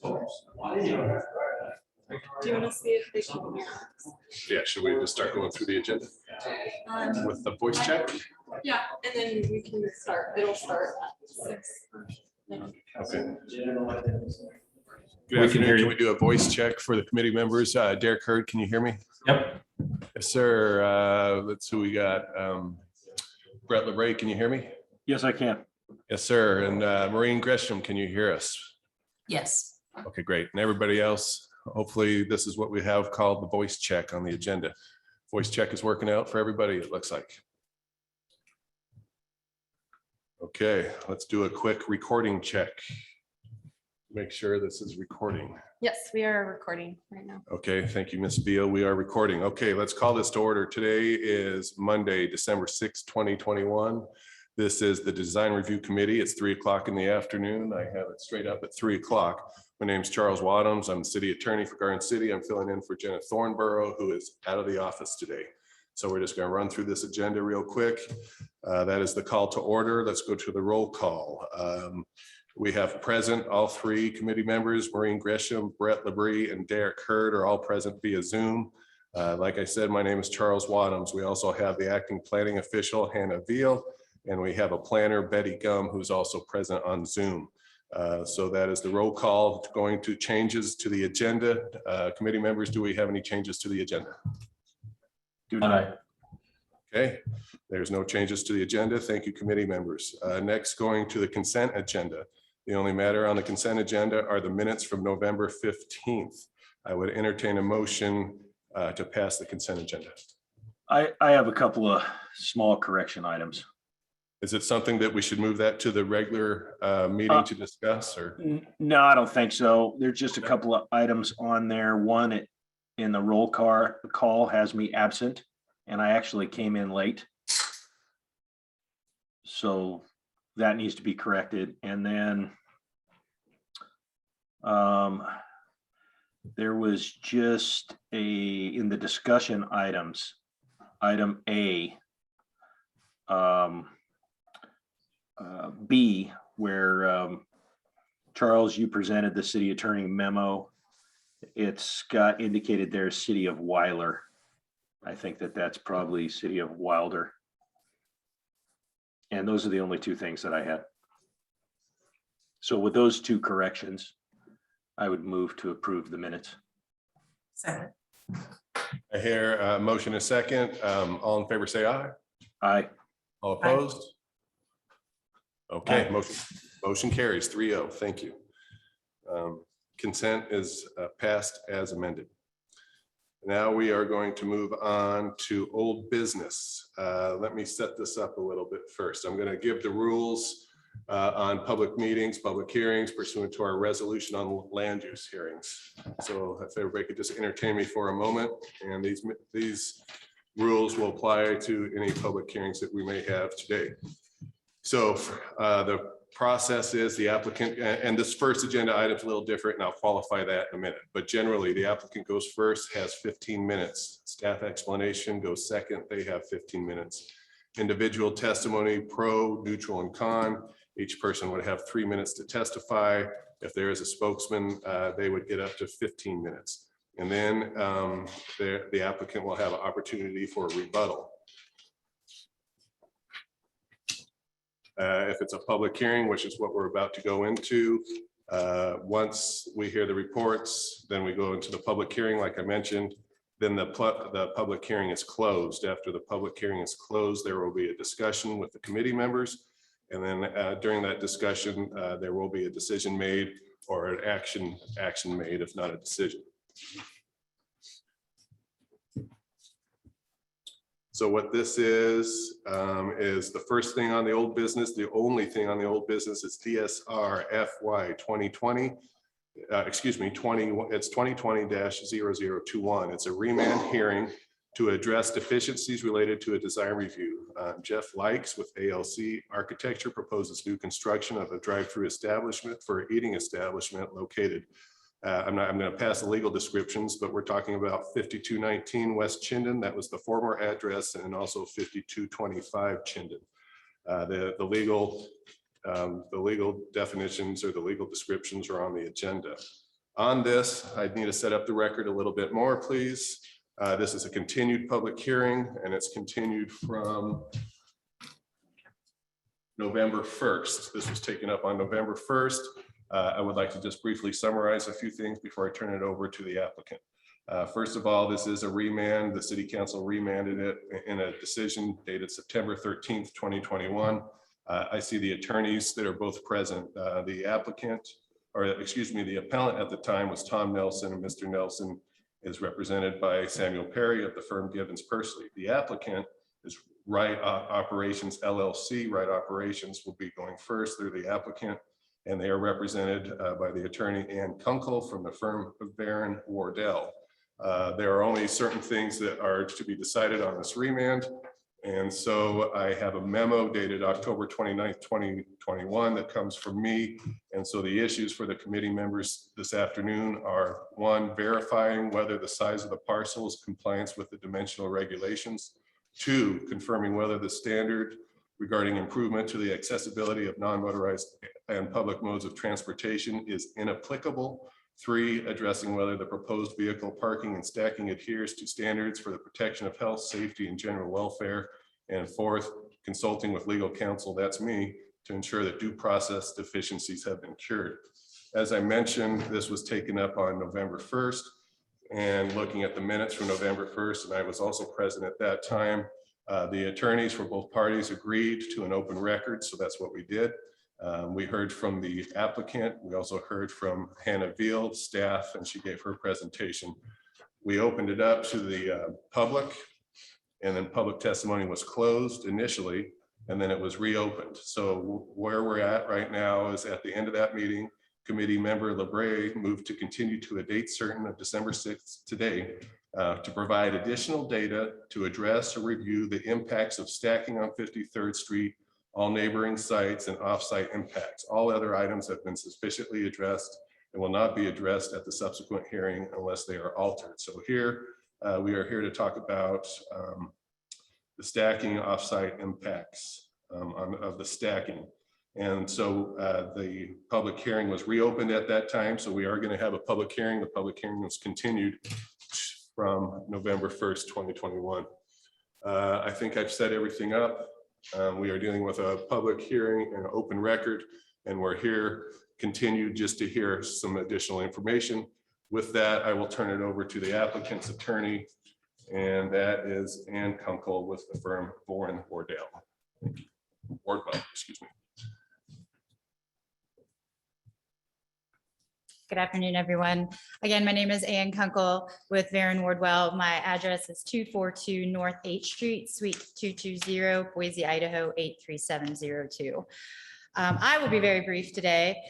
Do you want to see if they can hear us? Yeah, should we just start going through the agenda with the voice check? Yeah, and then we can start. It'll start at 6. Okay. Good afternoon. Can we do a voice check for the committee members? Derek Hurd, can you hear me? Yep. Yes, sir. Let's see, we got Brett Labrie, can you hear me? Yes, I can. Yes, sir. And Maureen Gresham, can you hear us? Yes. Okay, great. And everybody else, hopefully this is what we have called the voice check on the agenda. Voice check is working out for everybody, it looks like. Okay, let's do a quick recording check. Make sure this is recording. Yes, we are recording right now. Okay, thank you, Ms. Veal. We are recording. Okay, let's call this to order. Today is Monday, December 6, 2021. This is the Design Review Committee. It's 3 o'clock in the afternoon. I have it straight up at 3 o'clock. My name is Charles Wadams. I'm the city attorney for Garden City. I'm filling in for Jenna Thornborough, who is out of the office today. So we're just going to run through this agenda real quick. That is the call to order. Let's go to the roll call. We have present all 3 committee members, Maureen Gresham, Brett Labrie, and Derek Hurd are all present via Zoom. Like I said, my name is Charles Wadams. We also have the acting planning official, Hanna Veal, and we have a planner, Betty Gumm, who's also present on Zoom. So that is the roll call. Going to changes to the agenda. Committee members, do we have any changes to the agenda? Do not. Okay, there's no changes to the agenda. Thank you, committee members. Next, going to the consent agenda. The only matter on the consent agenda are the minutes from November 15th. I would entertain a motion to pass the consent agenda. I have a couple of small correction items. Is it something that we should move that to the regular meeting to discuss, or? No, I don't think so. There's just a couple of items on there. One, in the roll call has me absent, and I actually came in late. So that needs to be corrected. And then there was just in the discussion items, item A, B, where Charles, you presented the city attorney memo. It's got indicated there city of Weiler. I think that's probably city of Wilder. And those are the only 2 things that I had. So with those 2 corrections, I would move to approve the minutes. Second. I hear a motion and a second. All in favor, say aye. Aye. All opposed? Okay, motion carries 3-0. Thank you. Consent is passed as amended. Now we are going to move on to old business. Let me set this up a little bit first. I'm going to give the rules on public meetings, public hearings pursuant to our resolution on land use hearings. So if everybody could just entertain me for a moment, and these rules will apply to any public hearings that we may have today. So the process is the applicant, and this first agenda item is a little different, and I'll qualify that in a minute, but generally the applicant goes first, has 15 minutes. Staff explanation goes second, they have 15 minutes. Individual testimony, pro, neutral, and con. Each person would have 3 minutes to testify. If there is a spokesman, they would get up to 15 minutes. And then the applicant will have an opportunity for a rebuttal. If it's a public hearing, which is what we're about to go into, once we hear the reports, then we go into the public hearing, like I mentioned, then the public hearing is closed. After the public hearing is closed, there will be a discussion with the committee members. And then during that discussion, there will be a decision made or an action made, if not a decision. So what this is the first thing on the old business. The only thing on the old business is DSR FY 2020. Excuse me, it's 2020-0021. It's a remand hearing to address deficiencies related to a design review. Jeff Likes with ALC Architecture proposes new construction of a drive-through establishment for an eating establishment located. I'm going to pass the legal descriptions, but we're talking about 5219 West Chinden. That was the former address, and also 5225 Chinden. The legal The legal definitions or the legal descriptions are on the agenda. On this, I need to set up the record a little bit more, please. This is a continued public hearing, and it's continued from November 1st. This was taken up on November 1st. I would like to just briefly summarize a few things before I turn it over to the applicant. First of all, this is a remand. The city council remanded it in a decision dated September 13th, 2021. I see the attorneys that are both present. The applicant, or excuse me, the appellant at the time was Tom Nelson, and Mr. Nelson is represented by Samuel Perry of the firm Givens Pursley. The applicant is Right Operations LLC. Right Operations will be going first. They're the applicant, and they are represented by the attorney Ann Kunkel from the firm of Baron Wardell. There are only certain things that are to be decided on this remand. And so I have a memo dated October 29th, 2021 that comes from me. And so the issues for the committee members this afternoon are: one, verifying whether the size of the parcel is compliance with the dimensional regulations; two, confirming whether the standard regarding improvement to the accessibility of non-motorized and public modes of transportation is inapplicable; three, addressing whether the proposed vehicle parking and stacking adheres to standards for the protection of health, safety, and general welfare; and fourth, consulting with legal counsel, that's me, to ensure that due process deficiencies have been cured. As I mentioned, this was taken up on November 1st, and looking at the minutes from November 1st, and I was also present at that time, the attorneys for both parties agreed to an open record, so that's what we did. We heard from the applicant. We also heard from Hanna Veal, staff, and she gave her presentation. We opened it up to the public, and then public testimony was closed initially, and then it was reopened. So where we're at right now is at the end of that meeting, committee member Labrie moved to continue to a date certain of December 6th today to provide additional data to address or review the impacts of stacking on 53rd Street, all neighboring sites, and off-site impacts. All other items have been sufficiently addressed and will not be addressed at the subsequent hearing unless they are altered. So here, we are here to talk about the stacking off-site impacts of the stacking. And so the public hearing was reopened at that time. So we are going to have a public hearing. The public hearing was continued from November 1st, 2021. I think I've set everything up. We are dealing with a public hearing and an open record, and we're here continued just to hear some additional information. With that, I will turn it over to the applicant's attorney, and that is Ann Kunkel with the firm Baron Wardell. Wardwell, excuse me. Good afternoon, everyone. Again, my name is Ann Kunkel with Baron Wardwell. My address is 242 North 8th Street, Suite 220, Boise, Idaho 83702. I will be very brief today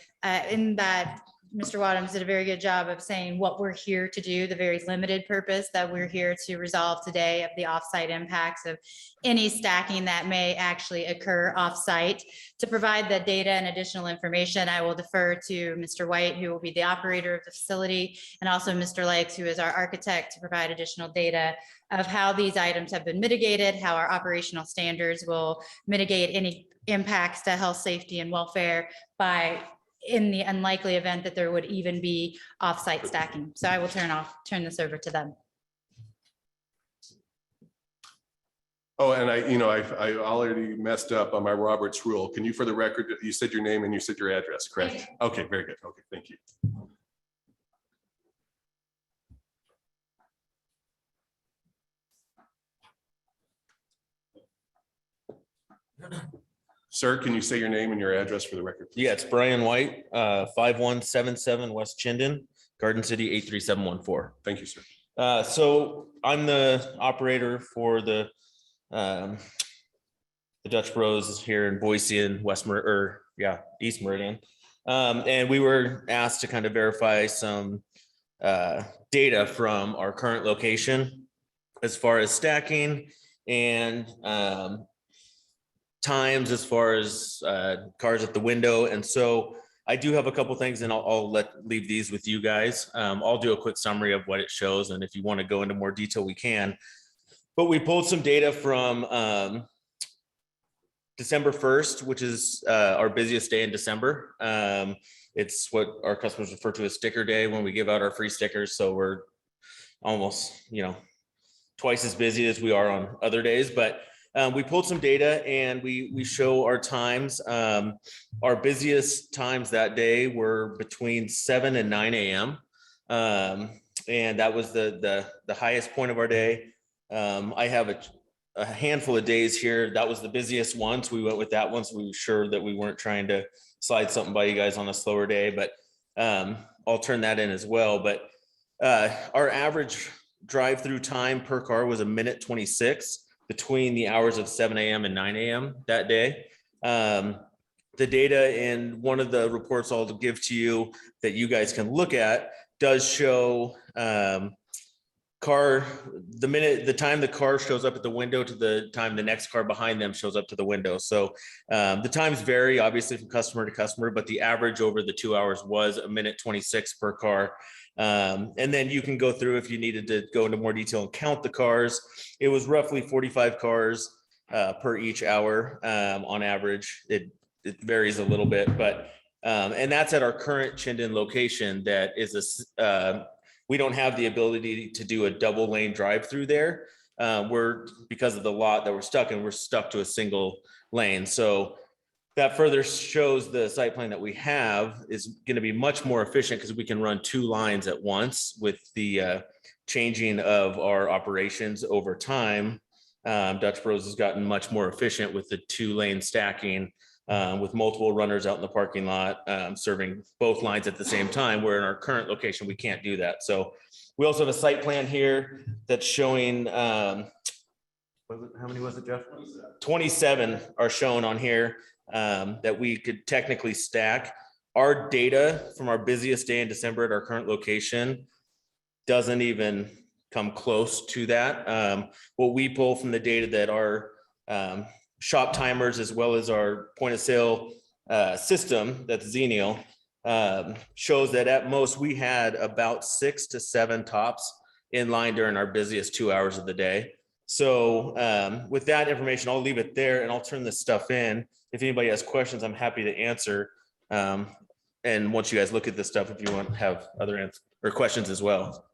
in that Mr. Wadams did a very good job of saying what we're here to do, the very limited purpose that we're here to resolve today of the offsite impacts of any stacking that may actually occur offsite. To provide the data and additional information, I will defer to Mr. White, who will be the operator of the facility, and also Mr. Lakes, who is our architect, to provide additional data of how these items have been mitigated, how our operational standards will mitigate any impacts to health, safety, and welfare in the unlikely event that there would even be offsite stacking. So I will turn this over to them. Oh, and I already messed up on my Robert's rule. Can you, for the record, you said your name and you said your address, correct? Okay, very good. Okay, thank you. Sir, can you say your name and your address for the record? Yeah, it's Brian White, 5177 West Chinden, Garden City 83714. Thank you, sir. So I'm the operator for the Dutch Bros here in Boise and East Meridian. And we were asked to kind of verify some data from our current location as far as stacking and times as far as cars at the window. And so I do have a couple things, and I'll leave these with you guys. I'll do a quick summary of what it shows, and if you want to go into more detail, we can. But we pulled some data from December 1st, which is our busiest day in December. It's what our customers refer to as sticker day when we give out our free stickers. So we're almost, twice as busy as we are on other days. But we pulled some data and we show our times. Our busiest times that day were between 7 and 9 a.m. And that was the highest point of our day. I have a handful of days here. That was the busiest one. So we went with that one. So we were sure that we weren't trying to slide something by you guys on a slower day, but I'll turn that in as well. But our average drive-through time per car was 1:26 between the hours of 7 a.m. and 9 a.m. that day. The data in one of the reports I'll give to you that you guys can look at does show the time the car shows up at the window to the time the next car behind them shows up to the window. So the times vary obviously from customer to customer, but the average over the 2 hours was 1:26 per car. And then you can go through if you needed to go into more detail and count the cars. It was roughly 45 cars per each hour on average. It varies a little bit, but and that's at our current Chinden location. That is we don't have the ability to do a double lane drive through there. We're, because of the lot that we're stuck in, we're stuck to a single lane. So that further shows the site plan that we have is going to be much more efficient because we can run 2 lines at once with the changing of our operations over time. Dutch Bros has gotten much more efficient with the 2-lane stacking with multiple runners out in the parking lot, serving both lines at the same time, where in our current location, we can't do that. So we also have a site plan here that's showing, how many was it, Jeff? 27 are shown on here that we could technically stack. Our data from our busiest day in December at our current location doesn't even come close to that. What we pull from the data that our shop timers, as well as our point of sale system, that's Xenial, shows that at most we had about 6 to 7 tops in line during our busiest 2 hours of the day. So with that information, I'll leave it there and I'll turn this stuff in. If anybody has questions, I'm happy to answer. And once you guys look at this stuff, if you want to have other answers or questions as well.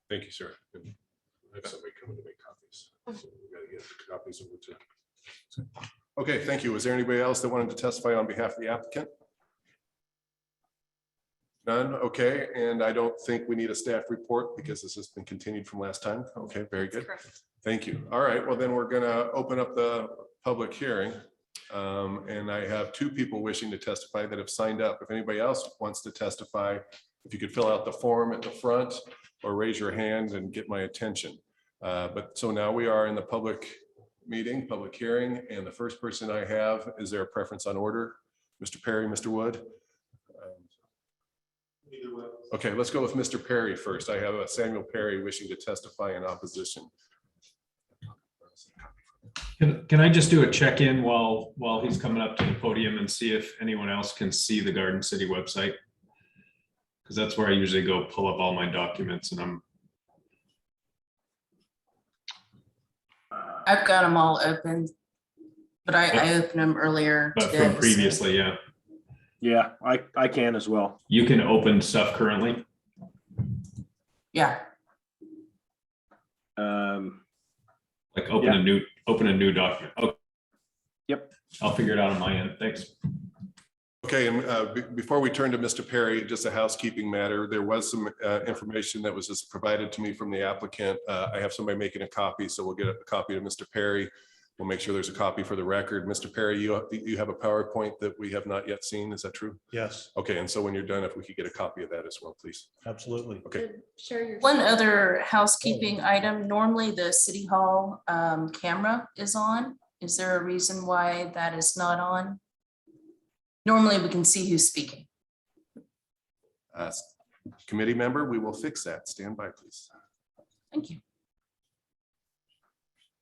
Thank you, sir. I have somebody coming to make copies. So we gotta get the copies over to. Okay, thank you. Was there anybody else that wanted to testify on behalf of the applicant? None? Okay, and I don't think we need a staff report because this has been continued from last time. Okay, very good. Thank you. All right, well then we're gonna open up the public hearing. And I have 2 people wishing to testify that have signed up. If anybody else wants to testify, if you could fill out the form at the front or raise your hand and get my attention. But so now we are in the public meeting, public hearing, and the first person I have, is there a preference on order? Mr. Perry, Mr. Wood? Okay, let's go with Mr. Perry first. I have Samuel Perry wishing to testify in opposition. Can I just do a check-in while he's coming up to the podium and see if anyone else can see the Garden City website? Because that's where I usually go pull up all my documents, and I've got them all open, but I opened them earlier but today. from previously, yeah. Yeah, I can as well. You can open stuff currently. Yeah, Like open a new document. Okay. Yep. I'll figure it out on my end. Thanks. Okay, and before we turn to Mr. Perry, just a housekeeping matter. There was some information that was just provided to me from the applicant. I have somebody making a copy, so we'll get a copy to Mr. Perry. We'll make sure there's a copy for the record. Mr. Perry, you have a PowerPoint that we have not yet seen. Is that true? Yes, Okay, and so when you're done, if we could get a copy of that as well, please. absolutely. Okay. Share your. one other housekeeping item. Normally the City Hall camera is on. Is there a reason why that is not on? Normally we can see who's speaking. Committee member, we will fix that. Stand by, please. Thank you.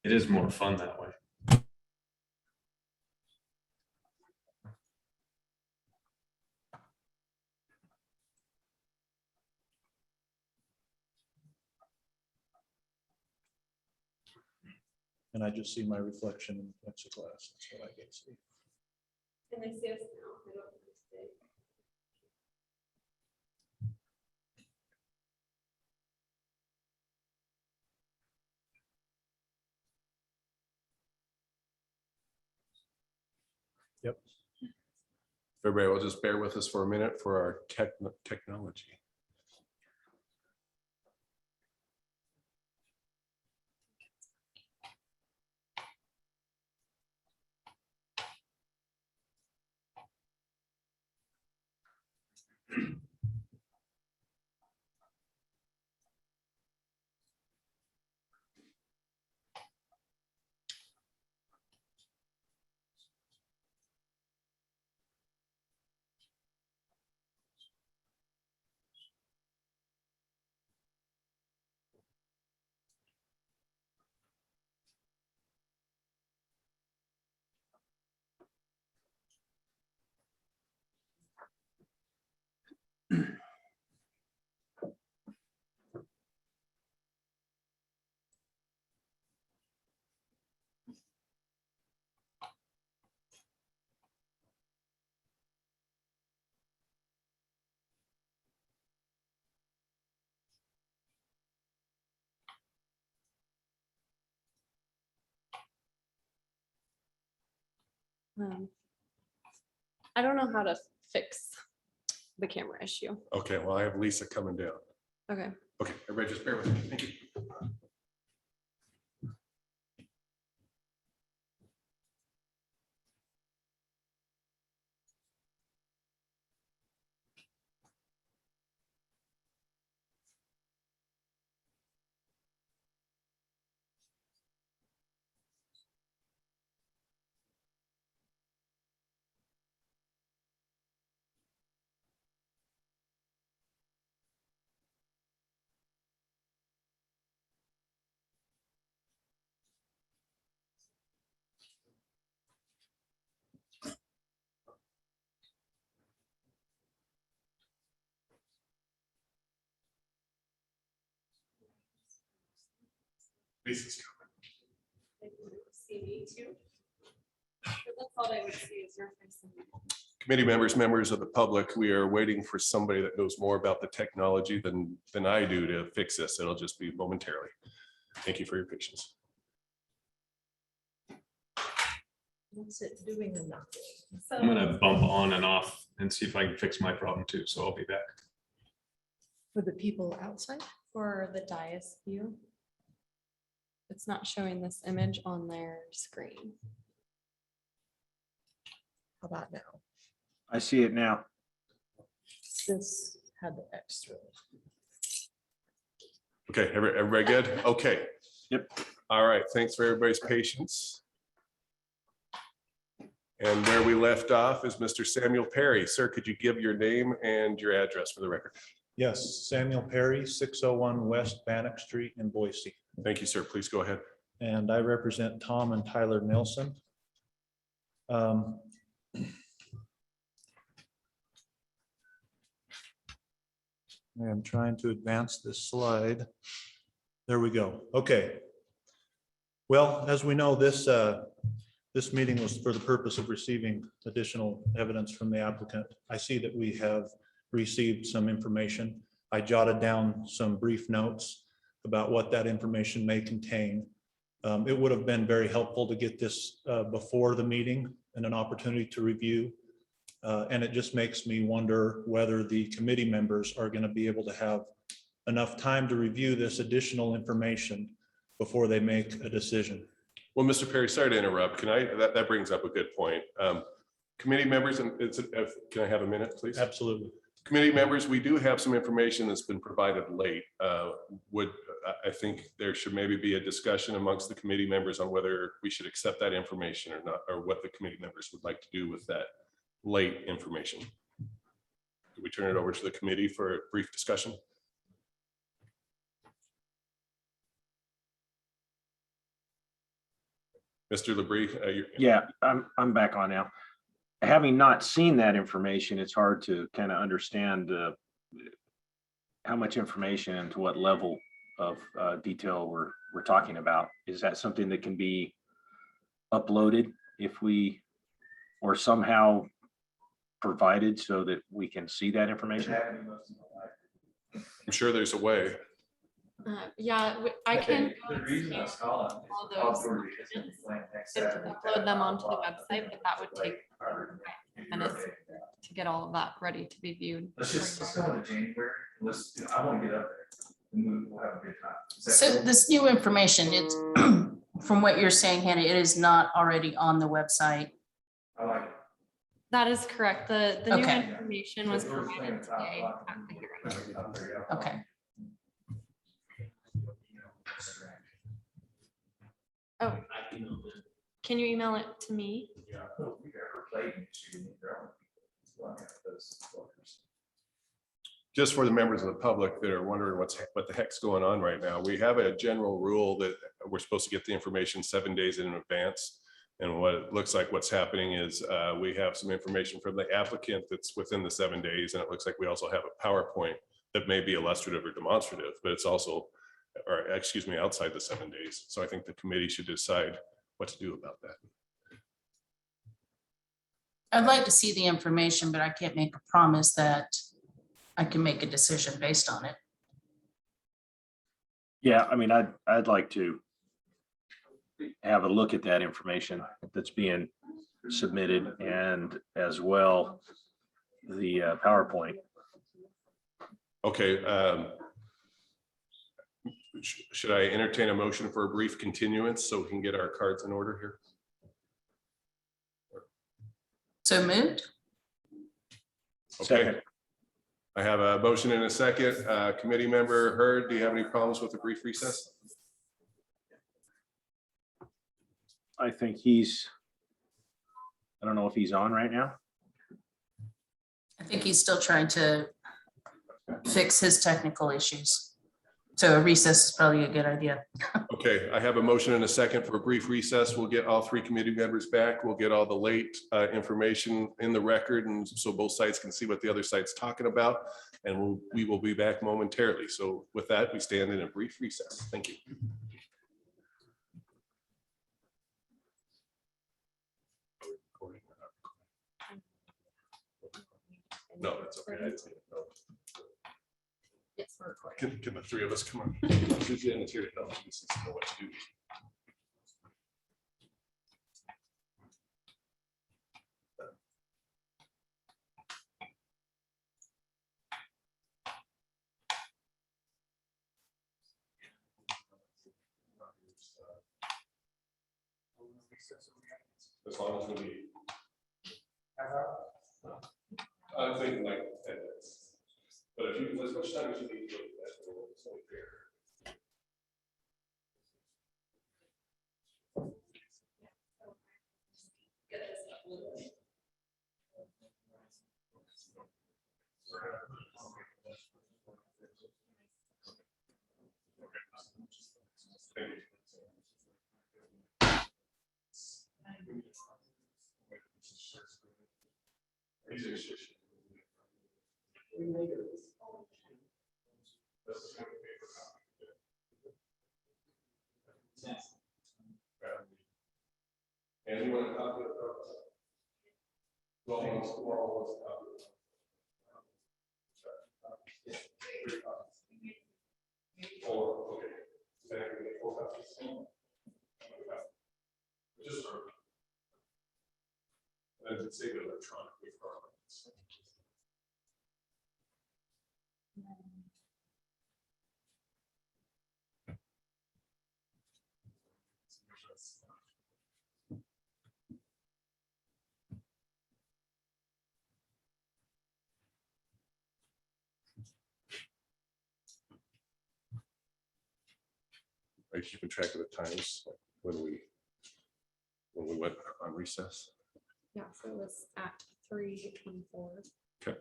It is more fun that way. and I just see my reflection in the plexiglass. That's what I can see. Can they see us now? I don't understand. Yep. Everybody will just bear with us for a minute for our technology. I don't know how to fix the camera issue. Okay, well, I have Lisa coming down. Okay. Okay, everybody just bear with me. Thank you. Lisa's coming. See me too. But that's all they would see is your face. Committee members of the public, we are waiting for somebody that knows more about the technology than I do to fix this. It'll just be momentarily. Thank you for your patience. What's it doing or not doing? So I'm gonna bump on and off and see if I can fix my problem too. So I'll be back. For the people outside? for the dais view, it's not showing this image on their screen. How about now? I see it now. This had the extra. Okay, everybody good? Okay. Yep. All right, thanks for everybody's patience. And where we left off is Mr. Samuel Perry. Sir, could you give your name and your address for the record? Yes, Samuel Perry, 601 West Bannock Street in Boise. Thank you, sir. Please go ahead. And I represent Tom and Tyler Nelson. I am trying to advance this slide. There we go. Okay. Well, as we know, this meeting was for the purpose of receiving additional evidence from the applicant. I see that we have received some information. I jotted down some brief notes about what that information may contain. It would have been very helpful to get this before the meeting and an opportunity to review. And it just makes me wonder whether the committee members are going to be able to have enough time to review this additional information before they make a decision. Well, Mr. Perry, sorry to interrupt. That brings up a good point. Committee members, and can I have a minute, please? Absolutely. Committee members, we do have some information that's been provided late. I think there should maybe be a discussion amongst the committee members on whether we should accept that information or not, or what the committee members would like to do with that late information. Do we turn it over to the committee for a brief discussion? Mr. Labrie, Yeah, I'm back on now. Having not seen that information, it's hard to kind of understand how much information and to what level detail we're talking about. Is that something that can be uploaded if we, or somehow provided so that we can see that information? I'm sure there's a way. Yeah, I can go and see all those documents and upload them onto the website, but that would take minutes to get all of that ready to be viewed. Let's go into January. I want to get up there and we'll have a good time. So this new information, it's from what you're saying, Hannah, it is not already on the website. I like it. That is correct. The new Okay. information was provided today at the hearing. Okay. Oh, can you email it to me? Just for the members of the public that are wondering what the heck's going on right now, we have a general rule that we're supposed to get the information 7 days in advance. And what it looks like what's happening is we have some information from the applicant that's within the 7 days. And it looks like we also have a PowerPoint that may be illustrative or demonstrative, but it's also, or excuse me, outside the 7 days. So I think the committee should decide what to do about that. I'd like to see the information, but I can't make a promise that I can make a decision based on it. Yeah, I mean, I'd like to have a look at that information that's being submitted, and as well the PowerPoint. Okay. Should I entertain a motion for a brief continuance so we can get our cards in order here? So moved? Okay. I have a motion and a second. Committee member Hurd, do you have any problems with a brief recess? I think I don't know if he's on right now. I think he's still trying to fix his technical issues. So a recess is probably a good idea. Okay, I have a motion and a second for a brief recess. We'll get all three committee members back. We'll get all the late information in the record, and so both sides can see what the other side's talking about. And we will be back momentarily. So with that, we stand in a brief recess. Thank you. No, that's okay. I see it. No. Yes, we're recording. Can the three of us come on? Suzanne is here to help. She needs to know what to do. As long as we leave. I'm thinking like 10 minutes. But if you, as much time as you need to, that's only fair. Thank you. And you want to copy of those? Well, just and it's save it electronically for our clients. Are you keeping track of the times when we went on recess? Yeah, so it was at 3:24. Okay.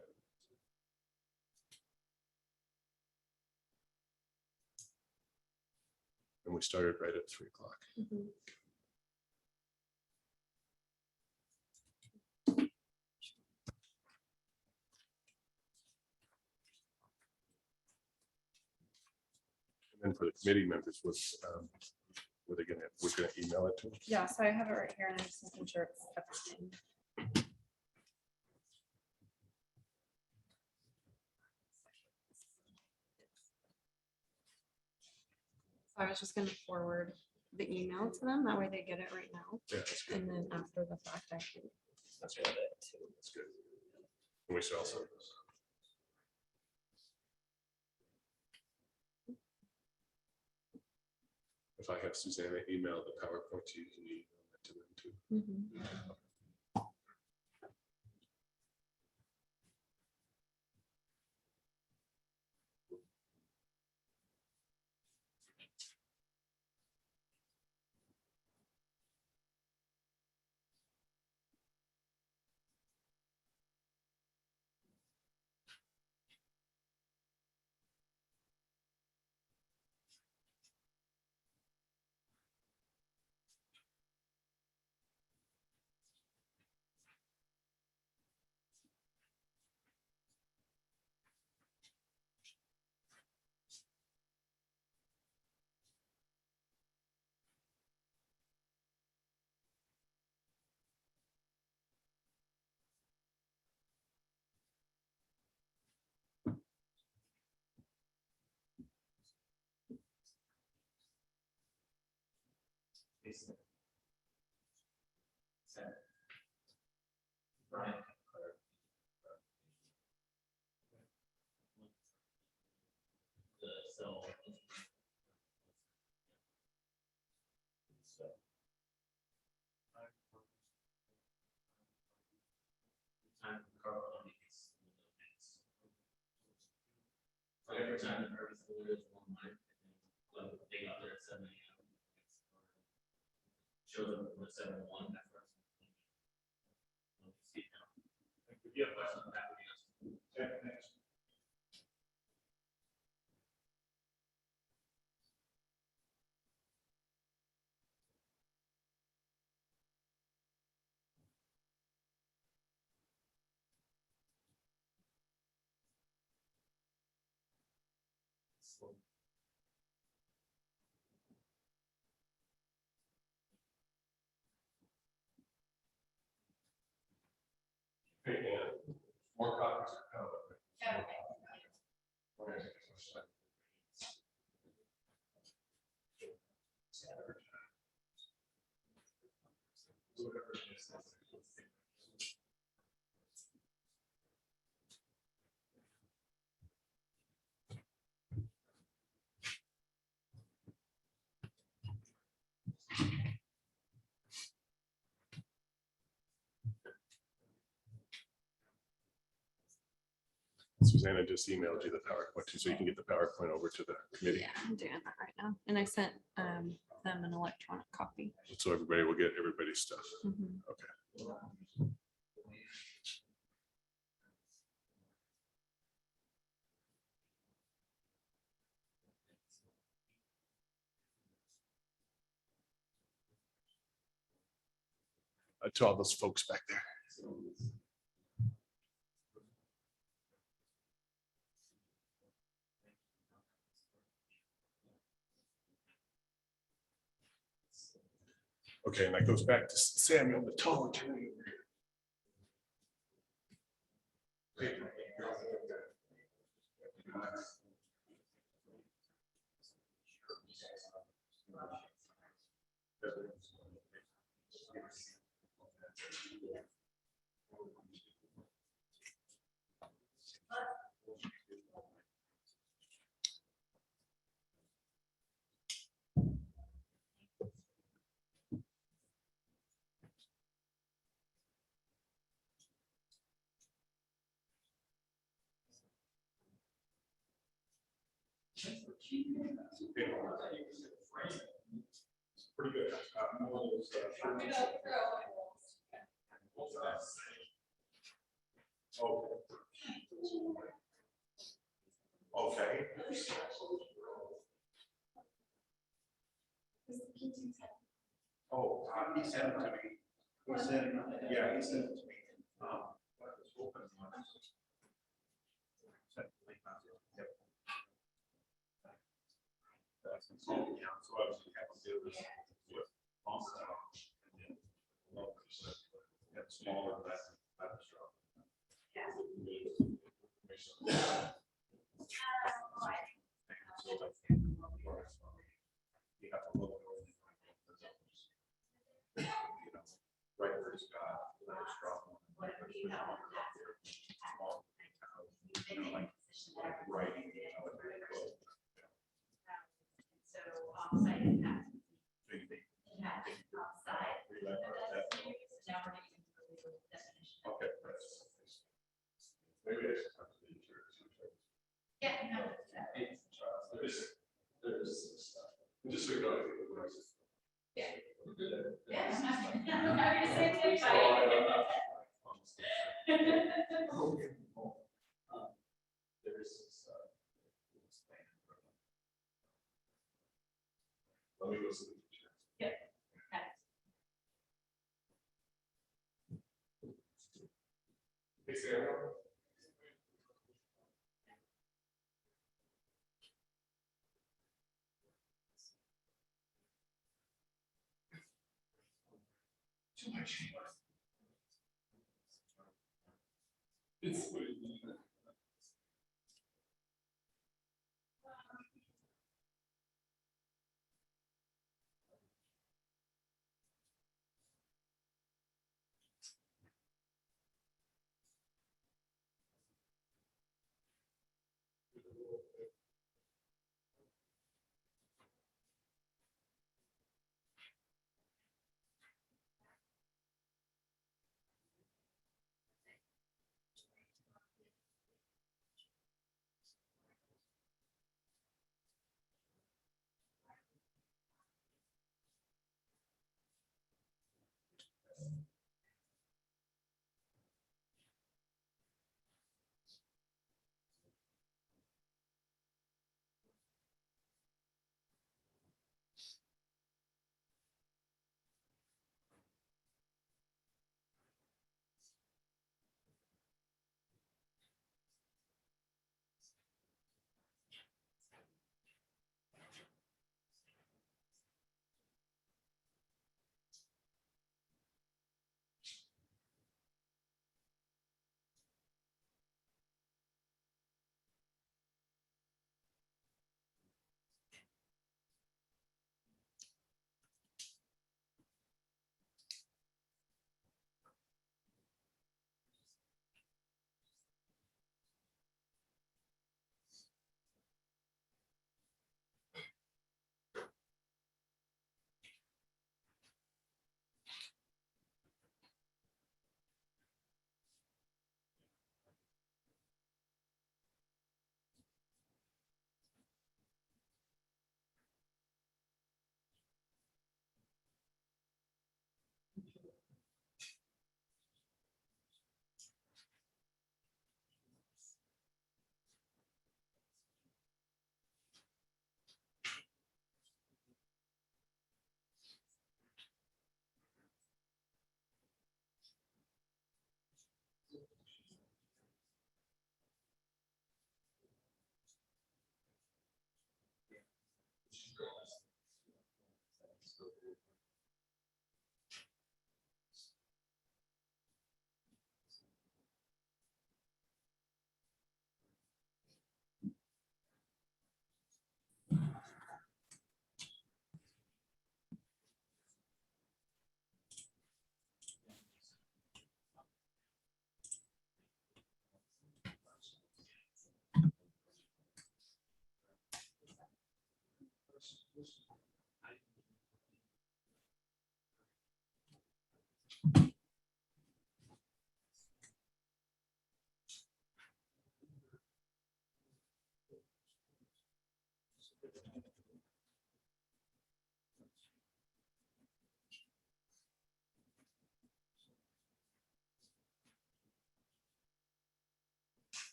And we started right at 3 o'clock. Mhm. And and for the committee members was, were they gonna, we're gonna email it to them? Yeah, so I have it right here and I'm just making sure it's everything. So I was just gonna forward the email to them, that way they get it right now, Yeah, that's good. and then after the fact, I can. That's good. That's good. And we should also. If I have Susanna email the PowerPoint to you, can you email that to them too? Mhm. Brian. So. Every time the purpose is one line, they got there at 7 a.m. Shows up at 7:01. If you have questions on that, we can answer. Thanks. More copies are coming. Susanna just emailed you the PowerPoint too, so you can get the PowerPoint over to the committee. Yeah, I'm doing that right now, and I sent them an electronic copy. So everybody will get everybody's stuff. Mhm. Okay. To all those folks back there. Okay, and that goes back to Samuel, the tall attorney. Pretty good. Okay. Oh, he sent it to me. He sent, yeah, he sent it to me. Just so you know. Let me go see the teacher. Yeah. Hey, Sarah. Too much. It's.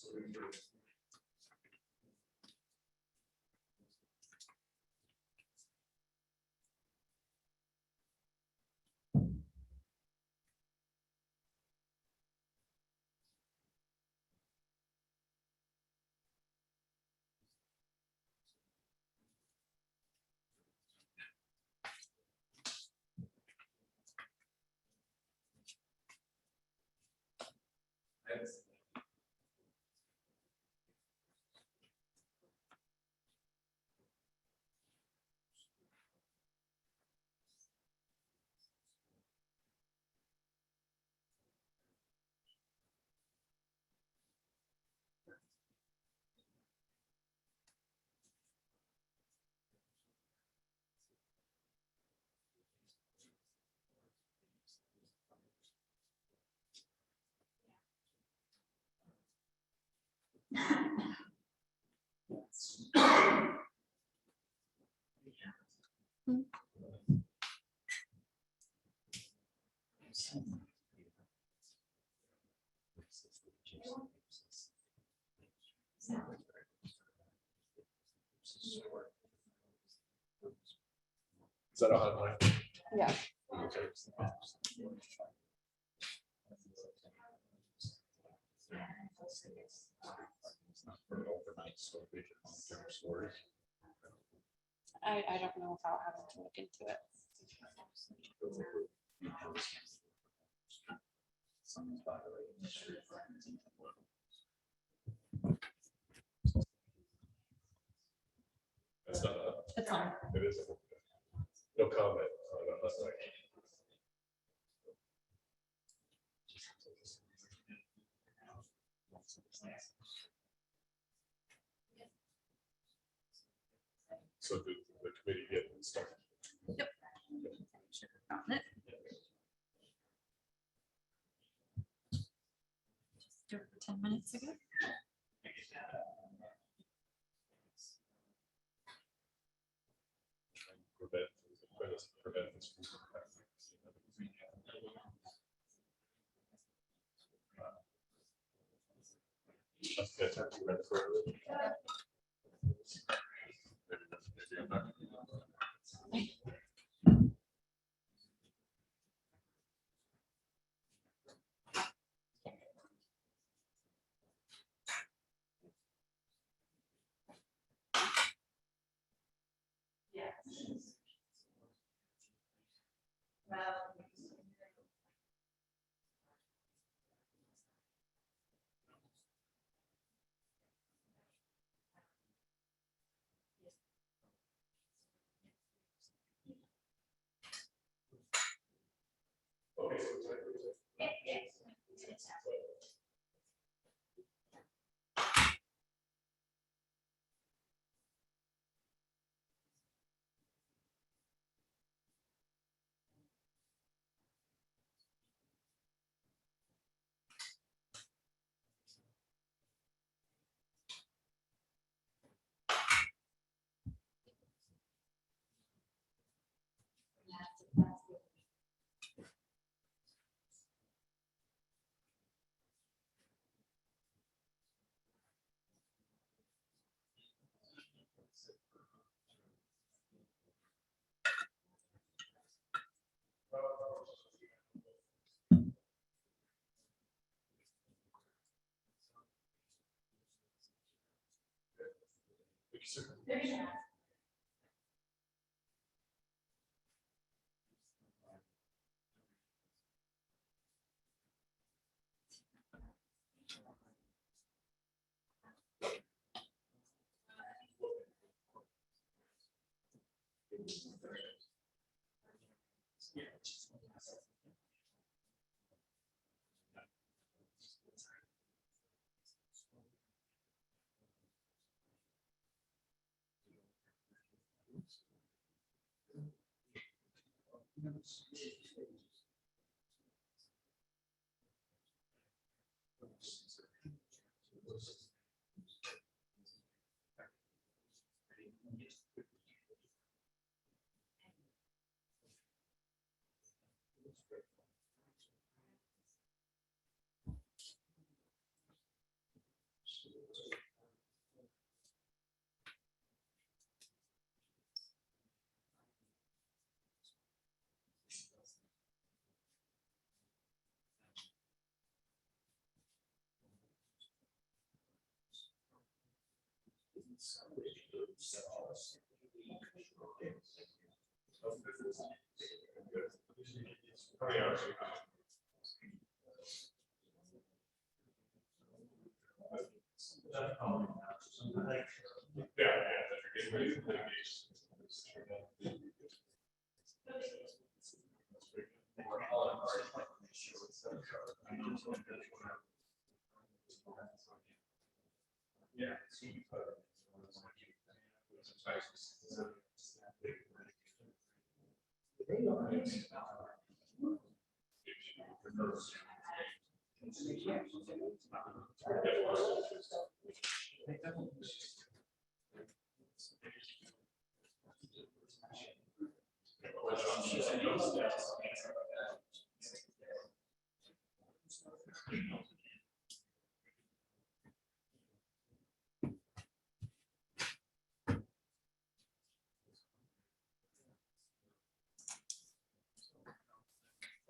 Is that a hotline? Yeah. Okay. I don't know without having to look into it. That's not, It's on. it is. No comment. That's like. So the committee get stuff. Yep. Should have gotten it. Just do it for 10 minutes ago. Prevent this. That's actually read for early. Maybe I'm not. Okay, so it's like-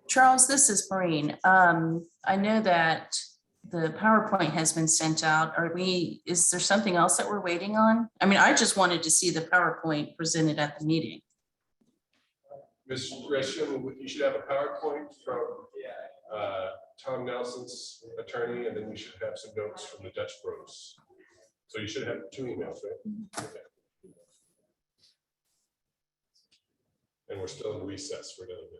Charles, this is Maureen. I know that the PowerPoint has been sent out. Is there something else that we're waiting on? I mean, I just wanted to see the PowerPoint presented at the meeting. Ms. Gresham, you should have a PowerPoint from Tom Nelson's attorney, and then you should have some notes from the Dutch Bros. So you should have 2 emails, right? Okay. And we're still in recess for another minute.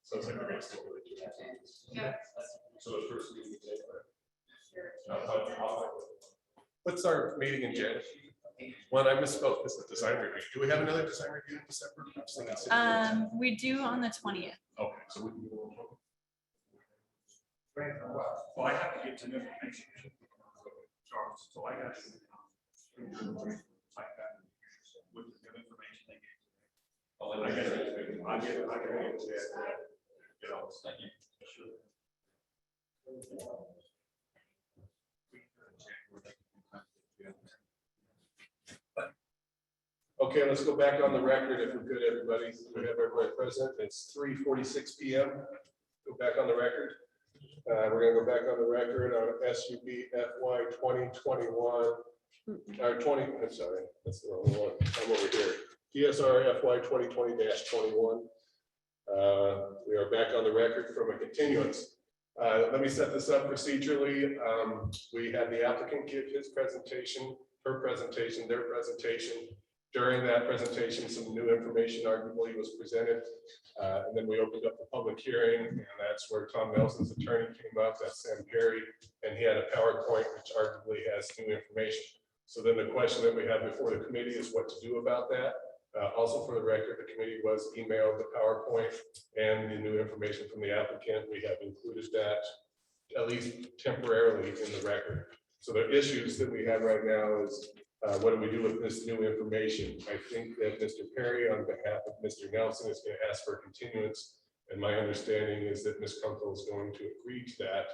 Sounds like we're gonna stick with it. Yeah. So the first meeting. What's our meeting in January? One, I misspoke. This is the design review. Do we have another design review in December? I'm just thinking city council. We do on the 20th. Okay, so we can go on. Well, I have to get some information. Charles, so I got. Like that. With the good information they gave. I get it. You know, thank you. Okay, let's go back on the record if we could, everybody. We have everybody present. It's 3:46 p.m. Go back on the record. We're gonna go back on the record on SUB FY 2021. Or 20, I'm sorry, that's the wrong one. I'm over here. PSR FY 2020-21. We are back on the record from a continuance. Let me set this up procedurally. We had the applicant give his presentation, her presentation, their presentation. During that presentation, some new information arguably was presented. And then we opened up the public hearing, and that's where Tom Nelson's attorney came up, that's Sam Perry, and he had a PowerPoint which arguably has new information. So then the question that we have before the committee is what to do about that. Also for the record, the committee was emailed the PowerPoint and the new information from the applicant. We have included that at least temporarily in the record. So the issues that we have right now is what do we do with this new information? I think that Mr. Perry, on behalf of Mr. Nelson, is going to ask for continuance. And my understanding is that Ms. Kunkel is going to agree to that.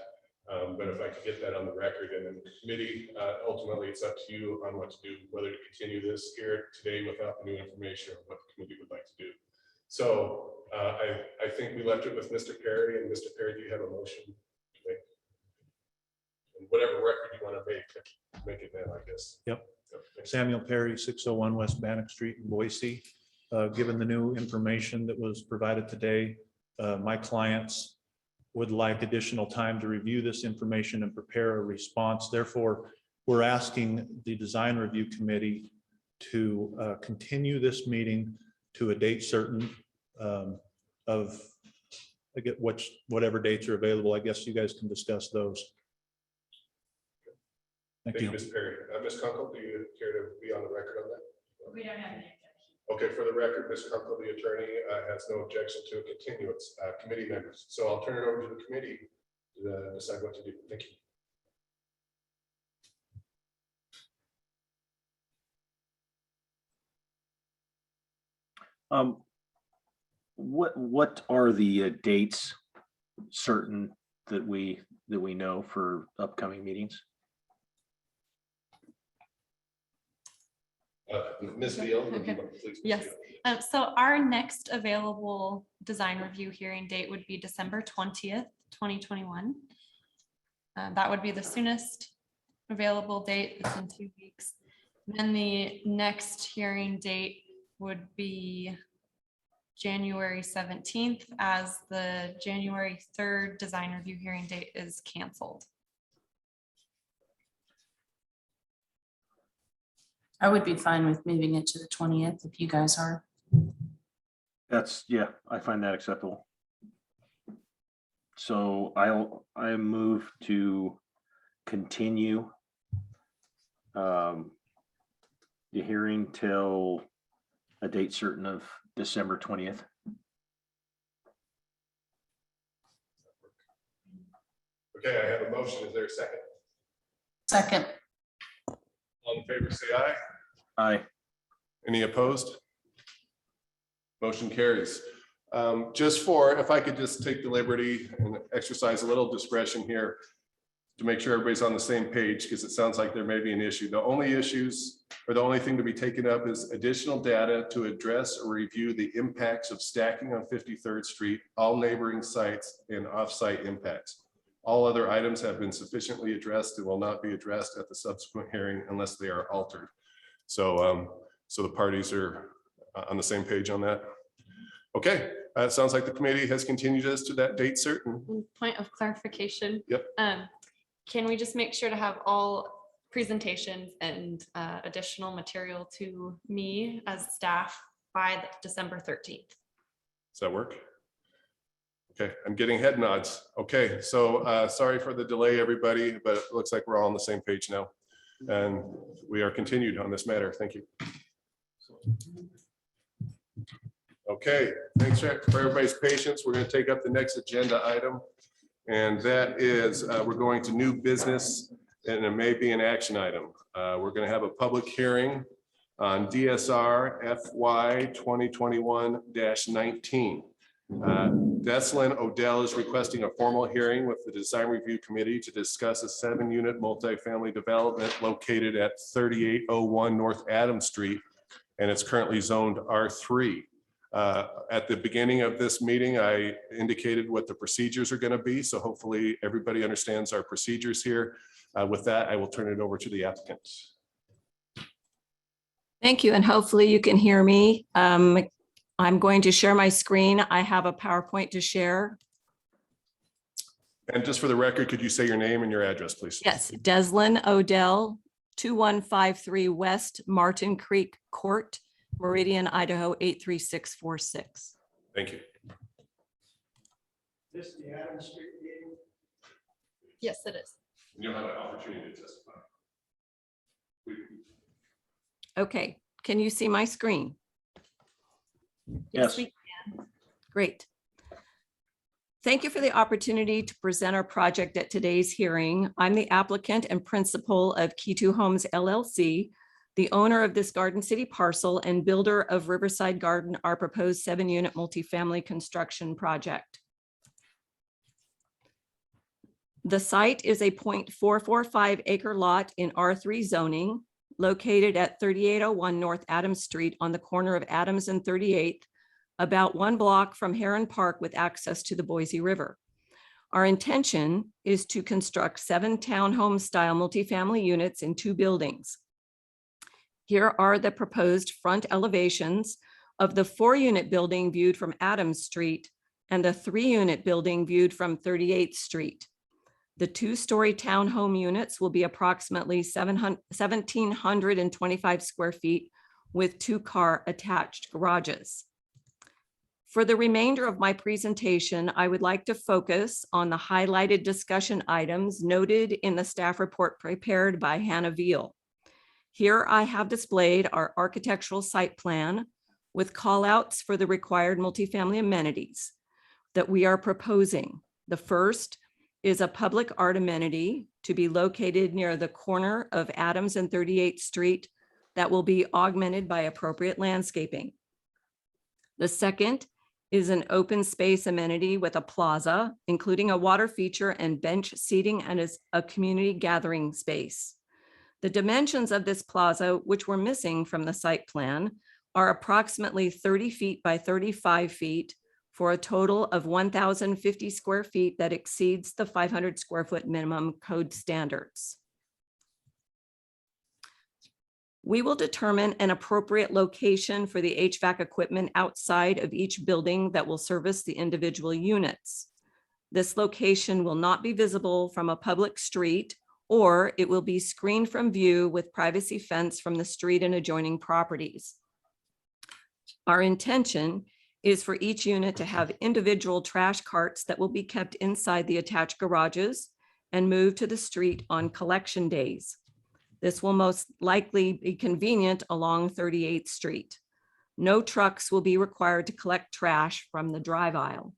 But if I could get that on the record, and then the committee, ultimately it's up to you on what to do, whether to continue this here today without the new information or what the committee would like to do. So I think we left it with Mr. Perry, and Mr. Perry, do you have a motion to make? And whatever record you want to make it now, I guess. Yep. Samuel Perry, 601 West Bannock Street in Boise. Given the new information that was provided today, my clients would like additional time to review this information and prepare a response. Therefore, we're asking the design review committee to continue this meeting to a date certain of, I get whatever dates are available. I guess you guys can discuss those. Thank you. Ms. Perry. Ms. Kunkel, do you care to be on the record on that? We don't have any. Okay, for the record, Ms. Kunkel, the attorney, has no objection to a continuance. Committee members. So I'll turn it over to the committee to decide what to do. Thank you. What are the dates certain that we know for upcoming meetings? Ms. Veal, Okay. please. Yes. So our next available design review hearing date would be December 20th, 2021. That would be the soonest available date. It's in 2 weeks. Then the next hearing date would be January 17th, as the January 3rd design review hearing date is canceled. I would be fine with moving it to the 20th if you guys are. That's, yeah, I find that acceptable. So I move to continue the hearing till a date certain of December 20th. Okay, I have a motion. Is there a second? Second. All in favor, say aye. Aye. Any opposed? Motion carries. Just for, if I could just take the liberty and exercise a little discretion here to make sure everybody's on the same page, because it sounds like there may be an issue. The only issues, or the only thing to be taken up, is additional data to address or review the impacts of stacking on 53rd Street, all neighboring sites, and off-site impacts. All other items have been sufficiently addressed and will not be addressed at the subsequent hearing unless they are altered. So, so the parties are on the same page on that. Okay, it sounds like the committee has continued us to that date certain. Point of clarification. Yep. Can we just make sure to have all presentations and additional material to me as staff by December 13th? Does that work? Okay, I'm getting head nods. Okay, so sorry for the delay, everybody, but it looks like we're all on the same page now. And we are continued on this matter. Thank you. Okay, thanks for everybody's patience. We're going to take up the next agenda item. And that is, we're going to new business, and it may be an action item. We're going to have a public hearing on DSR FY 2021-19. Deslin Odell is requesting a formal hearing with the Design Review Committee to discuss a 7-unit multifamily development located at 3801 North Adams Street, and it's currently zoned R3. At the beginning of this meeting, I indicated what the procedures are going to be, so hopefully everybody understands our procedures here. With that, I will turn it over to the applicant. Thank you, and hopefully you can hear me. I'm going to share my screen. I have a PowerPoint to share. And just for the record, could you say your name and your address, please? Yes, Deslin Odell, 2153 West Martin Creek Court, Meridian, Idaho, 83646. Thank you. This is the Adams Street meeting. Yes, it is. You'll have an opportunity to testify. Okay, can you see my screen? Yes. we can. Great. Thank you for the opportunity to present our project at today's hearing. I'm the applicant and principal of Key2 Homes LLC, the owner of this Garden City parcel and builder of Riverside Garden, our proposed 7-unit multifamily construction project. The site is a 0.445 acre lot in R3 zoning located at 3801 North Adams Street on the corner of Adams and 38th, about 1 block from Heron Park with access to the Boise River. Our intention is to construct 7 townhome style multifamily units in 2 buildings. Here are the proposed front elevations of the 4-unit building viewed from Adams Street and the 3-unit building viewed from 38th Street. The 2-story townhome units will be approximately 1,725 square feet with 2-car attached garages. For the remainder of my presentation, I would like to focus on the highlighted discussion items noted in the staff report prepared by Hanna Veal. Here I have displayed our architectural site plan with callouts for the required multifamily amenities that we are proposing. The first is a public art amenity to be located near the corner of Adams and 38th Street that will be augmented by appropriate landscaping. The second is an open space amenity with a plaza, including a water feature and bench seating and is a community gathering space. The dimensions of this plaza, which were missing from the site plan, are approximately 30 feet by 35 feet for a total of 1,050 square feet that exceeds the 500 square foot minimum code standards. We will determine an appropriate location for the HVAC equipment outside of each building that will service the individual units. This location will not be visible from a public street, or it will be screened from view with privacy fence from the street and adjoining properties. Our intention is for each unit to have individual trash carts that will be kept inside the attached garages and moved to the street on collection days. This will most likely be convenient along 38th Street. No trucks will be required to collect trash from the drive aisle.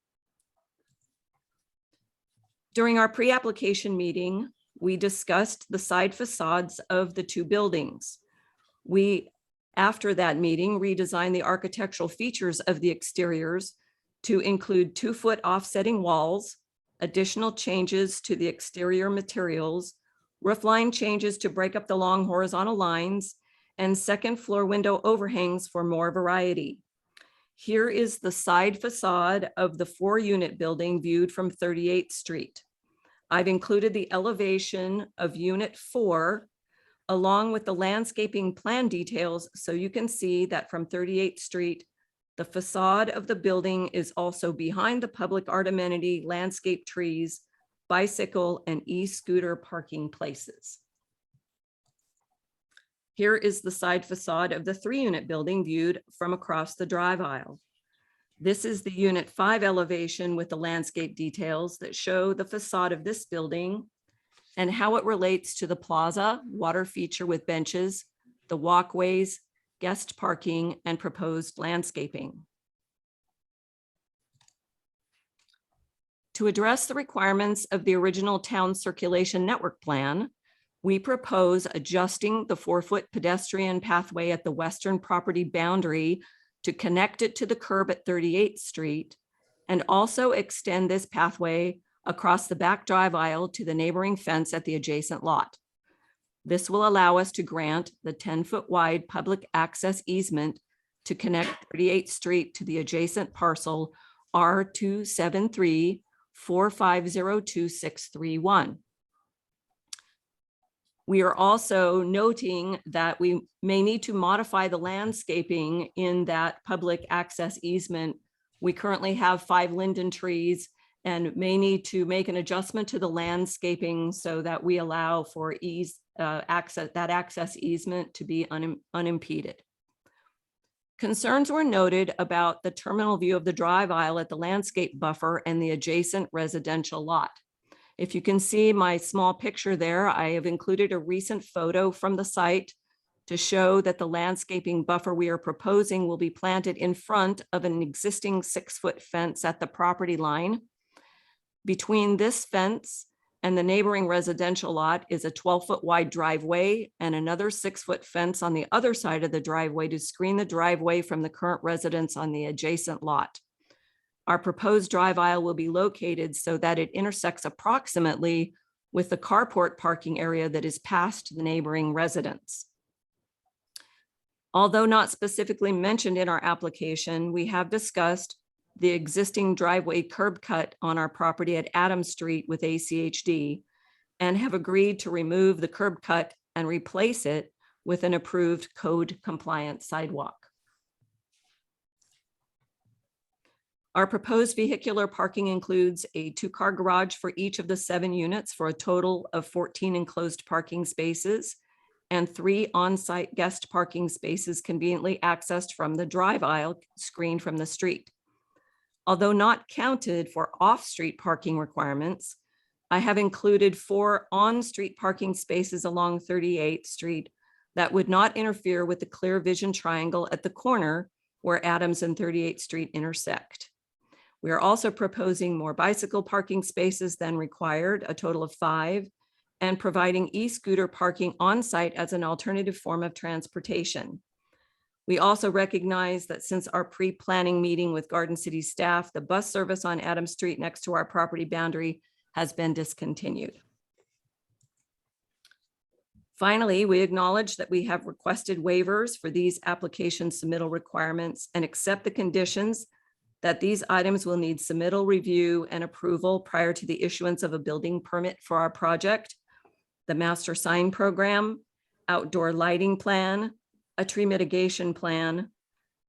During our pre-application meeting, we discussed the side facades of the 2 buildings. We, after that meeting, redesigned the architectural features of the exteriors to include 2-foot offsetting walls, additional changes to the exterior materials, roof line changes to break up the long horizontal lines, and 2nd floor window overhangs for more variety. Here is the side facade of the 4-unit building viewed from 38th Street. I've included the elevation of Unit 4 along with the landscaping plan details so you can see that from 38th Street, the facade of the building is also behind the public art amenity, landscape trees, bicycle and e-scooter parking places. Here is the side facade of the 3-unit building viewed from across the drive aisle. This is the Unit 5 elevation with the landscape details that show the facade of this building and how it relates to the plaza, water feature with benches, the walkways, guest parking, and proposed landscaping. To address the requirements of the original town circulation network plan, we propose adjusting the 4-foot pedestrian pathway at the western property boundary to connect it to the curb at 38th Street and also extend this pathway across the back drive aisle to the neighboring fence at the adjacent lot. This will allow us to grant the 10-foot wide public access easement to connect 38th Street to the adjacent parcel R733417002631. We are also noting that we may need to modify the landscaping in that public access easement. We currently have 5 linden trees and may need to make an adjustment to the landscaping so that we allow for access easement to be unimpeded. Concerns were noted about the terminal view of the drive aisle at the landscape buffer and the adjacent residential lot. If you can see my small picture there, I have included a recent photo from the site to show that the landscaping buffer we are proposing will be planted in front of an existing 6-foot fence at the property line. Between this fence and the neighboring residential lot is a 12-foot wide driveway and another 6-foot fence on the other side of the driveway to screen the driveway from the current residence on the adjacent lot. Our proposed drive aisle will be located so that it intersects approximately with the carport parking area that is past the neighboring residence. Although not specifically mentioned in our application, we have discussed the existing driveway curb cut on our property at Adams Street with ACHD and have agreed to remove the curb cut and replace it with an approved code compliant sidewalk. Our proposed vehicular parking includes a 2-car garage for each of the 7 units for a total of 14 enclosed parking spaces and 3 on-site guest parking spaces conveniently accessed from the drive aisle screened from the street. Although not counted for off-street parking requirements, I have included 4 on-street parking spaces along 38th Street that would not interfere with the clear vision triangle at the corner where Adams and 38th Street intersect. We are also proposing more bicycle parking spaces than required, a total of 5, and providing e-scooter parking on site as an alternative form of transportation. We also recognize that since our pre-planning meeting with Garden City staff, the bus service on Adams Street next to our property boundary has been discontinued. Finally, we acknowledge that we have requested waivers for these application submittal requirements and accept the conditions that these items will need submittal review and approval prior to the issuance of a building permit for our project, the master sign program, outdoor lighting plan, a tree mitigation plan,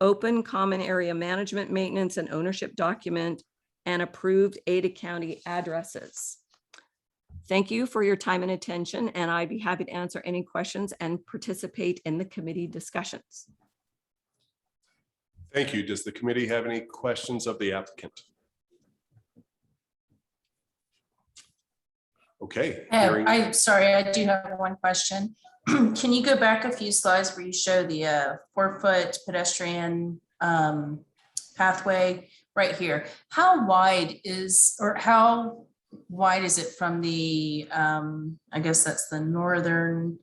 open common area management maintenance and ownership document, and approved Ada County addresses. Thank you for your time and attention, and I'd be happy to answer any questions and participate in the committee discussions. Thank you. Does the committee have any questions of the applicant? Okay. I'm sorry, I do have one question. Can you go back a few slides where you show the 4-foot pedestrian pathway right here? How wide is it from the, I guess that's the northern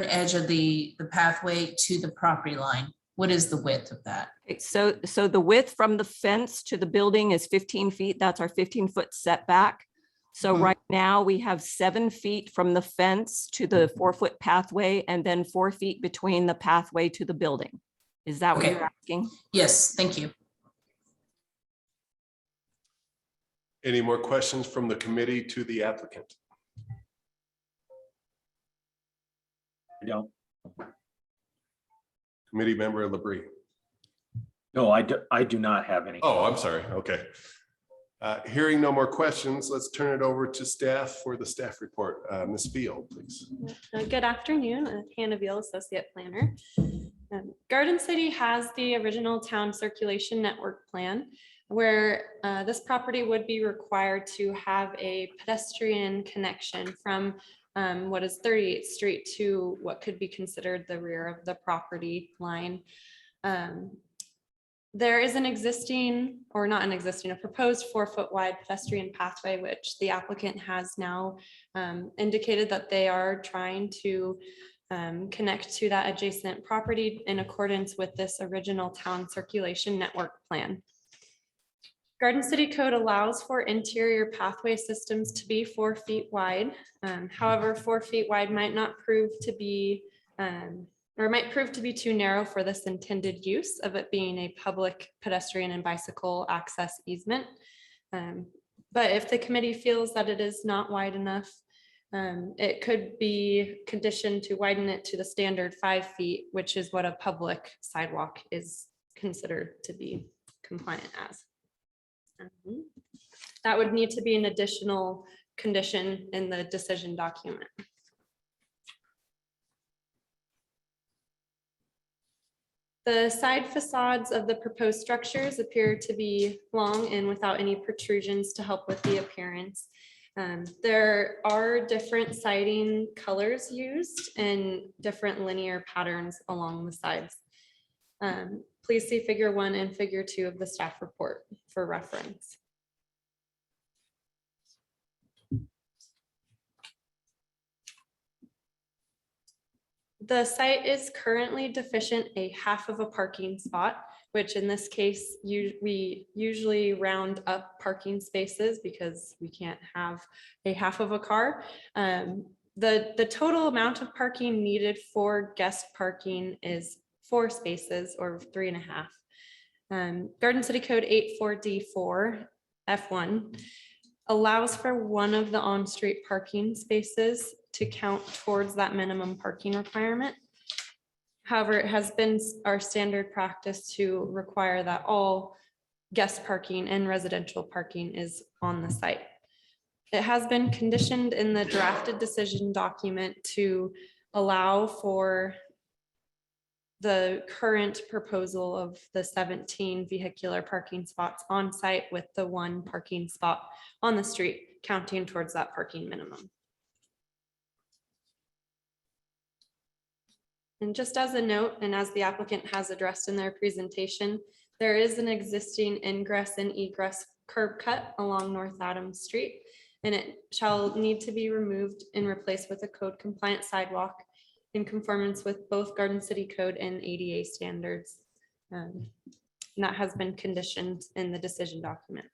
edge of the pathway to the property line? What is the width of that? So the width from the fence to the building is 15 feet. That's our 15-foot setback. So right now we have 7 feet from the fence to the 4-foot pathway and then 4 feet between the pathway to the building. Is that what you're asking? Yes, thank you. Any more questions from the committee to the applicant? No. Committee member Labrie. No, I do not have any. Oh, I'm sorry. Okay. Hearing no more questions, let's turn it over to staff for the staff report. Ms. Veal, please. Good afternoon, Hanna Veal, Associate Planner. Garden City has the original town circulation network plan where this property would be required to have a pedestrian connection from what is 38th Street to what could be considered the rear of the property line. There is a proposed 4-foot wide pedestrian pathway, which the applicant has now indicated that they are trying to connect to that adjacent property in accordance with this original town circulation network plan. Garden City Code allows for interior pathway systems to be 4 feet wide. However, 4 feet wide might prove to be too narrow for this intended use of it being a public pedestrian and bicycle access easement. But if the committee feels that it is not wide enough, it could be conditioned to widen it to the standard 5 feet, which is what a public sidewalk is considered to be compliant as. That would need to be an additional condition in the decision document. The side facades of the proposed structures appear to be long and without any protrusions to help with the appearance. There are different siding colors used and different linear patterns along the sides. Please see figure 1 and figure 2 of the staff report for reference. The site is currently deficient a half of a parking spot, which in this case, we usually round up parking spaces because we can't have a half of a car. The total amount of parking needed for guest parking is 4 spaces or 3.5. Garden City Code 84D4 F1 allows for one of the on-street parking spaces to count towards that minimum parking requirement. However, it has been our standard practice to require that all guest parking and residential parking is on the site. It has been conditioned in the drafted decision document to allow for the current proposal of the 17 vehicular parking spots on site with the 1 parking spot on the street counting towards that parking minimum. And just as a note, and as the applicant has addressed in their presentation, there is an existing ingress and egress curb cut along North Adams Street, and it shall need to be removed and replaced with a code compliant sidewalk in conformance with both Garden City Code and ADA standards. And that has been conditioned in the decision document.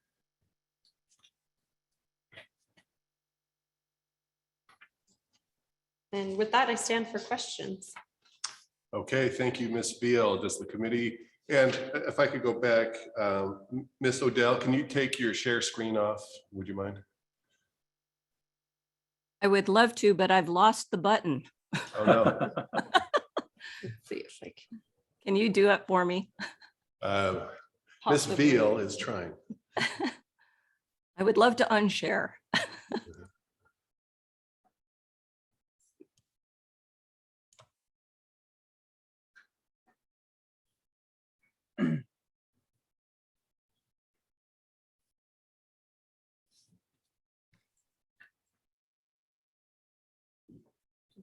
And with that, I stand for questions. Okay, thank you, Ms. Veal. Does the committee, and if I could go back, Ms. Odell, can you take your share screen off? Would you mind? I would love to, but I've lost the button. Oh, no. Let's see if I can you do it for me? Ms. Veal is trying. I would love to unshare.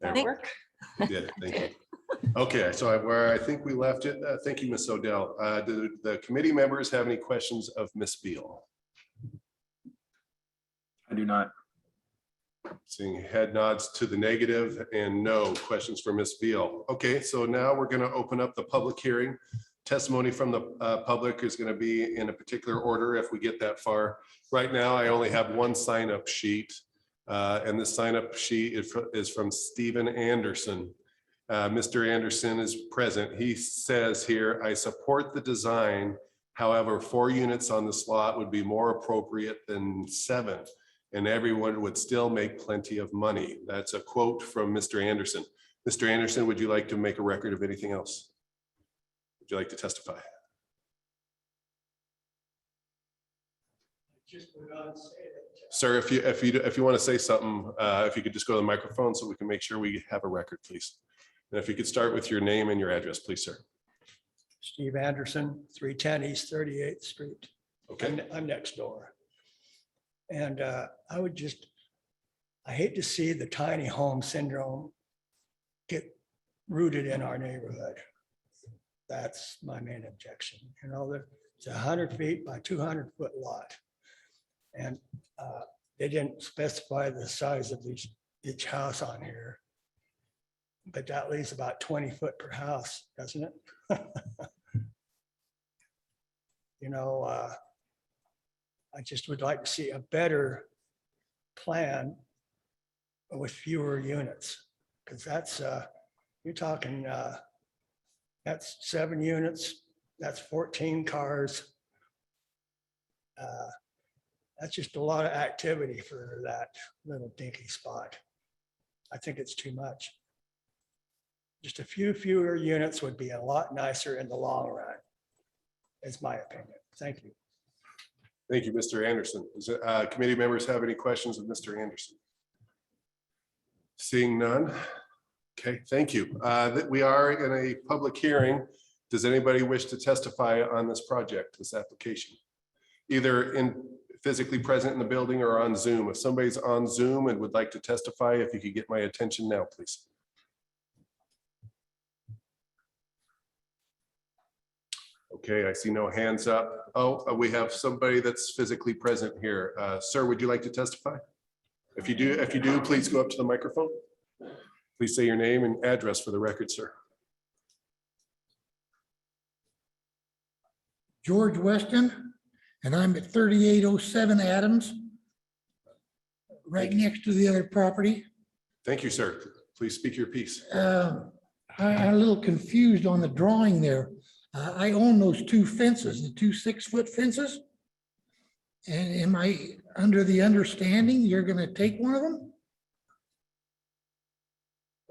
There work? Yeah, thank you. Okay, so where I think we left it, thank you, Ms. Odell. Do the committee members have any questions of Ms. Veal? I do not. Seeing head nods to the negative and no questions for Ms. Veal. Okay, so now we're going to open up the public hearing. Testimony from the public is going to be in a particular order if we get that far. Right now, I only have 1 sign-up sheet. And the sign-up sheet is from Stephen Anderson. Mr. Anderson is present. He says here, I support the design. However, 4 units on the slot would be more appropriate than 7, and everyone would still make plenty of money. That's a quote from Mr. Anderson. Mr. Anderson, would you like to make a record of anything else? Would you like to testify? Sir, if you want to say something, if you could just go to the microphone so we can make sure we have a record, please. And if you could start with your name and your address, please, sir. Steve Anderson, 310 East 38th Street. Okay. I'm next door. And I hate to see the tiny home syndrome get rooted in our neighborhood. That's my main objection. You know, it's 100 feet by 200 foot lot. And they didn't specify the size of each house on here. But that leaves about 20 foot per house, doesn't it? You know, I just would like to see a better plan with fewer units, because that's, you're talking, that's 7 units, that's 14 cars. That's just a lot of activity for that little dinky spot. I think it's too much. Just a few fewer units would be a lot nicer in the long run, is my opinion. Thank you. Thank you, Mr. Anderson. Does committee members have any questions of Mr. Anderson? Seeing none. Okay, thank you. We are in a public hearing. Does anybody wish to testify on this project, this application? Either in physically present in the building or on Zoom. If somebody's on Zoom and would like to testify, if you could get my attention now, please. Okay, I see no hands up. Oh, we have somebody that's physically present here. Sir, would you like to testify? If you do, please go up to the microphone. Please say your name and address for the record, sir. George Weston, and I'm at 3807 Adams, right next to the other property. Thank you, sir. Please speak your piece. I'm a little confused on the drawing there. I own those two fences, the two 6-foot fences. And am I under the understanding you're going to take one of them?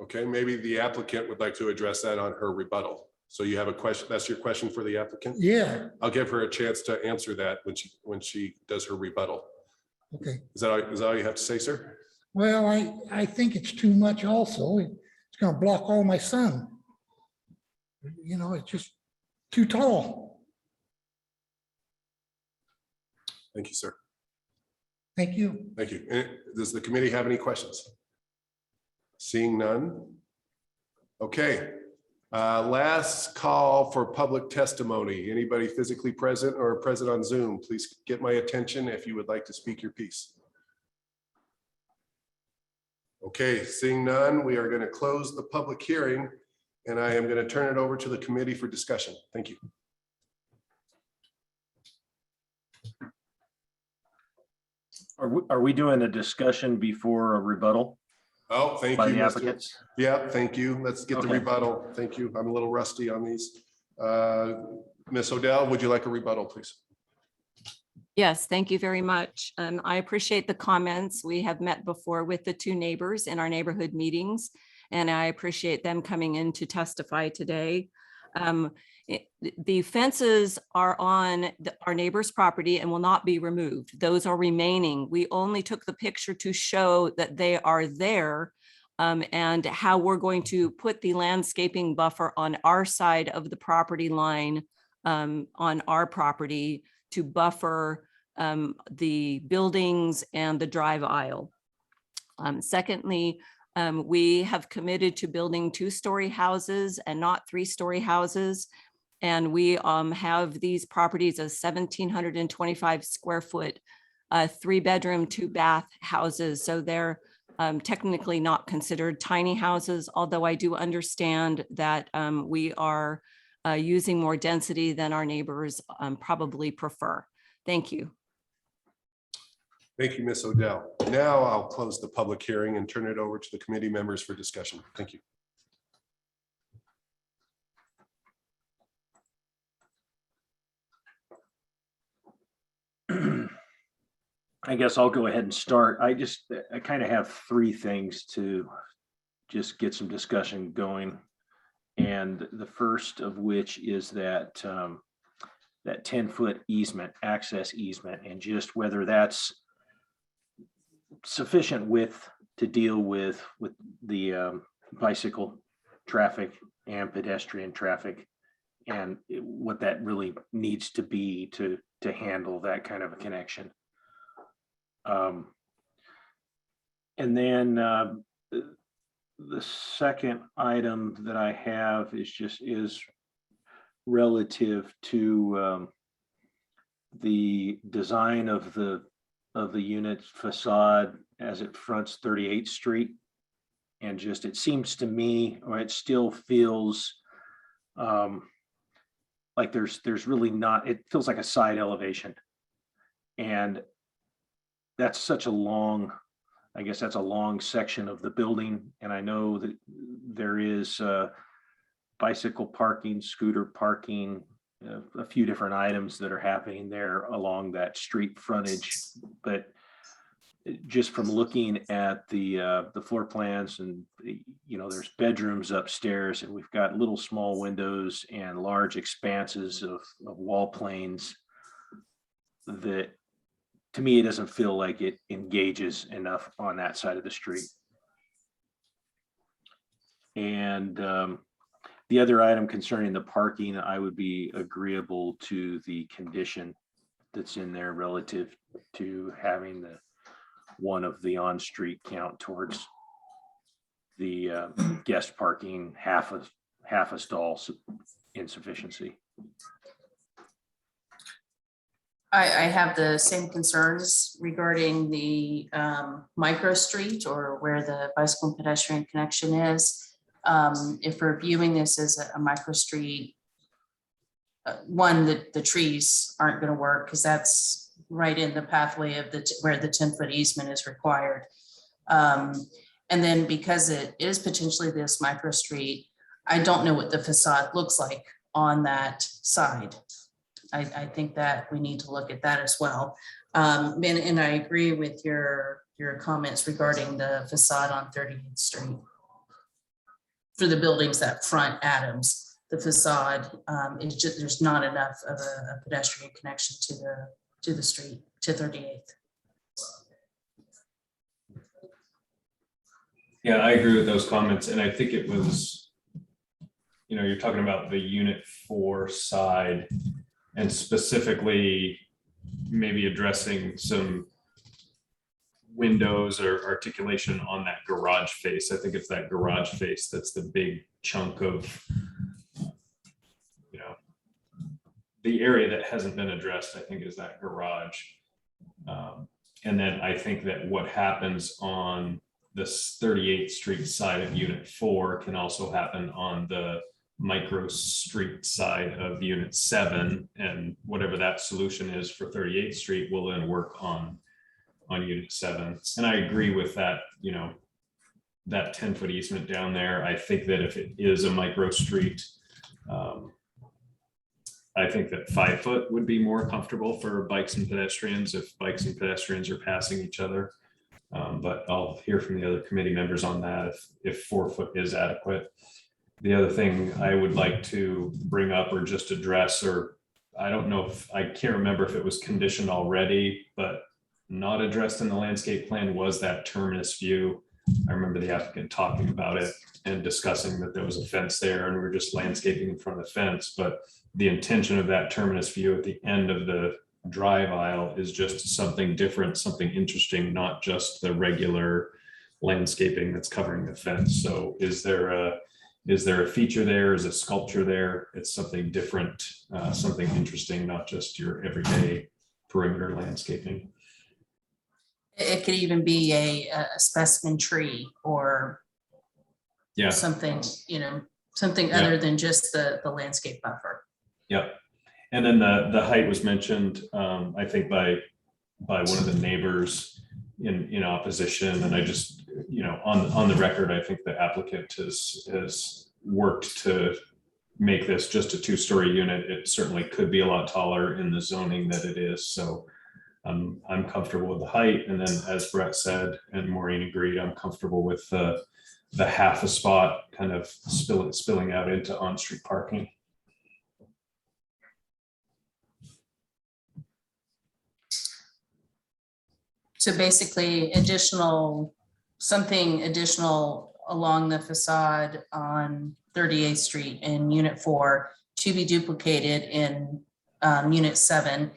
Okay, maybe the applicant would like to address that on her rebuttal. So you have a question, that's your question for the applicant? Yeah. I'll give her a chance to answer that when she does her rebuttal. Okay. Is that all you have to say, sir? Well, I think it's too much also. It's going to block all my sun. You know, it's just too tall. Thank you, sir. Thank you. Thank you. Does the committee have any questions? Seeing none. Okay. Last call for public testimony. Anybody physically present or present on Zoom, please get my attention if you would like to speak your piece. Okay, seeing none, we are going to close the public hearing and I am going to turn it over to the committee for discussion. Thank you. Are we doing a discussion before a rebuttal? Oh, thank by you, the Mr. applicants? Yeah, thank you. Let's get the Okay. rebuttal. Thank you. I'm a little rusty on these. Ms. Odell, would you like a rebuttal, please? Yes, thank you very much. I appreciate the comments. We have met before with the two neighbors in our neighborhood meetings, and I appreciate them coming in to testify today. The fences are on our neighbor's property and will not be removed. Those are remaining. We only took the picture to show that they are there and how we're going to put the landscaping buffer on our side of the property line on our property to buffer the buildings and the drive aisle. Secondly, we have committed to building 2-story houses and not 3-story houses. And we have these properties as 1,725 square foot, 3-bedroom, 2-bath houses. So they're technically not considered tiny houses, although I do understand that we are using more density than our neighbors probably prefer. Thank you. Thank you, Ms. Odell. Now I'll close the public hearing and turn it over to the committee members for discussion. Thank you. I guess I'll go ahead and start. I kind of have 3 things to just get some discussion going. And the first of which is that that 10-foot easement, access easement, and just whether that's sufficient width to deal with the bicycle traffic and pedestrian traffic, and what that really needs to be to handle that kind of a connection. And then the second item that I have is relative to the design of the unit facade as it fronts 38th Street. And just, it seems to me, or it still feels like there's really not, it feels like a side elevation. And that's such a long, I guess that's a long section of the building. And I know that there is bicycle parking, scooter parking, a few different items that are happening there along that street frontage. But just from looking at the floor plans, and there's bedrooms upstairs, and we've got little small windows and large expanses of wall planes that, to me, it doesn't feel like it engages enough on that side of the street. And the other item concerning the parking, I would be agreeable to the condition that's in there relative to having the one of the on-street count towards the guest parking, half a stall insufficiency. I have the same concerns regarding the micro street or where the bicycle and pedestrian connection is. If we're viewing this as a micro street, one, the trees aren't going to work because that's right in the pathway of where the 10-foot easement is required. And then because it is potentially this micro street, I don't know what the facade looks like on that side. I think that we need to look at that as well. And I agree with your comments regarding the facade on 38th Street. For the buildings that front Adams, the facade is just, there's not enough of a pedestrian connection to the street, to 38th. Yeah, I agree with those comments, and I think it was, you're talking about the Unit 4 side, and specifically maybe addressing some windows or articulation on that garage face. I think it's that garage face that's the big chunk of, the area that hasn't been addressed, I think, is that garage. And then I think that what happens on this 38th Street side of Unit 4 can also happen on the micro street side of Unit 7, and whatever that solution is for 38th Street will then work on Unit 7. And I agree with that, that 10-foot easement down there. I think that if it is a micro street, I think that 5 foot would be more comfortable for bikes and pedestrians if bikes and pedestrians are passing each other. But I'll hear from the other committee members on that if 4 foot is adequate. The other thing I would like to bring up or just address, or I don't know if I can't remember if it was conditioned already, but not addressed in the landscape plan, was that terminus view. I remember the applicant talking about it and discussing that there was a fence there and we were just landscaping in front of the fence. But the intention of that terminus view at the end of the drive aisle is just something different, something interesting, not just the regular landscaping that's covering the fence. So is there a feature there? Is a sculpture there? It's something different, something interesting, not just your everyday perimeter landscaping. It could even be a specimen tree or something, something other than just the landscape buffer. Yep. And then the height was mentioned, I think by one of the neighbors in opposition. And I just, on the record, I think the applicant has worked to make this just a 2-story unit. It certainly could be a lot taller in the zoning that it is. So I'm comfortable with the height. And then as Brett said, and Maureen agreed, I'm comfortable with the half a spot kind of spilling out into on-street parking. So basically something additional along the facade on 38th Street in Unit 4 to be duplicated in Unit 7,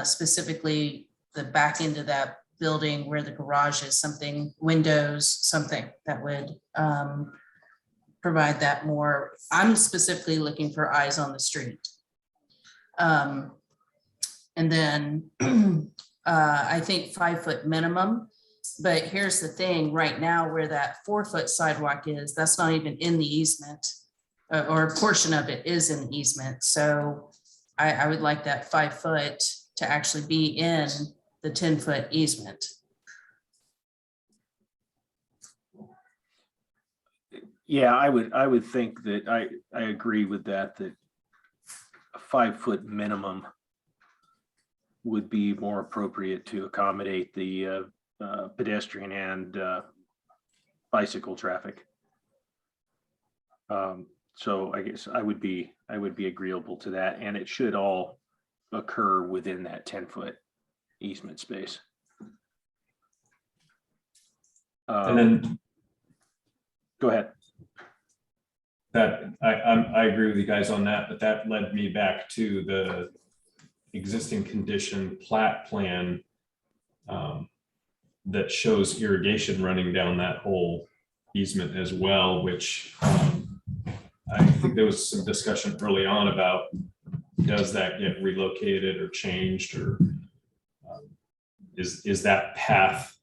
specifically the back end of that building where the garage is, something, windows, something that would provide that more. I'm specifically looking for eyes on the street. And then I think 5 foot minimum, but here's the thing, right now where that 4 foot sidewalk is, that's not even in the easement, or a portion of it is in the easement. So I would like that 5 foot to actually be in the 10 foot easement. Yeah, I would think that I agree with that a 5 foot minimum would be more appropriate to accommodate the pedestrian and bicycle traffic. So I guess I would be agreeable to that, and it should all occur within that 10 foot easement space. And then go ahead. That I agree with you guys on that, but that led me back to existing condition plat plan that shows irrigation running down that whole easement as well, which I think there was some discussion early on about, does that get relocated or changed, or is that path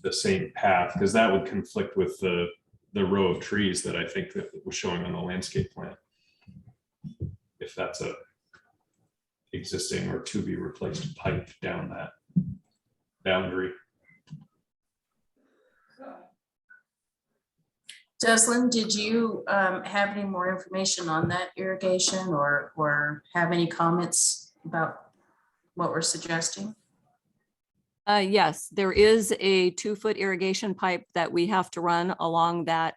the same path? Because that would conflict with the row of trees that I think that was showing on the landscape plan. If that's a existing or to be replaced pipe down that boundary. Deslin, did you have any more information on that irrigation or have any comments about what we're suggesting? Yes, there is a 2-foot irrigation pipe that we have to run along that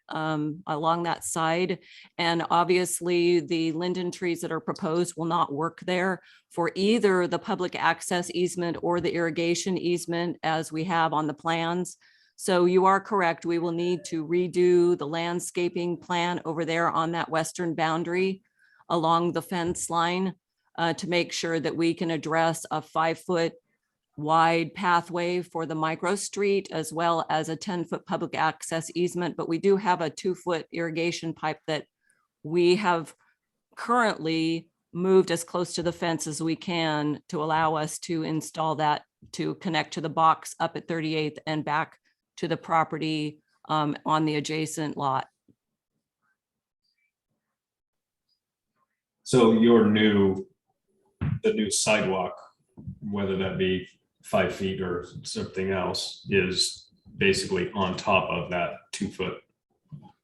side. And obviously the linden trees that are proposed will not work there for either the public access easement or the irrigation easement as we have on the plans. So you are correct. We will need to redo the landscaping plan over there on that western boundary along the fence line to make sure that we can address a 5-foot wide pathway for the micro street as well as a 10-foot public access easement. But we do have a 2-foot irrigation pipe that we have currently moved as close to the fence as we can to allow us to install that to connect to the box up at 38th and back to the property on the adjacent lot. So the new sidewalk, whether that be 5 feet or something else, is basically on top of that 2-foot.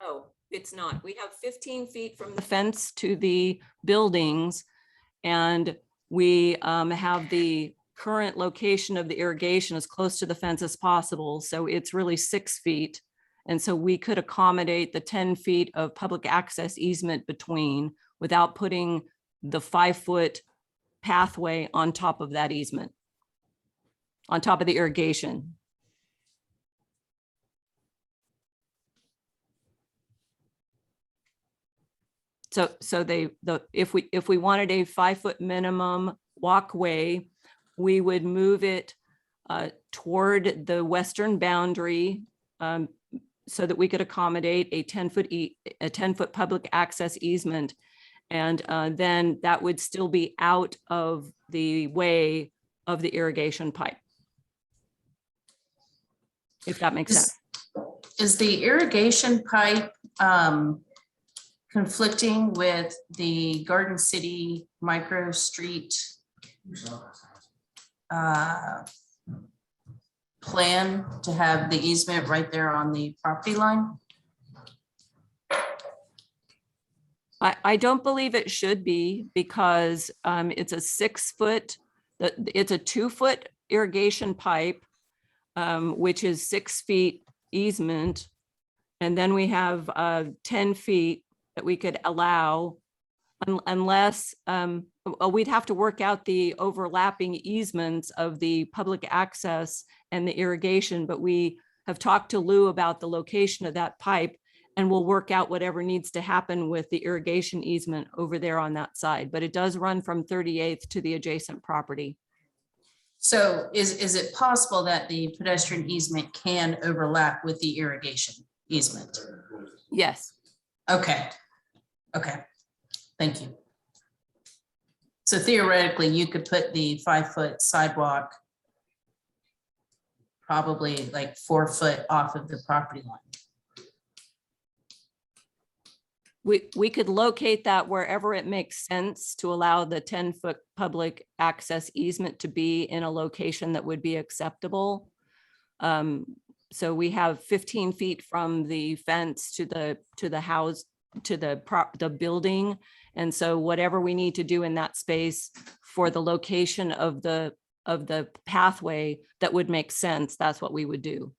Oh, it's not. We have 15 feet from the fence to the buildings, and we have the current location of the irrigation as close to the fence as possible. So it's really 6 feet. And so we could accommodate the 10 feet of public access easement between without putting the 5-foot pathway on top of that easement, on top of the irrigation. So if we wanted a 5-foot minimum walkway, we would move it toward the western boundary so that we could accommodate a 10-foot public access easement. And then that would still be out of the way of the irrigation pipe. If that makes sense. Is the irrigation pipe conflicting with the Garden City micro street plan to have the easement right there on the property line? I don't believe it should be because it's a 6-foot, it's a 2-foot irrigation pipe, which is 6 feet easement. And then we have 10 feet that we could allow unless we'd have to work out the overlapping easements of the public access and the irrigation, but we have talked to Lou about the location of that pipe and we'll work out whatever needs to happen with the irrigation easement over there on that side. But it does run from 38th to the adjacent property. So is it possible that the pedestrian easement can overlap with the irrigation easement? Yes. Okay. Okay. Thank you. So theoretically, you could put the 5-foot sidewalk probably like 4 foot off of the property line. We could locate that wherever it makes sense to allow the 10-foot public access easement to be in a location that would be acceptable. So we have 15 feet from the fence to the house, to the building. And so whatever we need to do in that space for the location of the pathway that would make sense, that's what we would do.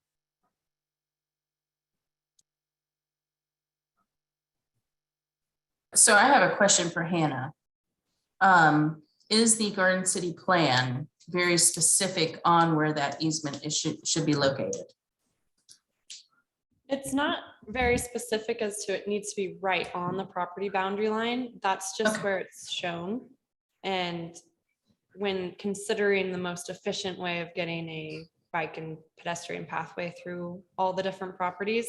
So I have a question for Hanna. Is the Garden City plan very specific on where that easement should be located? It's not very specific as to it needs to be right on the property boundary line. That's just where it's shown. And when considering the most efficient way of getting a bike and pedestrian pathway through all the different properties,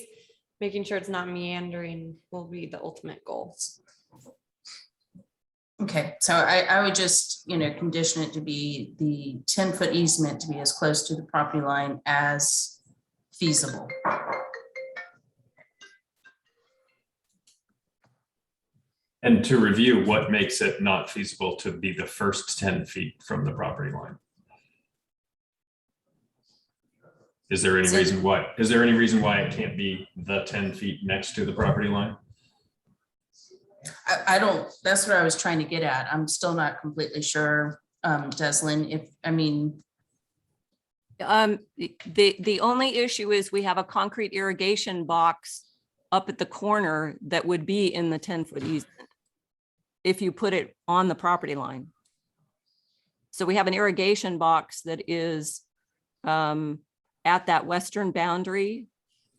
making sure it's not meandering will be the ultimate goal. Okay, so I would just, you know, condition it to be the 10-foot easement to be as close to the property line as feasible. And to review, what makes it not feasible to be the first 10 feet from the property line? Is there any reason why? Is there any reason why it can't be the 10 feet next to the property line? I don't, that's what I was trying to get at. I'm still not completely sure, Deslin, if, I mean, The only issue is we have a concrete irrigation box up at the corner that would be in the 10-foot easement if you put it on the property line. So we have an irrigation box that is at that western boundary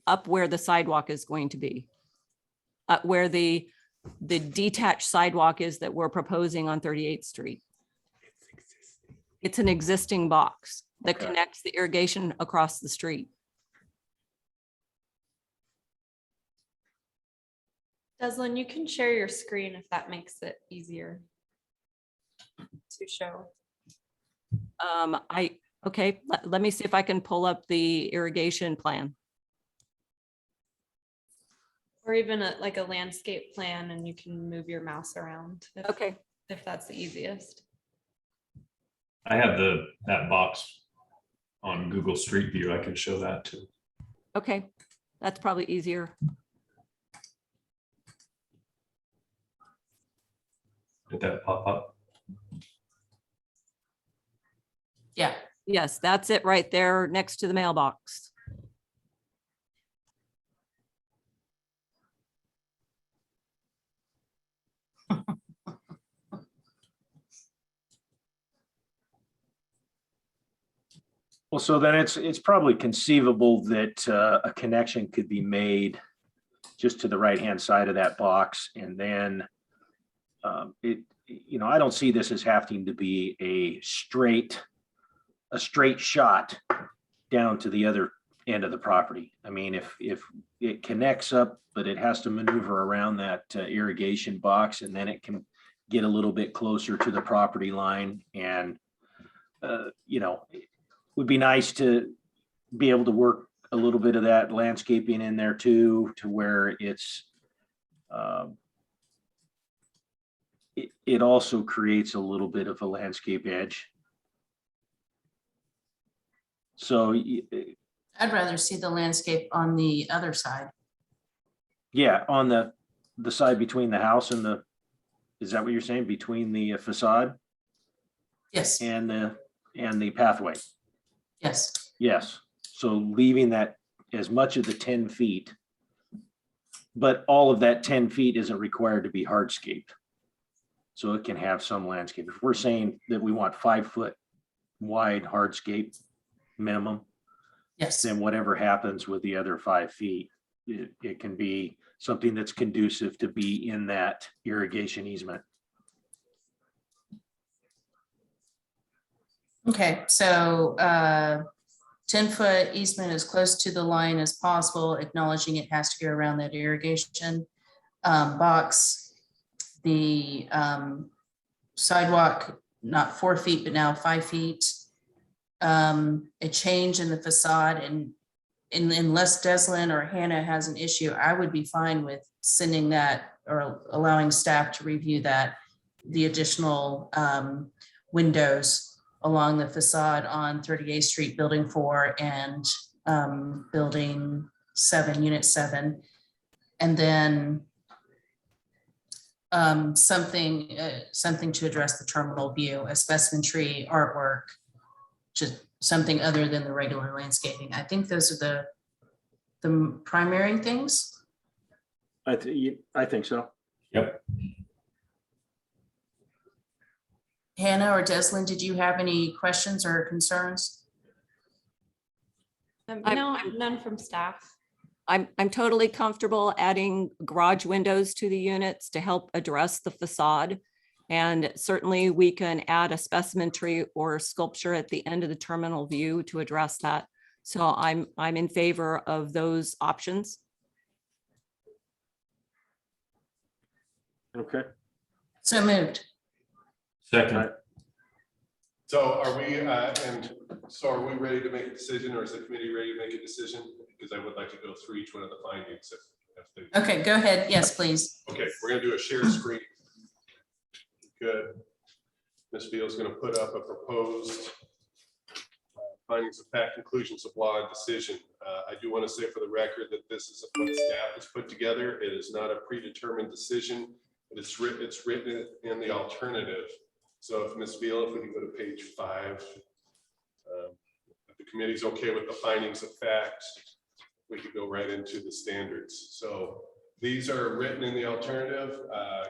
up where the sidewalk is going to be. Where the detached sidewalk is that we're proposing on 38th Street. It's an existing box that connects the irrigation across the street. Deslin, you can share your screen if that makes it easier to show. Okay, let me see if I can pull up the irrigation plan. Or even like a landscape plan, and you can move your mouse around. If that's the easiest. I have that box on Google Street View. I can show that too. Okay, that's probably easier. Did that pop up? yeah. Yes, that's it right there next to the mailbox. Well, so then it's probably conceivable that a connection could be made just to the right-hand side of that box. And then you know, I don't see this as having to be a straight shot down to the other end of the property. I mean, if it connects up, but it has to maneuver around that irrigation box, and then it can get a little bit closer to the property line. And you know, it would be nice to be able to work a little bit of that landscaping in there too, to where it's it also creates a little bit of a landscape edge. So I'd rather see the landscape on the other side. yeah, on the side between the house and the, is that what you're saying? Between the facade Yes, and the pathway? yes. Yes. So leaving that as much of the 10 feet, but all of that 10 feet isn't required to be hardscaped. So it can have some landscape. If we're saying that we want 5-foot wide hardscape minimum, Yes. then whatever happens with the other 5 feet, it can be something that's conducive to be in that irrigation easement. Okay, so 10-foot easement as close to the line as possible, acknowledging it has to go around that irrigation box. The sidewalk, not 4 feet, but now 5 feet. A change in the facade, and unless Deslin or Hanna has an issue, I would be fine with sending that or allowing staff to review that, the additional windows along the facade on 38th Street, Building 4 and Building 7, Unit 7. And then something to address the terminal view, a specimen tree, artwork, just something other than the regular landscaping. I think those are the primary things. I think so. Yep. Hanna or Deslin, did you have any questions or concerns? No, none from staff. I'm totally comfortable adding garage windows to the units to help address the facade. And certainly we can add a specimen tree or sculpture at the end of the terminal view to address that. So I'm in favor of those options. Okay. So moved. Second. So are we, are we ready to make a decision, or is the committee ready to make a decision? Because I would like to go through each one of the findings. If they- Okay, go ahead. Yes, please. Okay, we're gonna do a share screen. Good. Ms. Veal's gonna put up a proposed findings of fact, conclusions of law, and decision. I do want to say for the record that this is what staff has put together. It is not a predetermined decision. It's written in the alternative. So if Ms. Veal, if we can go to page 5, if the committee's okay with the findings of fact, we could go right into the standards. So these are written in the alternative.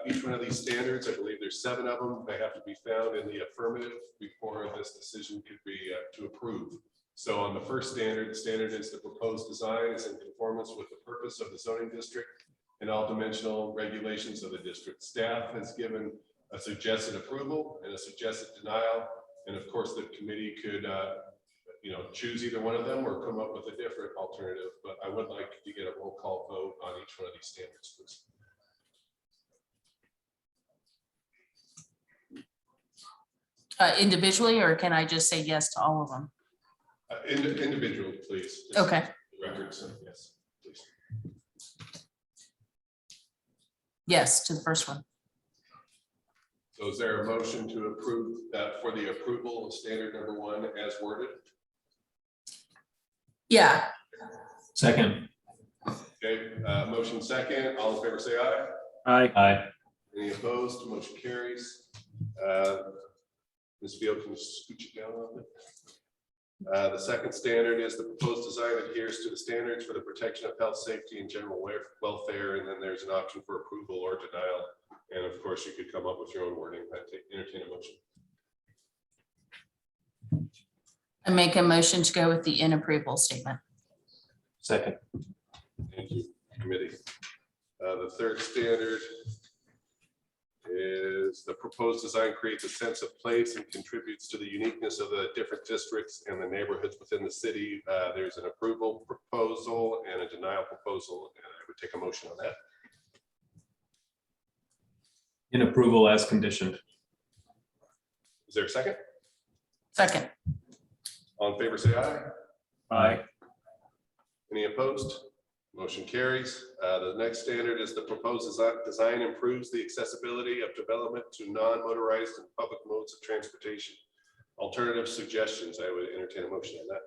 Each one of these standards, I believe there's 7 of them. They have to be found in the affirmative before this decision could be to approve. So on the first standard, the standard is the proposed design is in conformance with the purpose of the zoning district and all dimensional regulations of the district. Staff has given a suggested approval and a suggested denial. And of course, the committee could choose either one of them or come up with a different alternative. But I would like to get a roll call vote on each one of these standards, please. Individually, or can I just say yes to all of them? Individual, please. Just Okay. Records, yes, please. Yes, to the first one. So is there a motion to approve for the approval of standard number 1 as worded? Yeah. Second. Okay, motion second. All in favor, say aye. Aye. Aye. Any opposed? Motion carries. Ms. Veal, can you scooch it down a little bit? The second standard is the proposed design adheres to the standards for the protection of health, safety, and general welfare. And then there's an option for approval or denial. And of course, you could come up with your own wording. I entertain a motion. I make a motion to go with the in approval statement. Second. Thank you, committee. The third standard is the proposed design creates a sense of place and contributes to the uniqueness of the different districts and the neighborhoods within the city. There's an approval proposal and a denial proposal, and I would take a motion on that. In approval as conditioned. Is there a second? Second. All in favor, say aye. Aye. Any opposed? Motion carries. The next standard is the proposed design improves the accessibility of development to non-motorized and public modes of transportation. Alternative suggestions, I would entertain a motion on that.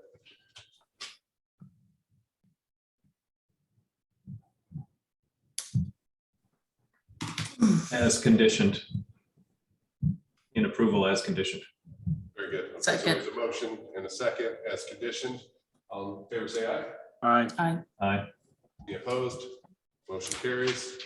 As conditioned. In approval as conditioned. Very good. Okay, Second. so there's a motion and a second as conditioned. All in favor, say aye. Aye. Aye. Aye. Any opposed? Motion carries.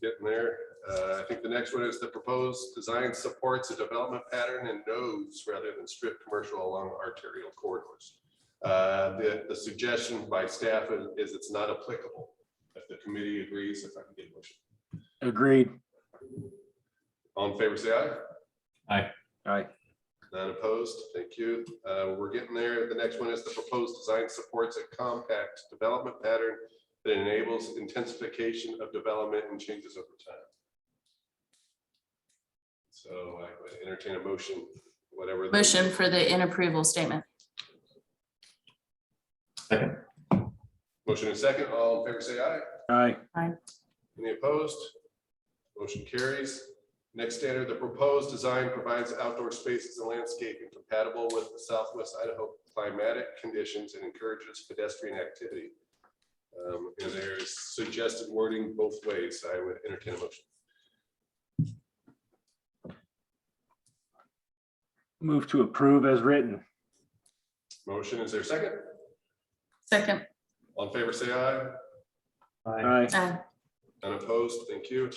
Getting there. I think the next one is the proposed design supports a development pattern and nodes rather than strict commercial along arterial corridors. The suggestion by staff is it's not applicable. If the committee agrees, if I can get a motion. Agreed. All in favor, say aye. Aye. Aye. None opposed. Thank you. We're getting there. The next one is the proposed design supports a compact development pattern that enables intensification of development and changes over time. So I would entertain a motion, whatever. Motion for the in approval statement. Second. Motion and second. All in favor, say aye. Aye. Aye. Any opposed? Motion carries. Next standard, the proposed design provides outdoor spaces and landscaping compatible with the Southwest Idaho climatic conditions and encourages pedestrian activity. And there's suggested wording both ways. I would entertain a motion. Move to approve as written. Motion, is there a second? Second. All in favor, say aye. Aye. Aye. Unopposed, thank you.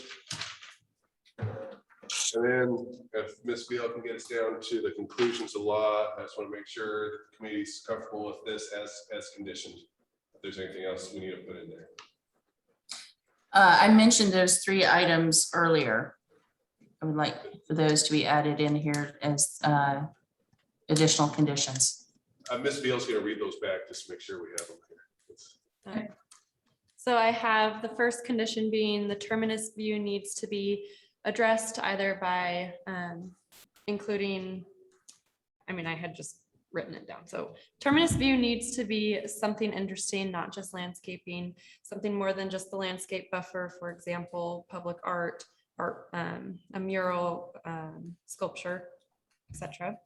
And then if Ms. Veal can get us down to the conclusions of law, I just want to make sure that the committee's comfortable with this as conditioned. If there's anything else we need to put in there. I mentioned those 3 items earlier. I would like for those to be added in here as additional conditions. Ms. Veal's going to read those back just to make sure we have them here. So I have the first condition being the terminus view needs to be addressed either by including, I mean, I had just written it down. So terminus view needs to be something interesting, not just landscaping, something more than just the landscape buffer, for example, public art, a mural, sculpture, etc.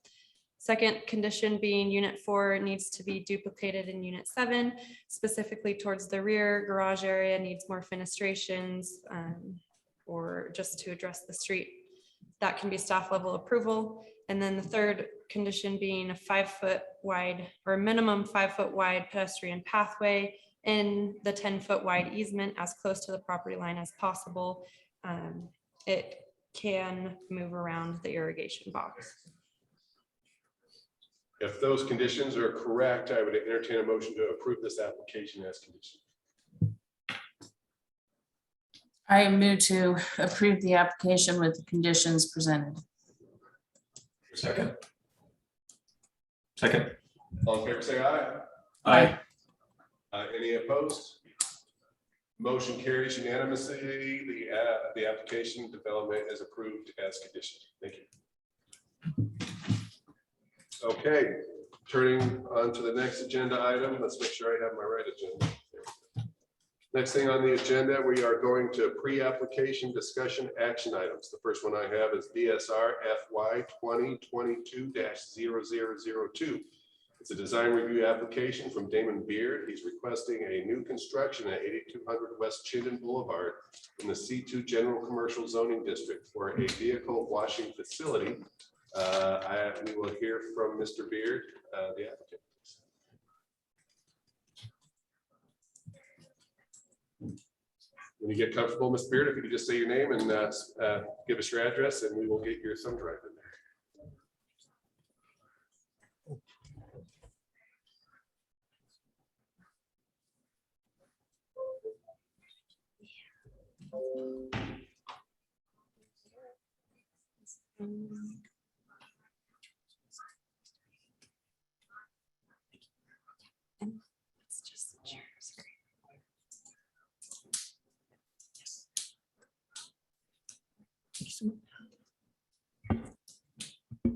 Second condition being unit 4 needs to be duplicated in unit 7, specifically towards the rear garage area needs more fenestrations or just to address the street. That can be staff level approval. And then the third condition being a 5-foot wide or minimum 5-foot wide pedestrian pathway in the 10-foot wide easement as close to the property line as possible. It can move around the irrigation box. If those conditions are correct, I would entertain a motion to approve this application as conditioned. I move to approve the application with the conditions presented. Second. All in favor, say aye. Aye. Any opposed? Motion carries unanimously. The application development is approved as conditioned. Thank you. Okay, turning on to the next agenda item. Let's make sure I have my right agenda. Next thing on the agenda, we are going to pre-application discussion action items. The first one I have is DSR FY 2022-0002. It's a design review application from Damon Beard. He's requesting a new construction at 8200 West Chinden Boulevard in the C2 General Commercial Zoning District for a vehicle washing facility. We will hear from Mr. Beard, the applicant. When you get comfortable, Mr. Beard, if you could just say your name and give us your address, and we will get your thumb drive in there.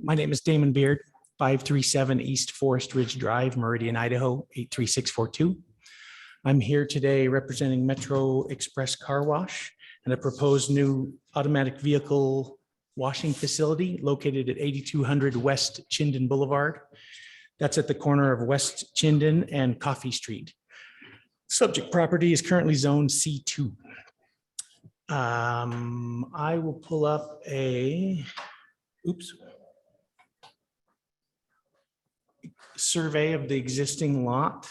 My name is Damon Beard, 537 East Forest Ridge Drive, Meridian, Idaho, 83642. I'm here today representing Metro Express Car Wash and a proposed new automatic vehicle washing facility located at 8200 West Chinden Boulevard. That's at the corner of West Chinden and Coffee Street. Subject property is currently zoned C2. I will pull up a, survey of the existing lot.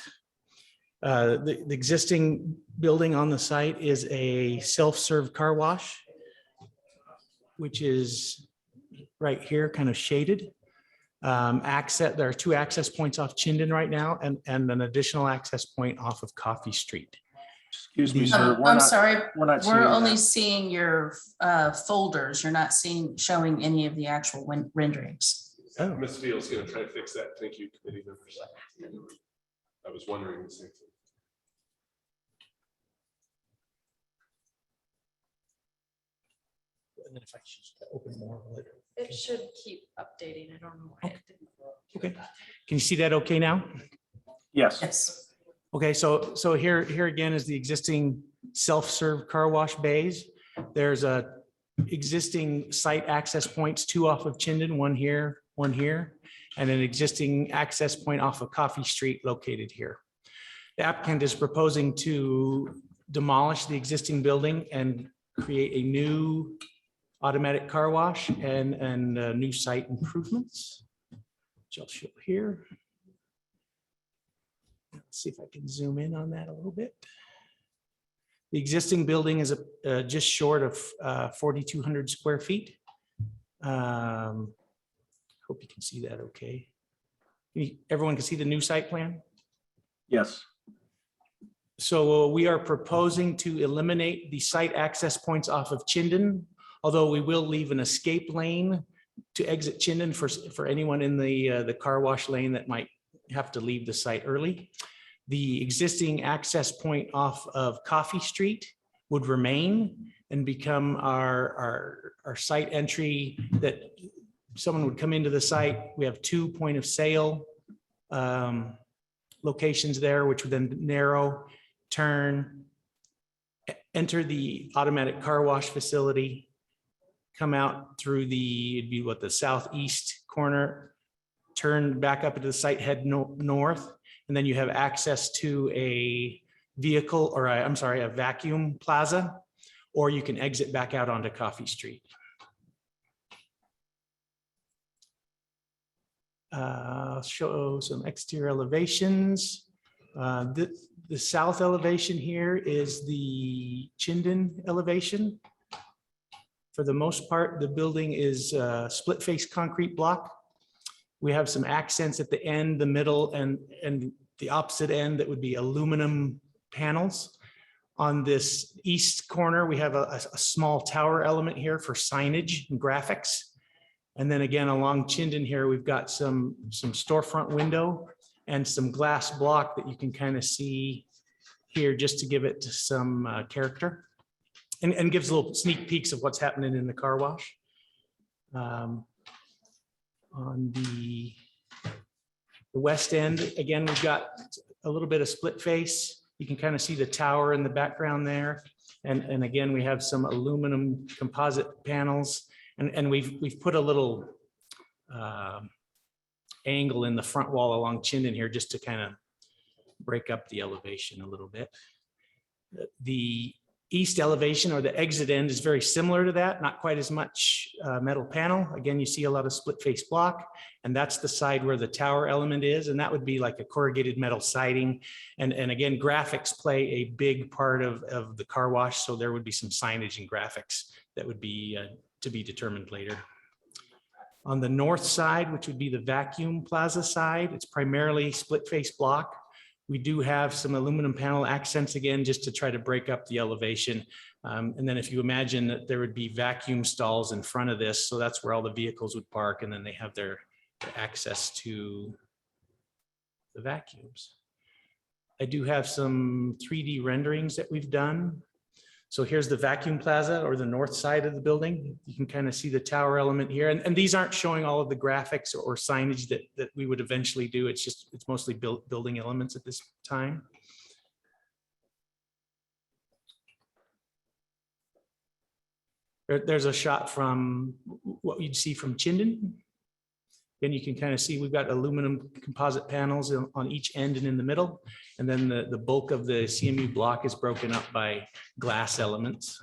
The existing building on the site is a self-serve car wash, which is right here, kind of shaded. There are 2 access points off Chinden right now and an additional access point off of Coffee Street. Excuse me, sir. I'm sorry, We're only seeing your folders. You're not showing any of the actual renderings. Oh. Ms. Veal's going to try to fix that. Thank you, committee members. I was wondering the same thing. And then if I should open more later. It should keep updating. I don't know why it didn't. Okay. Can you see that okay now? Yes. Yes. Okay, so here again is the existing self-serve car wash bays. There's a existing site access points, 2 off of Chinden, one here, and an existing access point off of Coffee Street located here. The applicant is proposing to demolish the existing building and create a new automatic car wash and new site improvements, which I'll show here. Let's see if I can zoom in on that a little bit. The existing building is just short of 4,200 square feet. Hope you can see that okay. Everyone can see the new site plan? Yes. So we are proposing to eliminate the site access points off of Chinden although we will leave an escape lane to exit Chinden for anyone in the car wash lane that might have to leave the site early. The existing access point off of Coffee Street would remain and become our site entry, that someone would come into the site. We have 2 point of sale locations there, which would then narrow, turn, enter the automatic car wash facility, come out through it'd be the southeast corner, turn back up into the site, head north, and then you have access to a vehicle, or a vacuum plaza, or you can exit back out onto Coffee Street. I'll show some exterior elevations. The south elevation here is the Chinden elevation. For the most part, the building is a split face concrete block. We have some accents at the end, the middle, and the opposite end that would be aluminum panels. On this east corner, we have a small tower element here for signage and graphics. And then again, along Chinden here, we've got some storefront window and some glass block that you can kind of see here, just to give it some character, and gives little sneak peeks of what's happening in the car wash. On the west end, again, we've got a little bit of split face. You can kind of see the tower in the background there. And again, we have some aluminum composite panels, and we've put a little angle in the front wall along Chinden here, just to kind of break up the elevation a little bit. The east elevation, or the exit end, is very similar to that, not quite as much metal panel. Again, you see a lot of split face block, and that's the side where the tower element is, and that would be like a corrugated metal siding. And again, graphics play a big part of the car wash, so there would be some signage and graphics that would be to be determined later. On the north side, which would be the vacuum plaza side, it's primarily split face block. We do have some aluminum panel accents, again, just to try to break up the elevation. And then if you imagine that there would be vacuum stalls in front of this, so that's where all the vehicles would park, and then they have their access to the vacuums. I do have some 3D renderings that we've done. So here's the vacuum plaza, or the north side of the building. You can kind of see the tower element here. And these aren't showing all of the graphics or signage that we would eventually do. It's mostly building elements at this time. There's a shot from what you'd see from Chinden. Then you can kind of see we've got aluminum composite panels on each end and in the middle. And then the bulk of the CMU block is broken up by glass elements.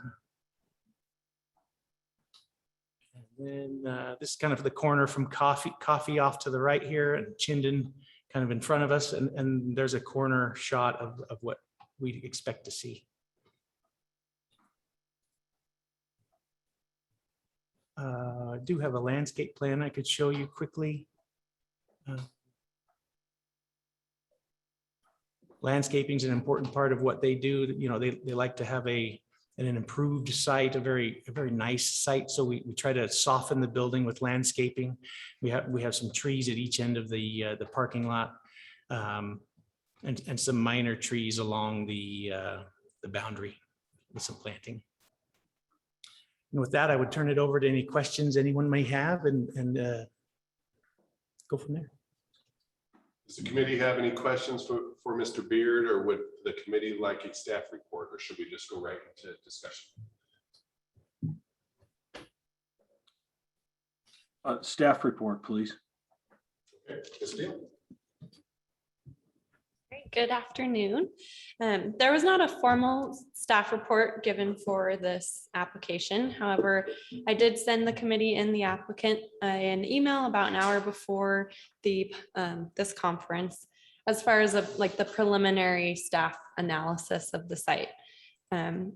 And then this is kind of the corner from coffee off to the right here, and Chinden kind of in front of us. And there's a corner shot of what we expect to see. I do have a landscape plan I could show you quickly. Landscaping is an important part of what they do. You know, they like to have an improved site, a very nice site. So we try to soften the building with landscaping. We have some trees at each end of the parking lot, and some minor trees along the boundary with some planting. And with that, I would turn it over to any questions anyone may have, and go from there. Does the committee have any questions for Mr. Beard, or would the committee like a staff report, or should we just go right into discussion? Staff report, please. Okay, Ms. Veal. Good afternoon. There was not a formal staff report given for this application. However, I did send the committee and the applicant an email about an hour before this conference, as far as the preliminary staff analysis of the site.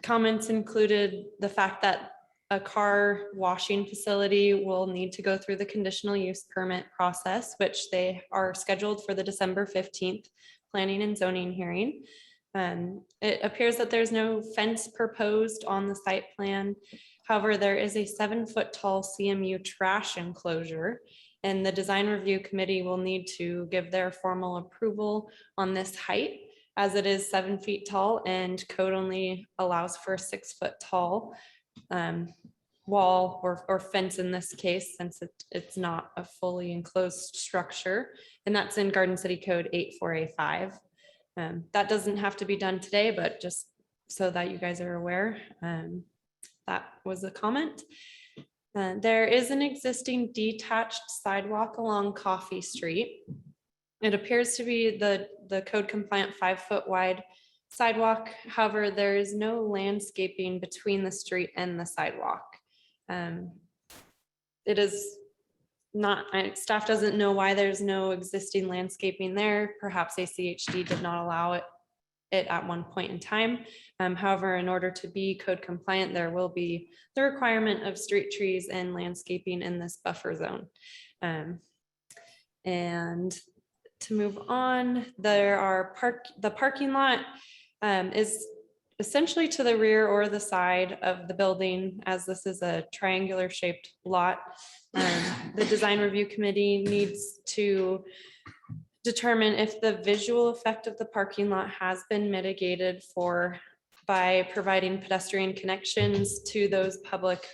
Comments included the fact that a car washing facility will need to go through the conditional use permit process, which they are scheduled for the December 15th planning and zoning hearing. It appears that there's no fence proposed on the site plan. However, there is a 7-foot tall CMU trash enclosure, and the design review committee will need to give their formal approval on this height, as it is 7 feet tall and code only allows for 6-foot tall wall or fence in this case, since it's not a fully enclosed structure, and that's in Garden City Code 84A5. That doesn't have to be done today, but just so that you guys are aware, that was a comment. There is an existing detached sidewalk along Coffee Street. It appears to be the code compliant 5-foot wide sidewalk. However, there is no landscaping between the street and the sidewalk. It is not, staff doesn't know why there's no existing landscaping there. Perhaps ACHD did not allow it at one point in time. However, in order to be code compliant, there will be the requirement of street trees and landscaping in this buffer zone. And to move on, there are the parking lot is essentially to the rear or the side of the building, as this is a triangular shaped lot. The design review committee needs to determine if the visual effect of the parking lot has been mitigated by providing pedestrian connections to those public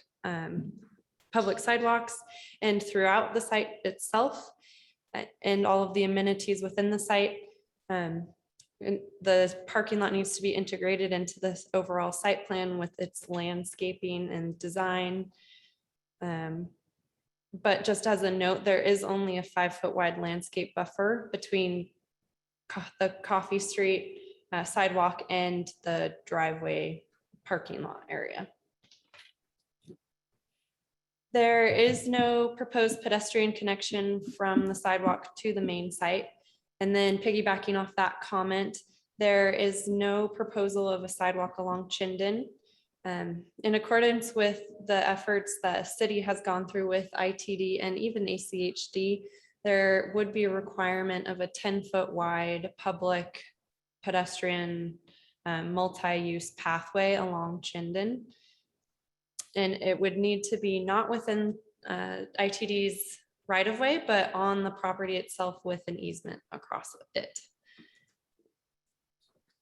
sidewalks and throughout the site itself, and all of the amenities within the site. And the parking lot needs to be integrated into this overall site plan with its landscaping and design. But just as a note, there is only a 5-foot wide landscape buffer between the Coffee Street sidewalk and the driveway parking lot area. There is no proposed pedestrian connection from the sidewalk to the main site. And then piggybacking off that comment, there is no proposal of a sidewalk along Chinden. In accordance with the efforts that city has gone through with ITD and even ACHD, there would be a requirement of a 10-foot wide public pedestrian multi-use pathway along Chinden. And it would need to be not within ITD's right of way, but on the property itself with an easement across it.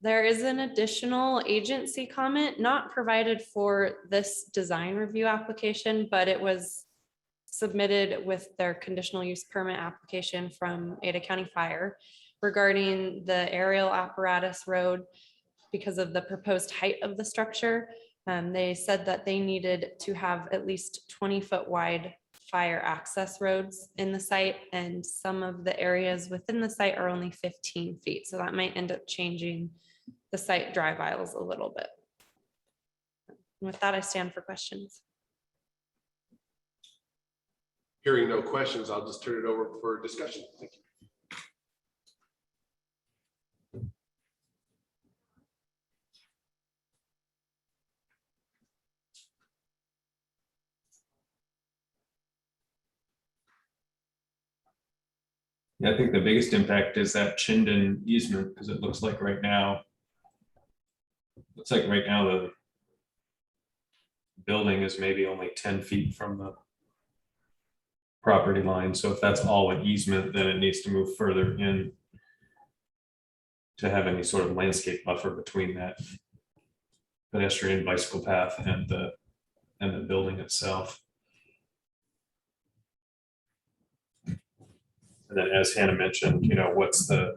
There is an additional agency comment not provided for this design review application, but it was submitted with their conditional use permit application from Ada County Fire regarding the aerial apparatus road because of the proposed height of the structure. They said that they needed to have at least 20-foot wide fire access roads in the site, and some of the areas within the site are only 15 feet. So that might end up changing the site drive aisles a little bit. And with that, I stand for questions. Hearing no questions, I'll just turn it over for discussion. Thank you. Yeah, I think the biggest impact is that Chinden easement, because it looks like right now the building is maybe only 10 feet from the property line. So if that's all an easement, then it needs to move further in to have any sort of landscape buffer between that pedestrian bicycle path and the building itself. And then, as Hannah mentioned, you know, what's the,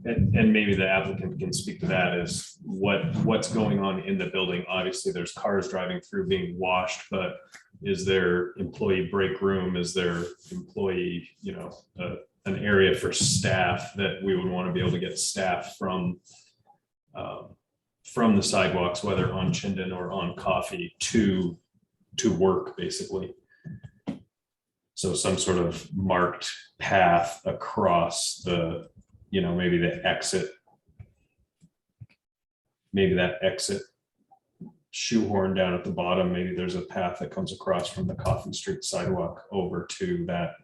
and maybe the applicant can speak to that, is what's going on in the building. Obviously, there's cars driving through being washed, but is there employee break room? Is there employee, you know, an area for staff that we would want to be able to get staff from the sidewalks, whether on Chinden or on Coffee, to work, basically. So some sort of marked path across the, you know, maybe that exit shoehorn down at the bottom. Maybe there's a path that comes across from the Coffee Street sidewalk over to that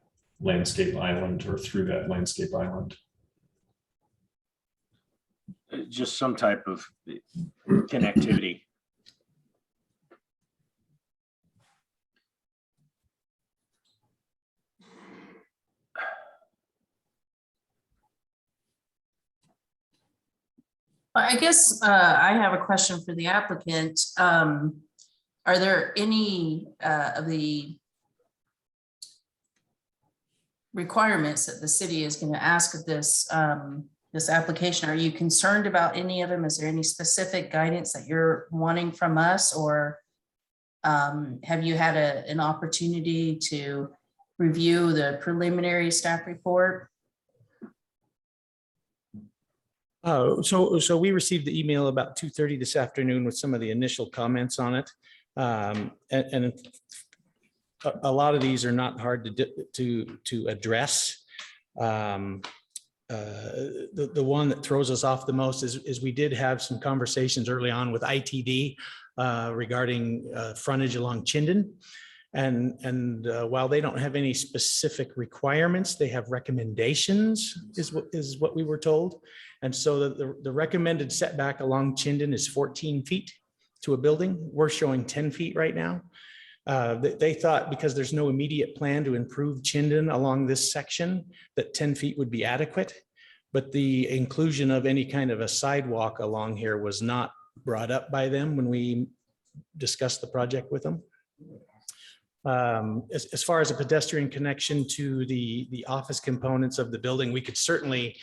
landscape island or through that landscape island. Just some type of connectivity. I guess I have a question for the applicant. Are there any of the requirements that the city is going to ask of this this application? Are you concerned about any of them? Is there any specific guidance that you're wanting from us, or have you had an opportunity to review the preliminary staff report? So we received the email about 2:30 this afternoon with some of the initial comments on it. And a lot of these are not hard to address. The one that throws us off the most is we did have some conversations early on with ITD regarding frontage along Chinden. And while they don't have any specific requirements, they have recommendations is what we were told. And so the recommended setback along Chinden is 14 feet to a building. We're showing 10 feet right now. They thought because there's no immediate plan to improve Chinden along this section, that 10 feet would be adequate. But the inclusion of any kind of a sidewalk along here was not brought up by them when we discussed the project with them. As far as a pedestrian connection to the office components of the building, we could certainly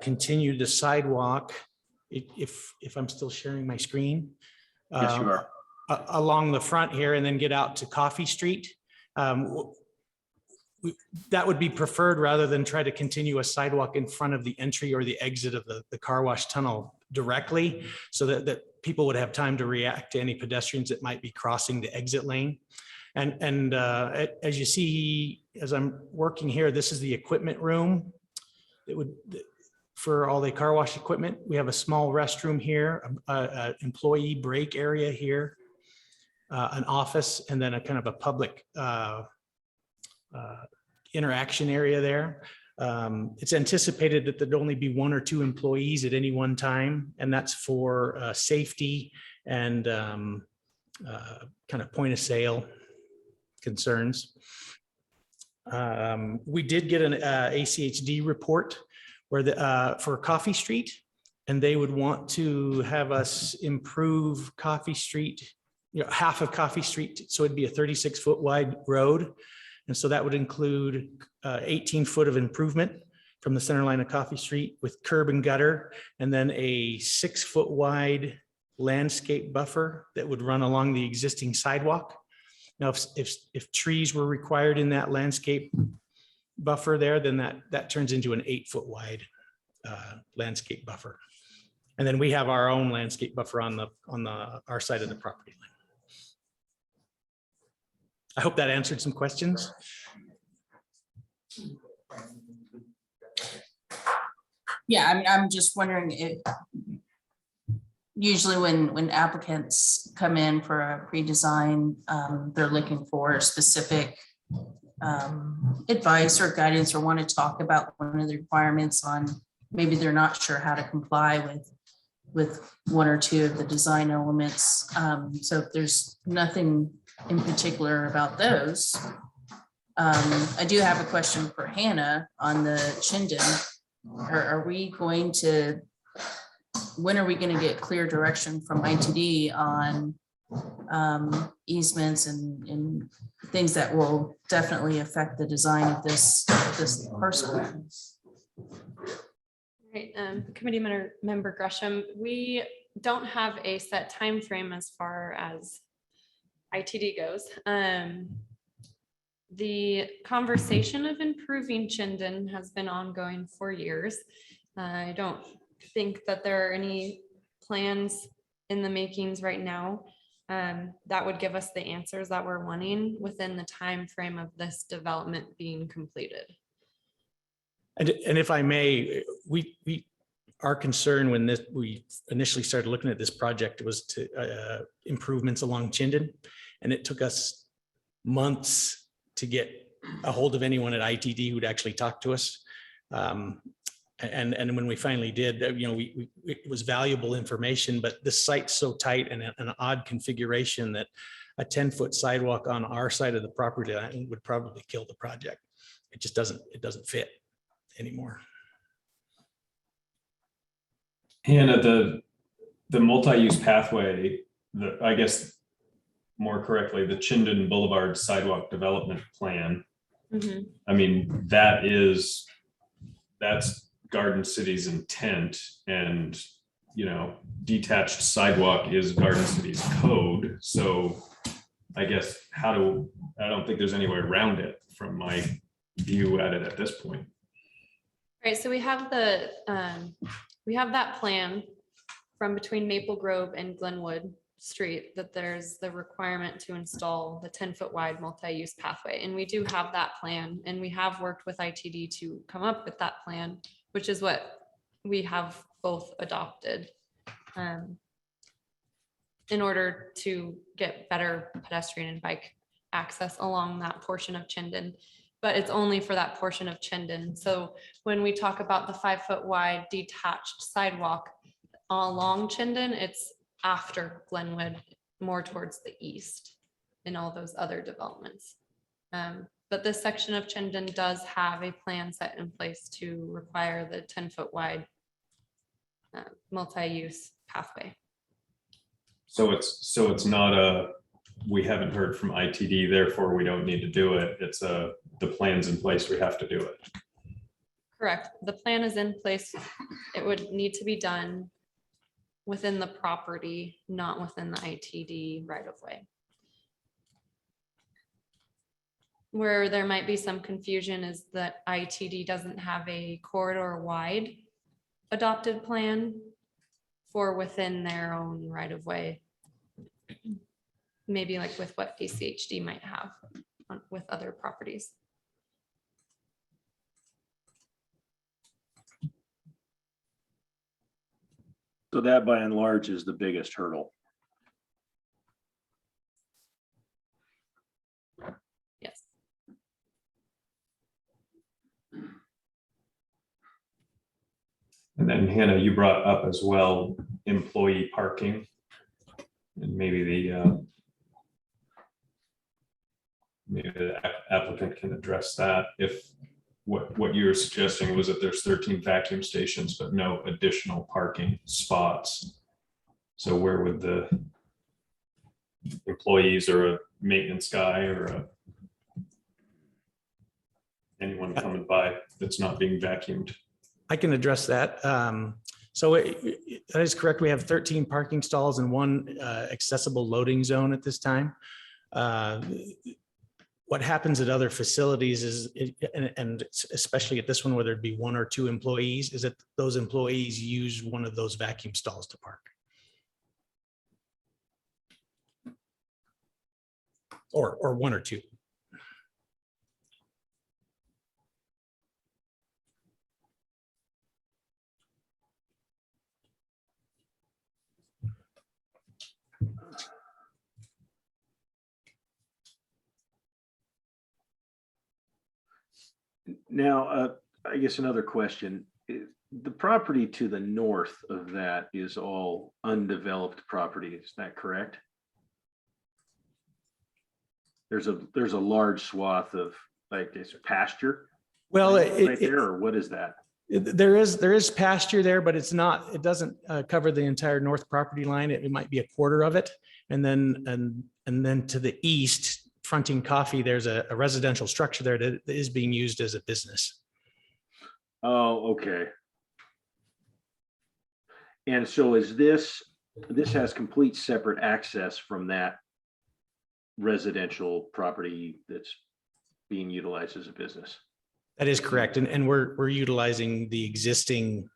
continue the sidewalk if I'm still sharing my screen. Yes, you are. Along the front here and then get out to Coffee Street. That would be preferred rather than try to continue a sidewalk in front of the entry or the exit of the car wash tunnel directly, so that people would have time to react to any pedestrians that might be crossing the exit lane. And as you see, as I'm working here, this is the equipment room. It would, for all the car wash equipment, we have a small restroom here, an employee break area here, an office, and then a kind of a public interaction area there. It's anticipated that there'd only be 1 or 2 employees at any one time, and that's for safety and kind of point of sale concerns. We did get an ACHD report where for Coffee Street, and they would want to have us improve Coffee Street, half of Coffee Street, so it'd be a 36-foot wide road. And so that would include 18 foot of improvement from the center line of Coffee Street with curb and gutter, and then a 6-foot wide landscape buffer that would run along the existing sidewalk. Now, if trees were required in that landscape buffer there, then that turns into an 8-foot wide landscape buffer. And then we have our own landscape buffer on our side of the property line. I hope that answered some questions. Yeah, I mean, I'm just wondering if usually when applicants come in for a pre-design, they're looking for specific advice or guidance, or want to talk about one of the requirements on, maybe they're not sure how to comply with 1 or 2 of the design elements. So if there's nothing in particular about those, I do have a question for Hanna on the Chinden. Are we going to, when are we going to get clear direction from ITD on easements and things that will definitely affect the design of this parcel? Right, committee member Gresham, we don't have a set time frame as far as ITD goes. The conversation of improving Chinden has been ongoing for years. I don't think that there are any plans in the makings right now that would give us the answers that we're wanting within the time frame of this development being completed. And if I may, our concern when we initially started looking at this project was to improvements along Chinden, and it took us months to get a hold of anyone at ITD who'd actually talk to us. And when we finally did, it was valuable information, but the site's so tight and an odd configuration that a 10-foot sidewalk on our side of the property line would probably kill the project. It just doesn't fit anymore. Hannah, the multi-use pathway, I guess more correctly, the Chinden Boulevard Sidewalk Development Plan. I mean, that's Garden City's intent, and detached sidewalk is Garden City's code. So I guess I don't think there's any way around it from my view at it at this point. Right, so we have that plan from between Maple Grove and Glenwood Street, that there's the requirement to install the 10-foot wide multi-use pathway. And we do have that plan, and we have worked with ITD to come up with that plan, which is what we have both adopted in order to get better pedestrian and bike access along that portion of Chinden. But it's only for that portion of Chinden. So when we talk about the 5-foot wide detached sidewalk along Chinden, it's after Glenwood, more towards the east in all those other developments. But this section of Chinden does have a plan set in place to require the 10-foot wide multi-use pathway. So it's not we haven't heard from ITD, therefore we don't need to do it. It's the plan's in place, we have to do it. Correct. The plan is in place. It would need to be done within the property, not within the ITD right of way. Where there might be some confusion is that ITD doesn't have a corridor wide adopted plan for within their own right of way. Maybe like with what ACHD might have with other properties. So that by and large is the biggest hurdle. Yes. And then Hannah, you brought up as well, employee parking. And maybe the applicant can address that. If what you were suggesting was that there's 13 vacuum stations, but no additional parking spots. So where would the employees or a maintenance guy or anyone coming by that's not being vacuumed? I can address that. So that is correct. We have 13 parking stalls and one accessible loading zone at this time. What happens at other facilities is, and especially at this one where there'd be 1 or 2 employees, is that those employees use one of those vacuum stalls to park. Or 1 or 2. Now, I guess another question. The property to the north of that is all undeveloped property, is that correct? There's a large swath of, like, is it pasture? Well, right there, or what is that? There is pasture there, but it doesn't cover the entire north property line. It might be a quarter of it. And then to the east, fronting Coffee, there's a residential structure there that is being used as a business. Oh, okay. And so is this has complete separate access from that residential property that's being utilized as a business? That is correct. And we're utilizing the existing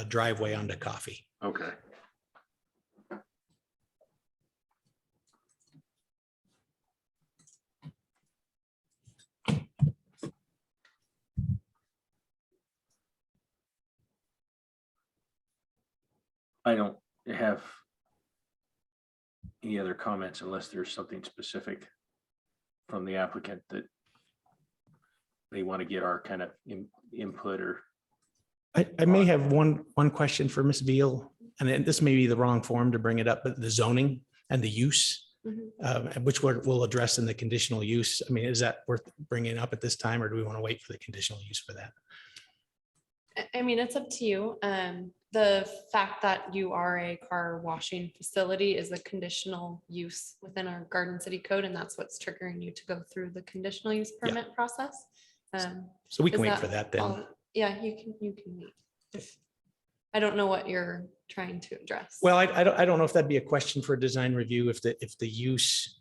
driveway onto Coffee. Okay. I don't have any other comments unless there's something specific from the applicant that they want to get our kind of input or. I may have one question for Ms. Veal, and this may be the wrong form to bring it up, but the zoning and the use, which we'll address in the conditional use. I mean, is that worth bringing up at this time, or do we want to wait for the conditional use for that? I mean, it's up to you. the fact that you are a car washing facility is a conditional use within our Garden City code, and that's what's triggering you to go through the conditional use permit process. So we can Is wait for that then. Yeah, you can wait. I don't know what you're trying to address. Well, I don't know if that'd be a question for design review, if the use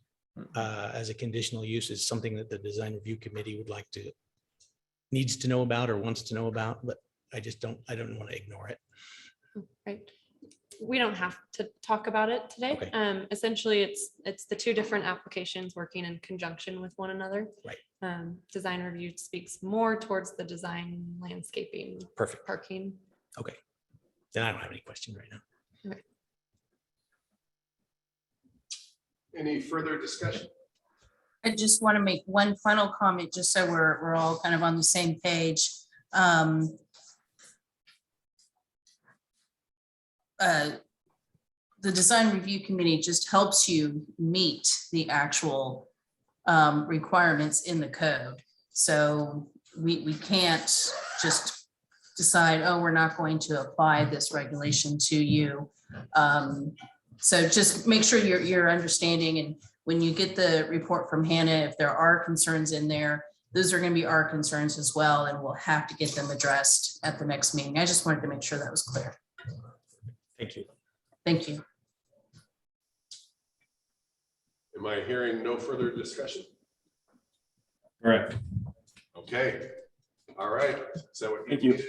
as a conditional use is something that the design review committee would like to, needs to know about or wants to know about, but I don't want to ignore it. Right. We don't have to talk about it today. Okay. Essentially, it's the two different applications working in conjunction with one another. Right. Design review speaks more towards the design, landscaping, Perfect. parking. Okay. Then I don't have any question right now. Okay. Any further discussion? I just want to make one final comment, just so we're all kind of on the same page. The design review committee just helps you meet the actual requirements in the code. So we can't just decide, oh, we're not going to apply this regulation to you. So just make sure you're understanding, and when you get the report from Hanna, if there are concerns in there, those are going to be our concerns as well, and we'll have to get them addressed at the next meeting. I just wanted to make sure that was clear. Thank you. Thank you. Am I hearing no further discussion? Correct. Okay, all right. So Thank you.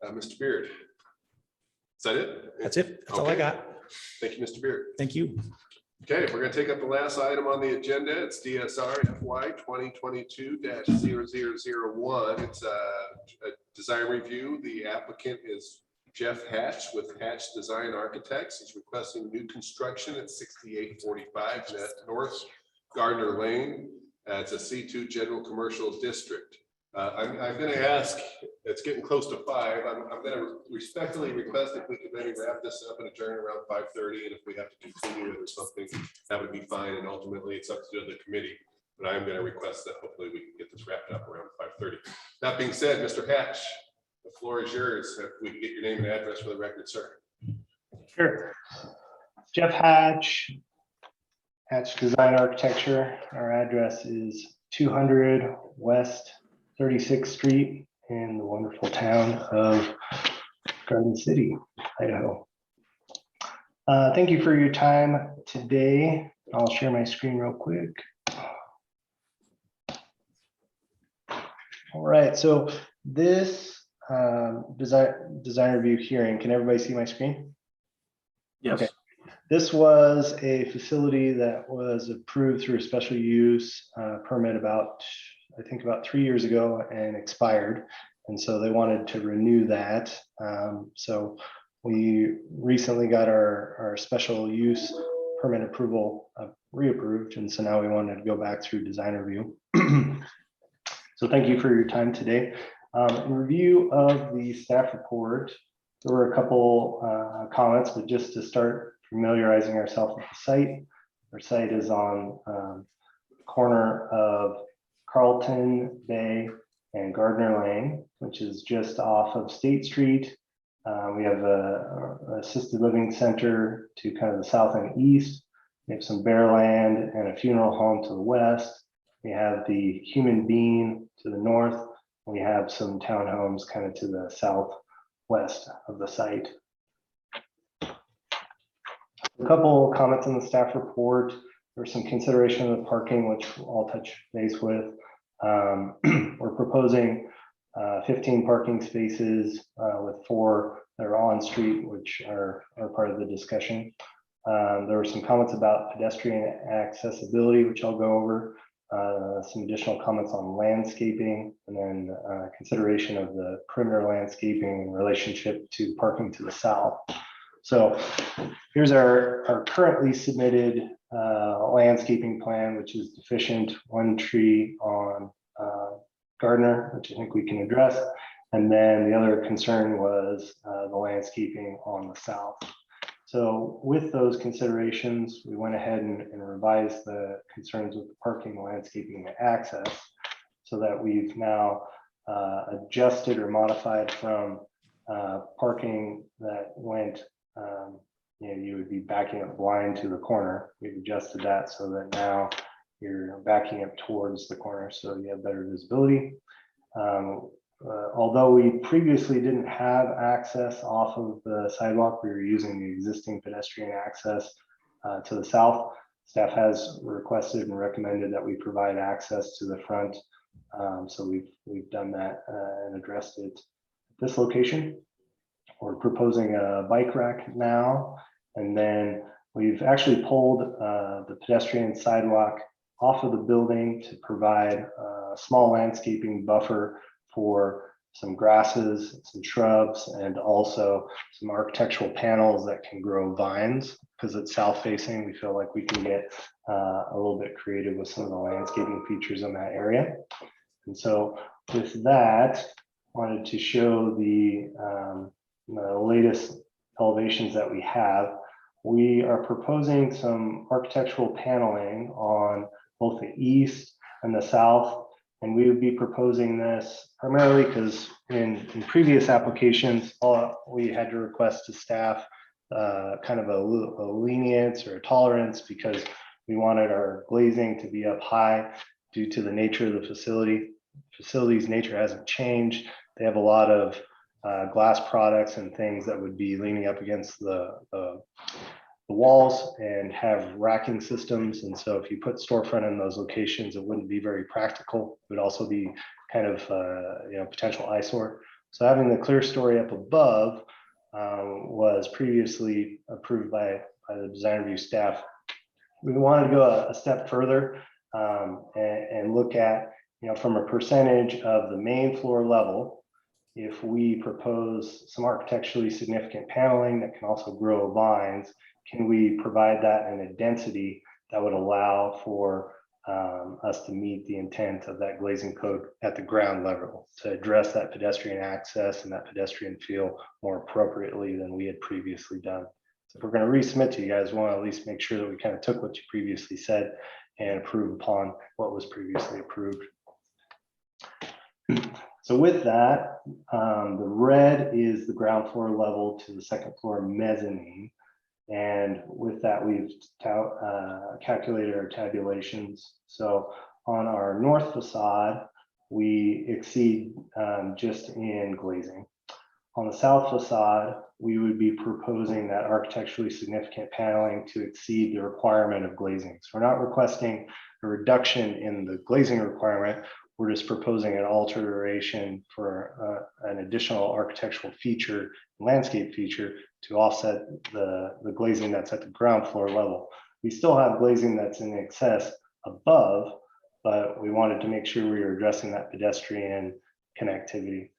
Mr. Beard. Is that it? That's it. That's all I Okay. got. Thank you, Mr. Beard. Thank you. Okay, we're gonna take up the last item on the agenda. It's DSR FY 2022-0001. It's a design review. The applicant is Jeff Hatch with Hatch Design Architects. He's requesting new construction at 6845 North Gardner Lane. It's a C2 general commercial district. I'm going to ask, it's getting close to 5. I'm going to respectfully request if we could maybe wrap this up and adjourn around 5:30, and if we have to continue it or something, that would be fine. And ultimately, it's up to the committee. But I'm going to request that hopefully we can get this wrapped up around 5:30. That being said, Mr. Hatch, the floor is yours. If we can get your name and address for the record, sir. Sure. Jeff Hatch, Hatch Design Architecture. Our address is 200 West 36th Street in the wonderful town of Garden City, Idaho. Thank you for your time today. I'll share my screen real quick. All right, so this design review hearing, can everybody see my screen? Yes. Okay. This was a facility that was approved through a special use permit about 3 years ago and expired. And so they wanted to renew that. So we recently got our special use permit approval reapproved. And so now we wanted to go back through design review. So thank you for your time today. In review of the staff report, there were a couple comments, but just to start familiarizing ourselves with the site. Our site is on the corner of Carlton Bay and Gardner Lane, which is just off of State Street. We have a assisted living center to kind of the south and east. We have some bare land and a funeral home to the west. We have the Human Bean to the north. We have some townhomes kind of to the southwest of the site. A couple comments in the staff report. There's some consideration of the parking, which I'll touch base with. We're proposing 15 parking spaces with 4 that are on street, which are part of the discussion. There were some comments about pedestrian accessibility, which I'll go over. Some additional comments on landscaping, and then consideration of the perimeter landscaping in relationship to parking to the south. So here's our currently submitted landscaping plan, which is deficient. 1 tree on Gardner, which I think we can address. And then the other concern was the landscaping on the south. So with those considerations, we went ahead and revised the concerns with the parking, landscaping, and access, so that we've now adjusted or modified from parking that went, you would be backing up blind to the corner. We've adjusted that so that now you're backing up towards the corner so you have better visibility. Although we previously didn't have access off of the sidewalk, we were using the existing pedestrian access to the south. Staff has requested and recommended that we provide access to the front. So we've done that and addressed it at this location. We're proposing a bike rack now, and then we've actually pulled the pedestrian sidewalk off of the building to provide a small landscaping buffer for some grasses, some shrubs, and also some architectural panels that can grow vines. Because it's south facing, we feel like we can get a little bit creative with some of the landscaping features in that area. And so with that, wanted to show the latest elevations that we have. We are proposing some architectural paneling on both the east and the south. And we would be proposing this primarily because in previous applications, we had to request to staff kind of a lenience or a tolerance because we wanted our glazing to be up high due to the nature of the facility. Facility's nature hasn't changed. They have a lot of glass products and things that would be leaning up against the walls and have racking systems. And so if you put storefront in those locations, it wouldn't be very practical. It would also be kind of potential eyesore. So having the clear story up above was previously approved by the design review staff. We wanted to go a step further and look at, from a percentage of the main floor level, if we propose some architecturally significant paneling that can also grow vines, can we provide that in a density that would allow for us to meet the intent of that glazing code at the ground level to address that pedestrian access and that pedestrian feel more appropriately than we had previously done. So if we're going to resubmit to you guys, we want to at least make sure that we kind of took what you previously said and approve upon what was previously approved. So with that, the red is the ground floor level to the second floor mezzanine. And with that, we've calculated our tabulations. So on our north facade, we exceed just in glazing. On the south facade, we would be proposing that architecturally significant paneling to exceed the requirement of glazing. So we're not requesting a reduction in the glazing requirement. We're just proposing an alteration for an additional architectural feature, landscape feature, to offset the glazing that's at the ground floor level. We still have glazing that's in excess above, but we wanted to make sure we were addressing that pedestrian connectivity.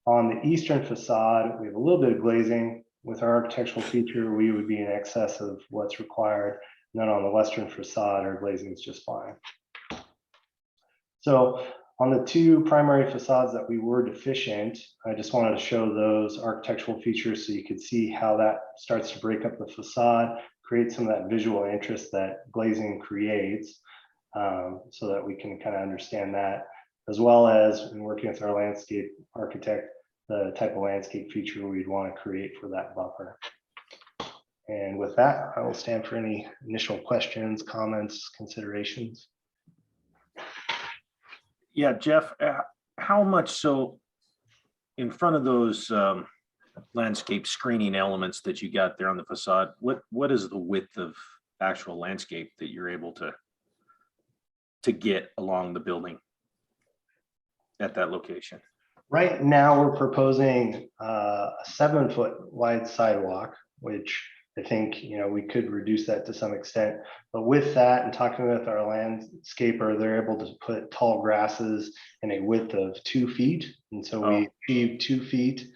On the eastern facade, we have a little bit of glazing. With our architectural feature, we would be in excess of what's required. And then on the western facade, our glazing is just fine. So on the two primary facades that we were deficient, I just wanted to show those architectural features so you could see how that starts to break up the facade, create some of that visual interest that glazing creates, so that we can kind of understand that, as well as in working with our landscape architect, the type of landscape feature we'd want to create for that buffer. And with that, I will stand for any initial questions, comments, considerations. Yeah, Jeff, how much so in front of those landscape screening elements that you got there on the facade, what is the width of actual landscape that you're able to get along the building at that location? Right now, we're proposing a 7-foot wide sidewalk, which I think, we could reduce that to some extent. But with that and talking with our landscaper, they're able to put tall grasses in a width of 2 feet. And so we achieved 2 feet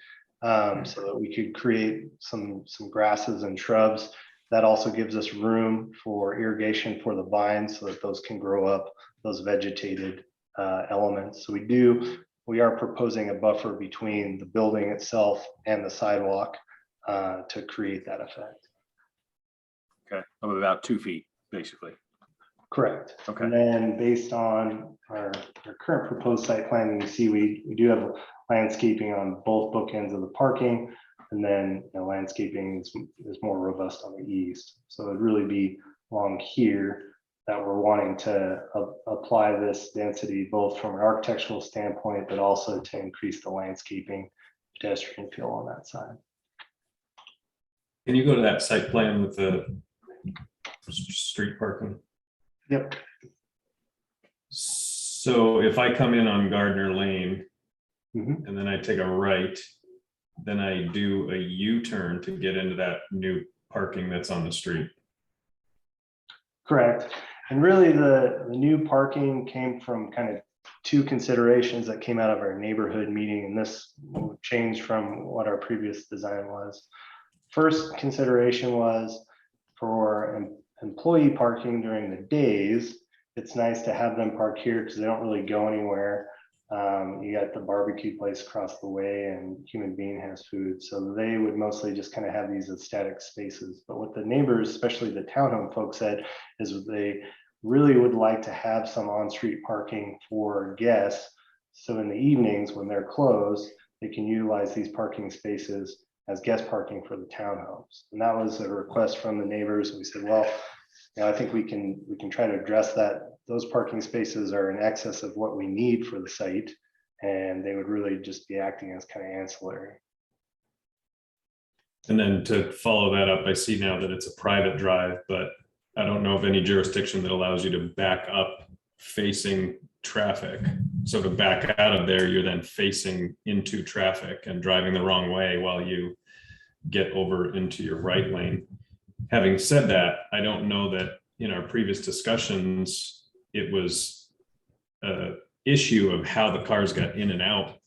so that we could create some grasses and shrubs. That also gives us room for irrigation for the vines so that those can grow up, those vegetated elements. So we are proposing a buffer between the building itself and the sidewalk to create that effect. Okay, of about 2 feet, basically. Correct. Okay. And then based on our current proposed site plan, you see we do have landscaping on both bookends of the parking. And then landscaping is more robust on the east. So it'd really be along here that we're wanting to apply this density, both from an architectural standpoint, but also to increase the landscaping pedestrian feel on that side. Can you go to that site plan with the street parking? Yep. So if I come in on Gardner Lane Mhm. and then I take a right, then I do a U-turn to get into that new parking that's on the street. Correct. And really the new parking came from kind of two considerations that came out of our neighborhood meeting, and this will change from what our previous design was. First consideration was for employee parking during the days. It's nice to have them park here because they don't really go anywhere. You got the barbecue place across the way and Human Being has food. So they would mostly just kind of have these as static spaces. But what the neighbors, especially the townhome folks, said is they really would like to have some on-street parking for guests. So in the evenings when they're closed, they can utilize these parking spaces as guest parking for the townhomes. And that was a request from the neighbors. We said, well, I think we can try to address that. Those parking spaces are in excess of what we need for the site, and they would really just be acting as kind of ancillary. And then to follow that up, I see now that it's a private drive, but I don't know of any jurisdiction that allows you to back up facing traffic. So to back out of there, you're then facing into traffic and driving the wrong way while you get over into your right lane. Having said that, I don't know that in our previous discussions, it was an issue of how the cars got in and out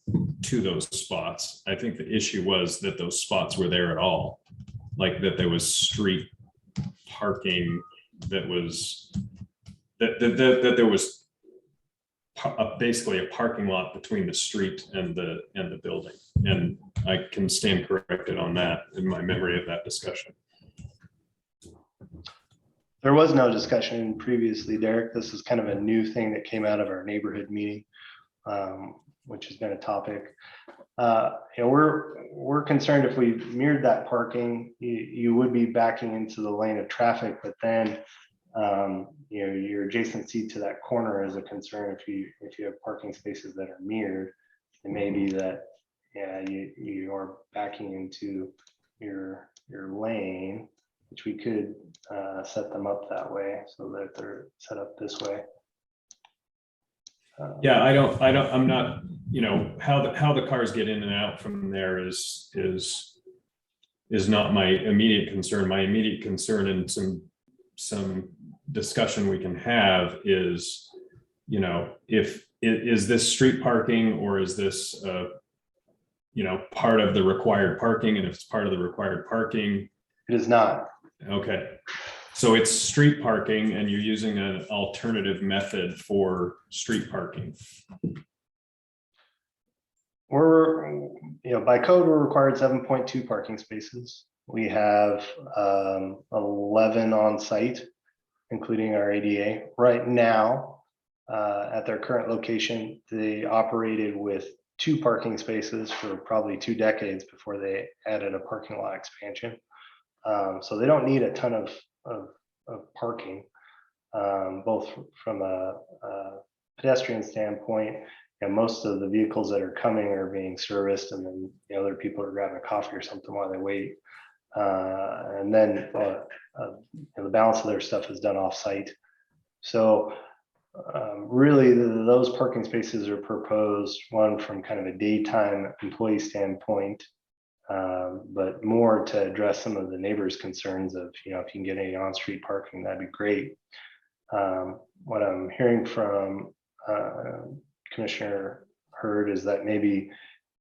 to those spots. I think the issue was that those spots were there at all, like that there was street parking that was that there was basically a parking lot between the street and the building. And I can stand corrected on that in my memory of that discussion. There was no discussion previously, Derek. This is kind of a new thing that came out of our neighborhood meeting, which has been a topic. We're concerned if we mirrored that parking, you would be backing into the lane of traffic, but then your adjacency to that corner is a concern if you have parking spaces that are mirrored. It may be that you are backing into your lane, which we could set them up that way so that they're set up this way. Yeah, I'm not, how the cars get in and out from there is not my immediate concern. My immediate concern, and some discussion we can have is, is this street parking or is this part of the required parking? And if it's part of the required parking, it is not. Okay. So it's street parking and you're using an alternative method for street parking. We're, by code, we're required 7.2 parking spaces. We have 11 on site, including our ADA. Right now, at their current location, they operated with 2 parking spaces for probably 2 decades before they added a parking lot expansion. So they don't need a ton of parking, both from a pedestrian standpoint. And most of the vehicles that are coming are being serviced, and then other people are grabbing a coffee or something while they wait. And then the balance of their stuff is done off site. So really those parking spaces are proposed, one from kind of a daytime employee standpoint, but more to address some of the neighbors' concerns of, if you can get any on-street parking, that'd be great. What I'm hearing from Commissioner Hurd is that maybe,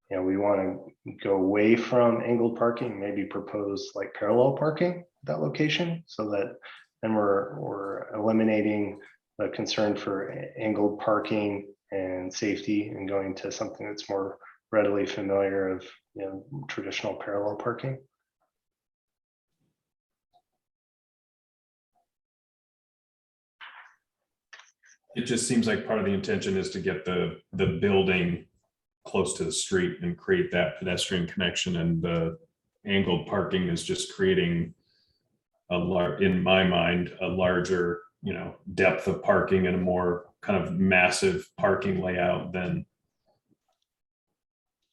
we want to go away from angled parking, maybe propose like parallel parking at that location, so that then we're eliminating the concern for angled parking and safety and going to something that's more readily familiar of traditional parallel parking. It just seems like part of the intention is to get the building close to the street and create that pedestrian connection, and the angled parking is just creating in my mind, a larger, depth of parking and a more kind of massive parking layout than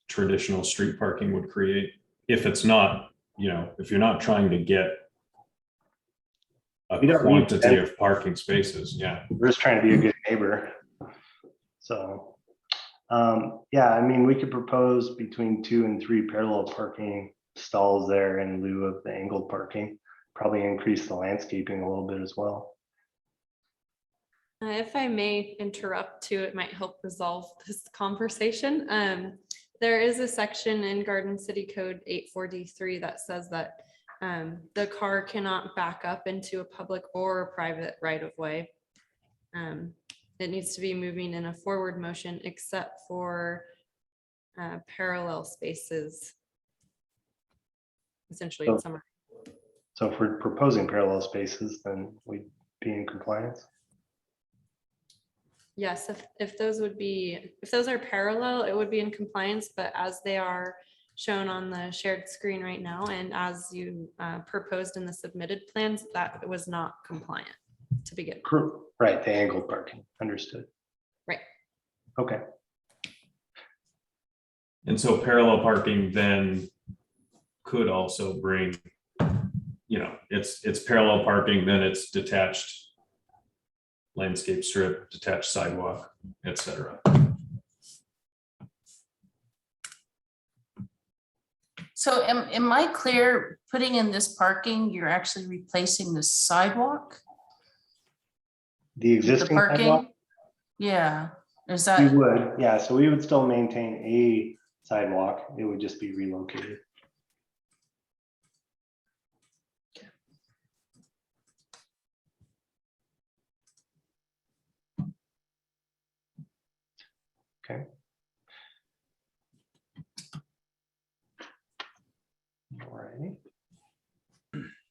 traditional street parking would create. If it's not, if you're not trying to get a quantity of parking spaces, yeah. We're just trying to be a good neighbor. So, yeah, I mean, we could propose between 2 and 3 parallel parking stalls there in lieu of the angled parking. Probably increase the landscaping a little bit as well. If I may interrupt too, it might help resolve this conversation. There is a section in Garden City Code 84D3 that says that the car cannot back up into a public or a private right of way. It needs to be moving in a forward motion except for parallel spaces. Essentially, in summer. So if we're proposing parallel spaces, then we'd be in compliance. Yes, if those are parallel, it would be in compliance, but as they are shown on the shared screen right now, and as you proposed in the submitted plans, that was not compliant to begin. Right, the angled parking, understood. Right. Okay. And so parallel parking then could also bring, it's parallel parking, then it's detached landscape strip, detached sidewalk, etc. So am I clear, putting in this parking, you're actually replacing the sidewalk? The existing parking? sidewalk? Yeah, is We that? would, yeah, so we would still maintain a sidewalk, it would just be relocated. Okay. All right.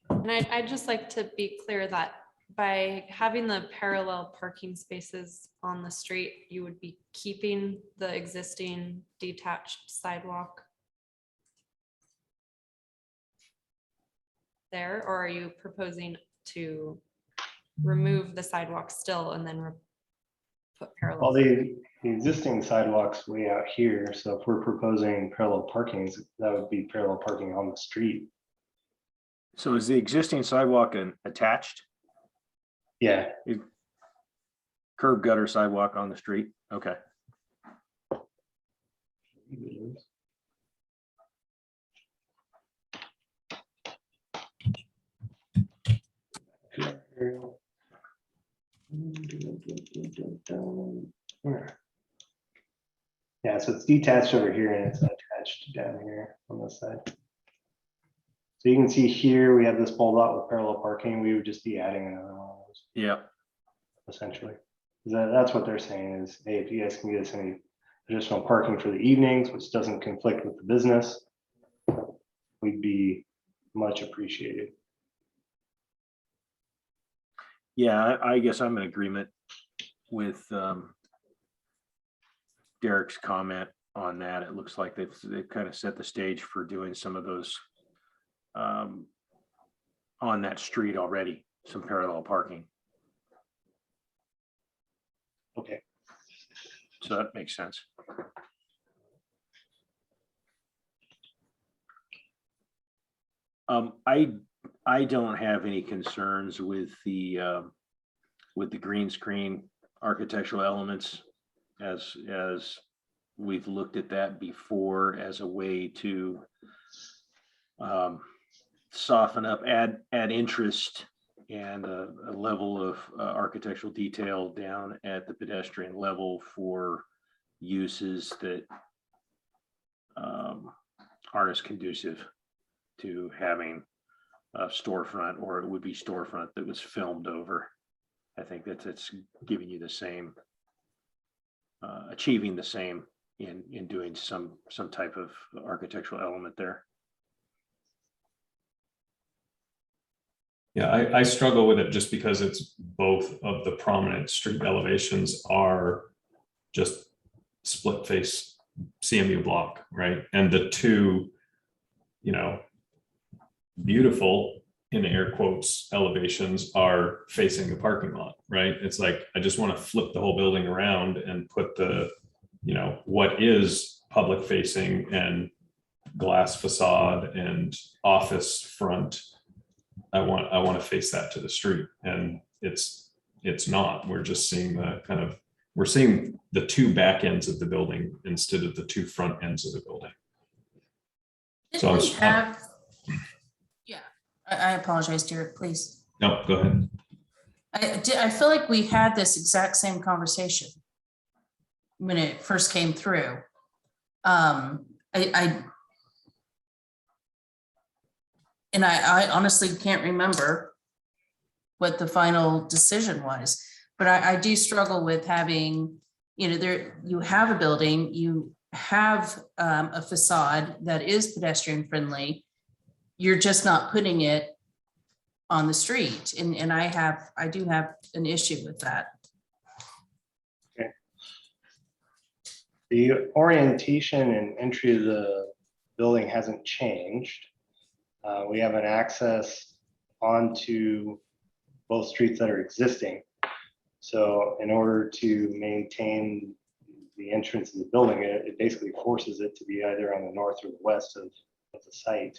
And I'd just like to be clear that by having the parallel parking spaces on the street, you would be keeping the existing detached sidewalk there, or are you proposing to remove the sidewalk still and then put parallel? Well, the existing sidewalks way out here, so if we're proposing parallel parkings, that would be parallel parking on the street. So is the existing sidewalk attached? Yeah. Curb gutter sidewalk on the street? Okay. Yeah, so it's detached over here and it's attached down here on this side. So you can see here, we have this pulled out with parallel parking. We would just be adding another one of those. Yeah. Essentially. That's what they're saying is, hey, if you guys can get us any additional parking for the evenings, which doesn't conflict with the business, we'd be much appreciated. Yeah, I guess I'm in agreement with Derek's comment on that. It looks like they've kind of set the stage for doing some of those on that street already, some parallel parking. Okay. So that makes sense. I don't have any concerns with the green screen architectural elements as we've looked at that before as a way to soften up, add interest and a level of architectural detail down at the pedestrian level for uses that aren't as conducive to having a storefront, or it would be storefront that was filmed over. I think that's giving you the same, achieving the same in doing some type of architectural element there. Yeah, I struggle with it just because it's both of the prominent street elevations are just split face CMU block, right? And the two, you know, beautiful in air quotes elevations are facing the parking lot, right? It's like, I just want to flip the whole building around and put the, you know, what is public facing and glass facade and office front. I want to face that to the street, and it's not. We're just seeing the kind of, we're seeing the two back ends of the building instead of the two front ends of the building. So Didn't we have, yeah, I apologize, Derek, please. No, go ahead. I feel like we had this exact same conversation when it first came through. I honestly can't remember what the final decision was, but I do struggle with having, you know, there, you have a building, you have a facade that is pedestrian friendly. You're just not putting it on the street. And I do have an issue with that. Okay. The orientation and entry of the building hasn't changed. We have an access onto both streets that are existing. So in order to maintain the entrance of the building, it basically forces it to be either on the north or the west of the site.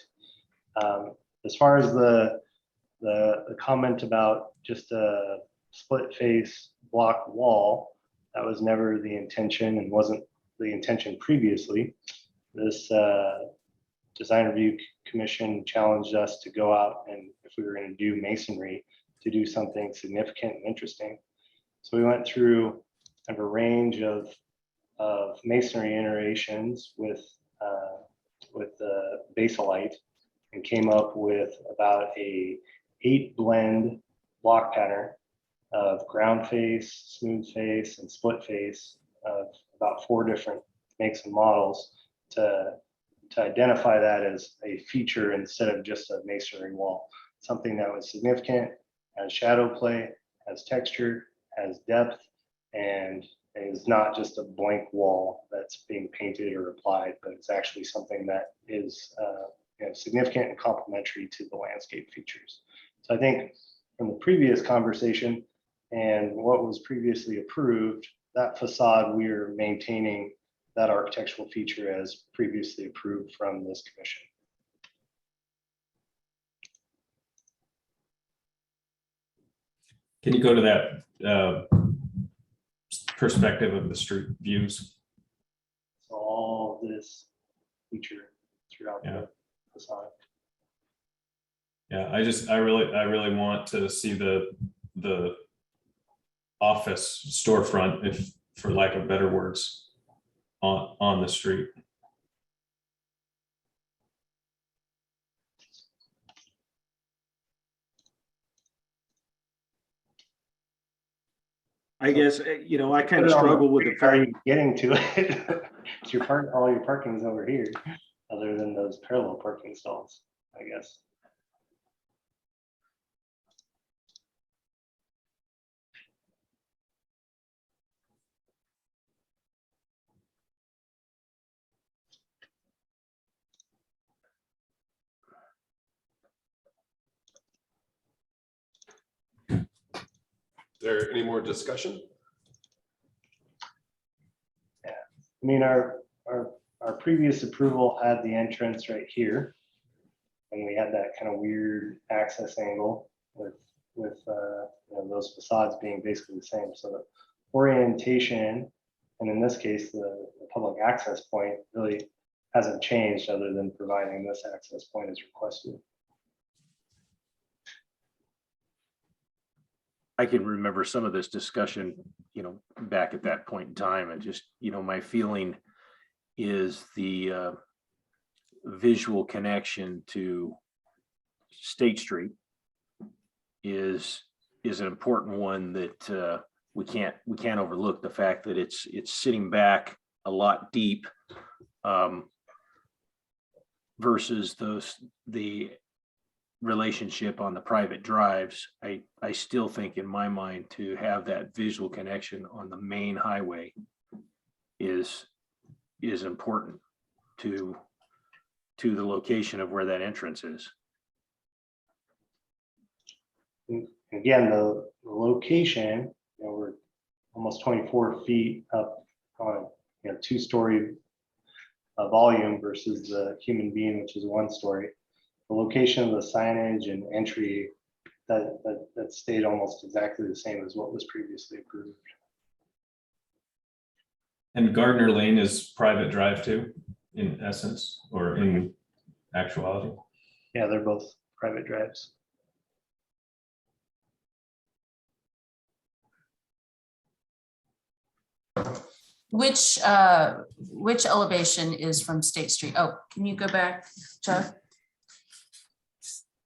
As far as the comment about just a split face block wall, that was never the intention and wasn't the intention previously. This design review commission challenged us to go out and, if we were going to do masonry, to do something significant and interesting. So we went through kind of a range of masonry iterations with basalite, and came up with about a 8 blend block pattern of ground face, smooth face, and split face of about 4 different makes and models to identify that as a feature instead of just a masonry wall. Something that was significant, has shadow play, has texture, has depth, and is not just a blank wall that's being painted or applied, but it's actually something that is significant and complementary to the landscape features. So I think from the previous conversation and what was previously approved, that facade, we're maintaining that architectural feature as previously approved from this commission. Can you go to that perspective of the street views? So all this feature throughout the facade. Yeah, I really want to see the office storefront, if for lack of better words, on the street. I guess, you know, I kind of struggle with the Are fact. you getting to it? It's all your parking's over here, other than those parallel parking stalls, I guess. There any more discussion? Yeah, I mean, our previous approval had the entrance right here, and we had that kind of weird access angle with those facades being basically the same. So the orientation, and in this case, the public access point really hasn't changed other than providing this access point as requested. I can remember some of this discussion, you know, back at that point in time, and just, you know, my feeling is the visual connection to State Street is an important one that we can't overlook. The fact that it's sitting back a lot deep versus the relationship on the private drives, I still think in my mind to have that visual connection on the main highway is important to the location of where that entrance is. Again, the location, we're almost 24 feet up on a 2-story volume versus the human being, which is 1-story. The location of the signage and entry that stayed almost exactly the same as what was previously approved. And Gardner Lane is private drive too, in essence, or in actuality? Yeah, they're both private drives. Which elevation is from State Street? Oh, can you go back, Chuck?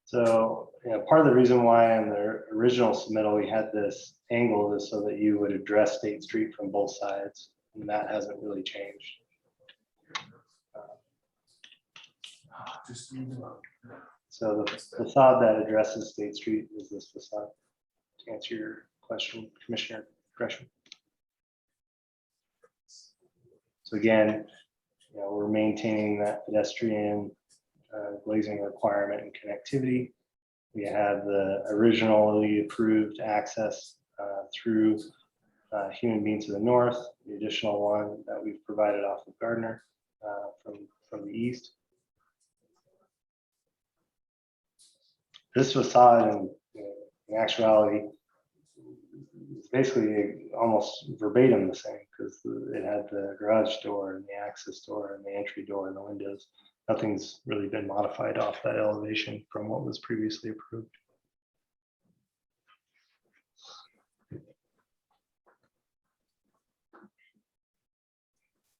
So, part of the reason why in the original submittal we had this angle is so that you would address State Street from both sides, and that hasn't really changed. So the facade that addresses State Street is this facade, to answer your question, Commissioner Gresham. So again, we're maintaining that pedestrian glazing requirement and connectivity. We have the originally approved access through Human Being to the north, the additional one that we've provided off of Gardner from the east. This facade in actuality is basically almost verbatim the same, because it had the garage door and the access door and the entry door and the windows. Nothing's really been modified off that elevation from what was previously approved.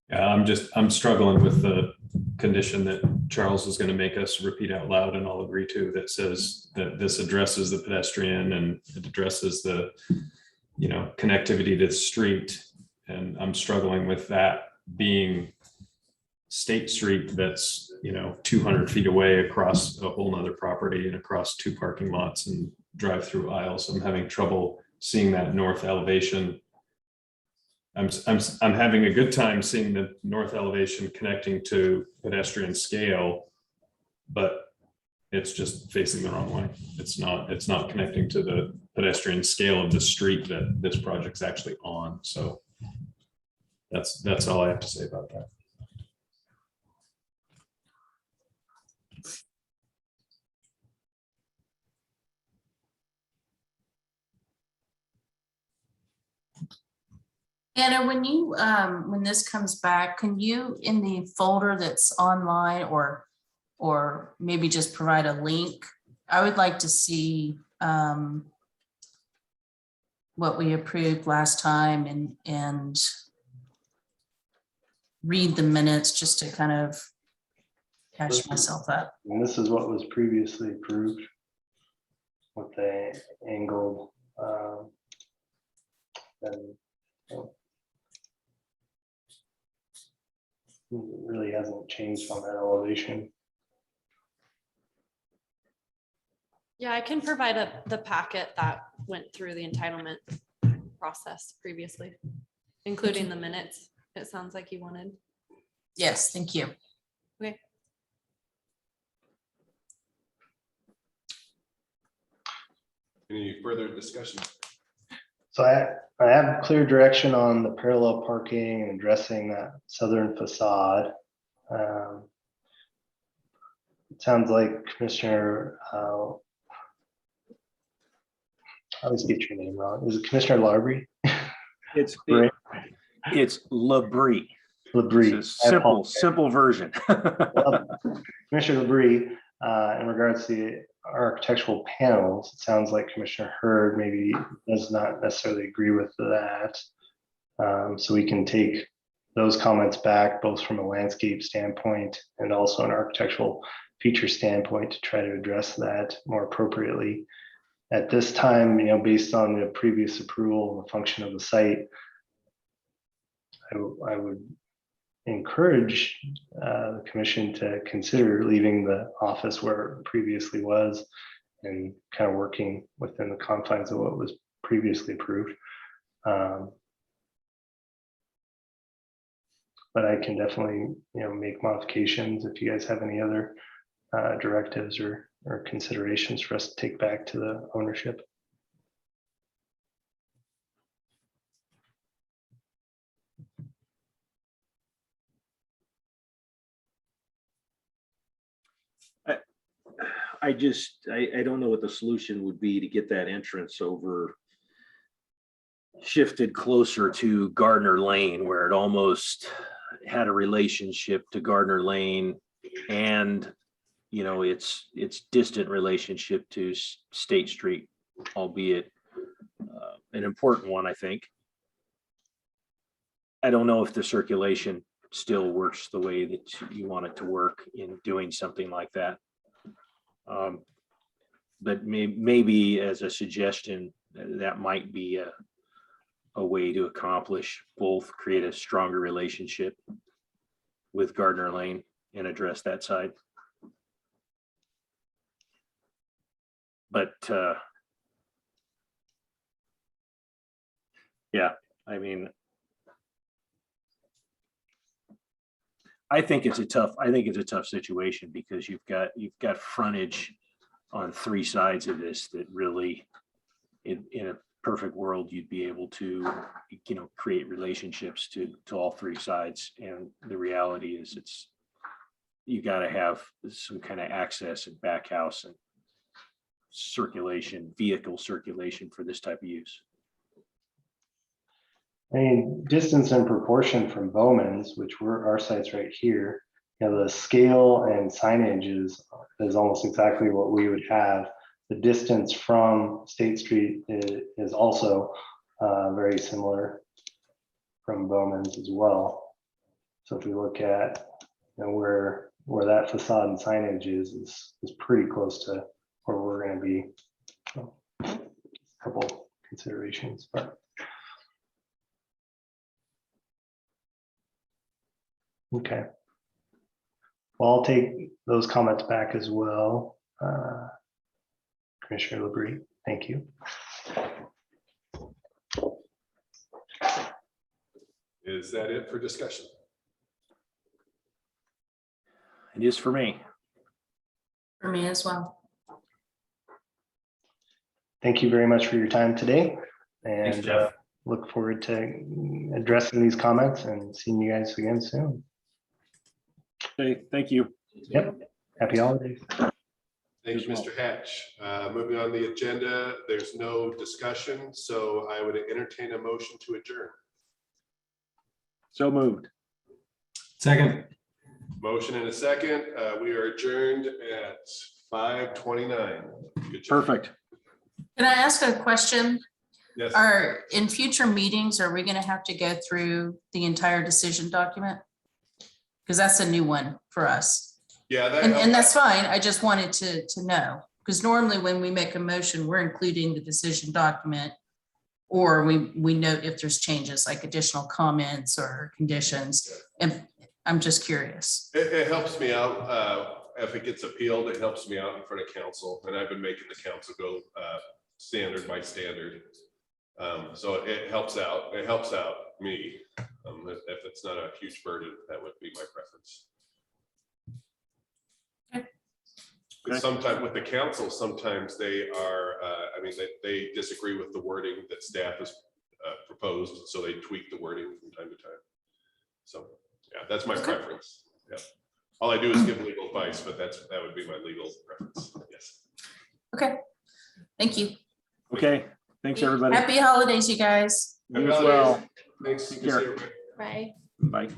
Yeah, I'm struggling with the condition that Charles is going to make us repeat out loud and all agree to, that says that this addresses the pedestrian and it addresses the, connectivity to the street. And I'm struggling with that being State Street that's, 200 feet away across a whole nother property and across 2 parking lots and drive through aisles. I'm having trouble seeing that north elevation. I'm having a good time seeing the north elevation connecting to pedestrian scale, but it's just facing the wrong way. It's not connecting to the pedestrian scale of the street that this project's actually on. So that's all I have to say about that. Anna, when this comes back, can you, in the folder that's online, or maybe just provide a link? I would like to see what we approved last time and read the minutes just to kind of catch myself up. And this is what was previously approved with the angled and it really hasn't changed on that elevation. Yeah, I can provide the packet that went through the entitlement process previously, including the minutes. It sounds like you wanted. Yes, thank you. Okay. Any further discussion? So I have clear direction on the parallel parking and addressing that southern facade. It sounds like Commissioner, I always get your name wrong. Is it Commissioner Labrie? It's Labrie. Labrie. It's a simple version. Commissioner Labrie, in regards to the architectural panels, it sounds like Commissioner Hurd maybe does not necessarily agree with that. So we can take those comments back, both from a landscape standpoint and also an architectural feature standpoint, to try to address that more appropriately. At this time, based on the previous approval and the function of the site, I would encourage the commission to consider leaving the office where it previously was and kind of working within the confines of what was previously approved. But I can definitely, make modifications if you guys have any other directives or considerations for us to take back to the ownership. I don't know what the solution would be to get that entrance over shifted closer to Gardner Lane, where it almost had a relationship to Gardner Lane and, its distant relationship to State Street, albeit an important one, I think. I don't know if the circulation still works the way that you want it to work in doing something like that. But maybe as a suggestion, that might be a way to accomplish both, create a stronger relationship with Gardner Lane and address that side. But yeah, I mean, I think it's a tough situation because you've got frontage on three sides of this that really, in a perfect world, you'd be able to, create relationships to all three sides. And the reality is you got to have some kind of access and back house and circulation, vehicle circulation for this type of use. I mean, distance and proportion from Bowman's, which were our sites right here, the scale and signage is almost exactly what we would have. The distance from State Street is also very similar from Bowman's as well. So if we look at where that facade and signage is pretty close to where we're going to be. So, a couple considerations, but. Okay. Well, I'll take those comments back as well. Commissioner Labrie, thank you. Is that it for discussion? It is for me. For me as well. Thank you very much for your time today. And Thanks, Jeff. Look forward to addressing these comments and seeing you guys again soon. Okay, thank you. Yep. Happy holidays. Thank you, Mr. Hatch. Moving on the agenda, there's no discussion, so I would entertain a motion to adjourn. So moved. Second. Motion and a second. We are adjourned at 5:29. Perfect. Can I ask a question? Yes. In future meetings, are we going to have to go through the entire decision document? Because that's a new one for us. Yeah, and that's fine. I just wanted to know, because normally when we make a motion, we're including the decision document, or we note if there's changes like additional comments or conditions. And I'm just curious. It helps me out. If it gets appealed, it helps me out in front of council, and I've been making the council go standard by standard. So it helps out. It helps out me. If it's not a huge burden, that would be my preference. Okay. Sometimes with the council, sometimes they are, they disagree with the wording that staff has proposed, so they tweak the wording from time to time. So yeah, that's my preference. Yeah. All I do is give legal advice, but that would be my legal preference. Yes. Okay. Thank you. Okay. Thanks, everybody. Happy holidays, you guys. You as well. Thanks. Take care. Bye. Bye.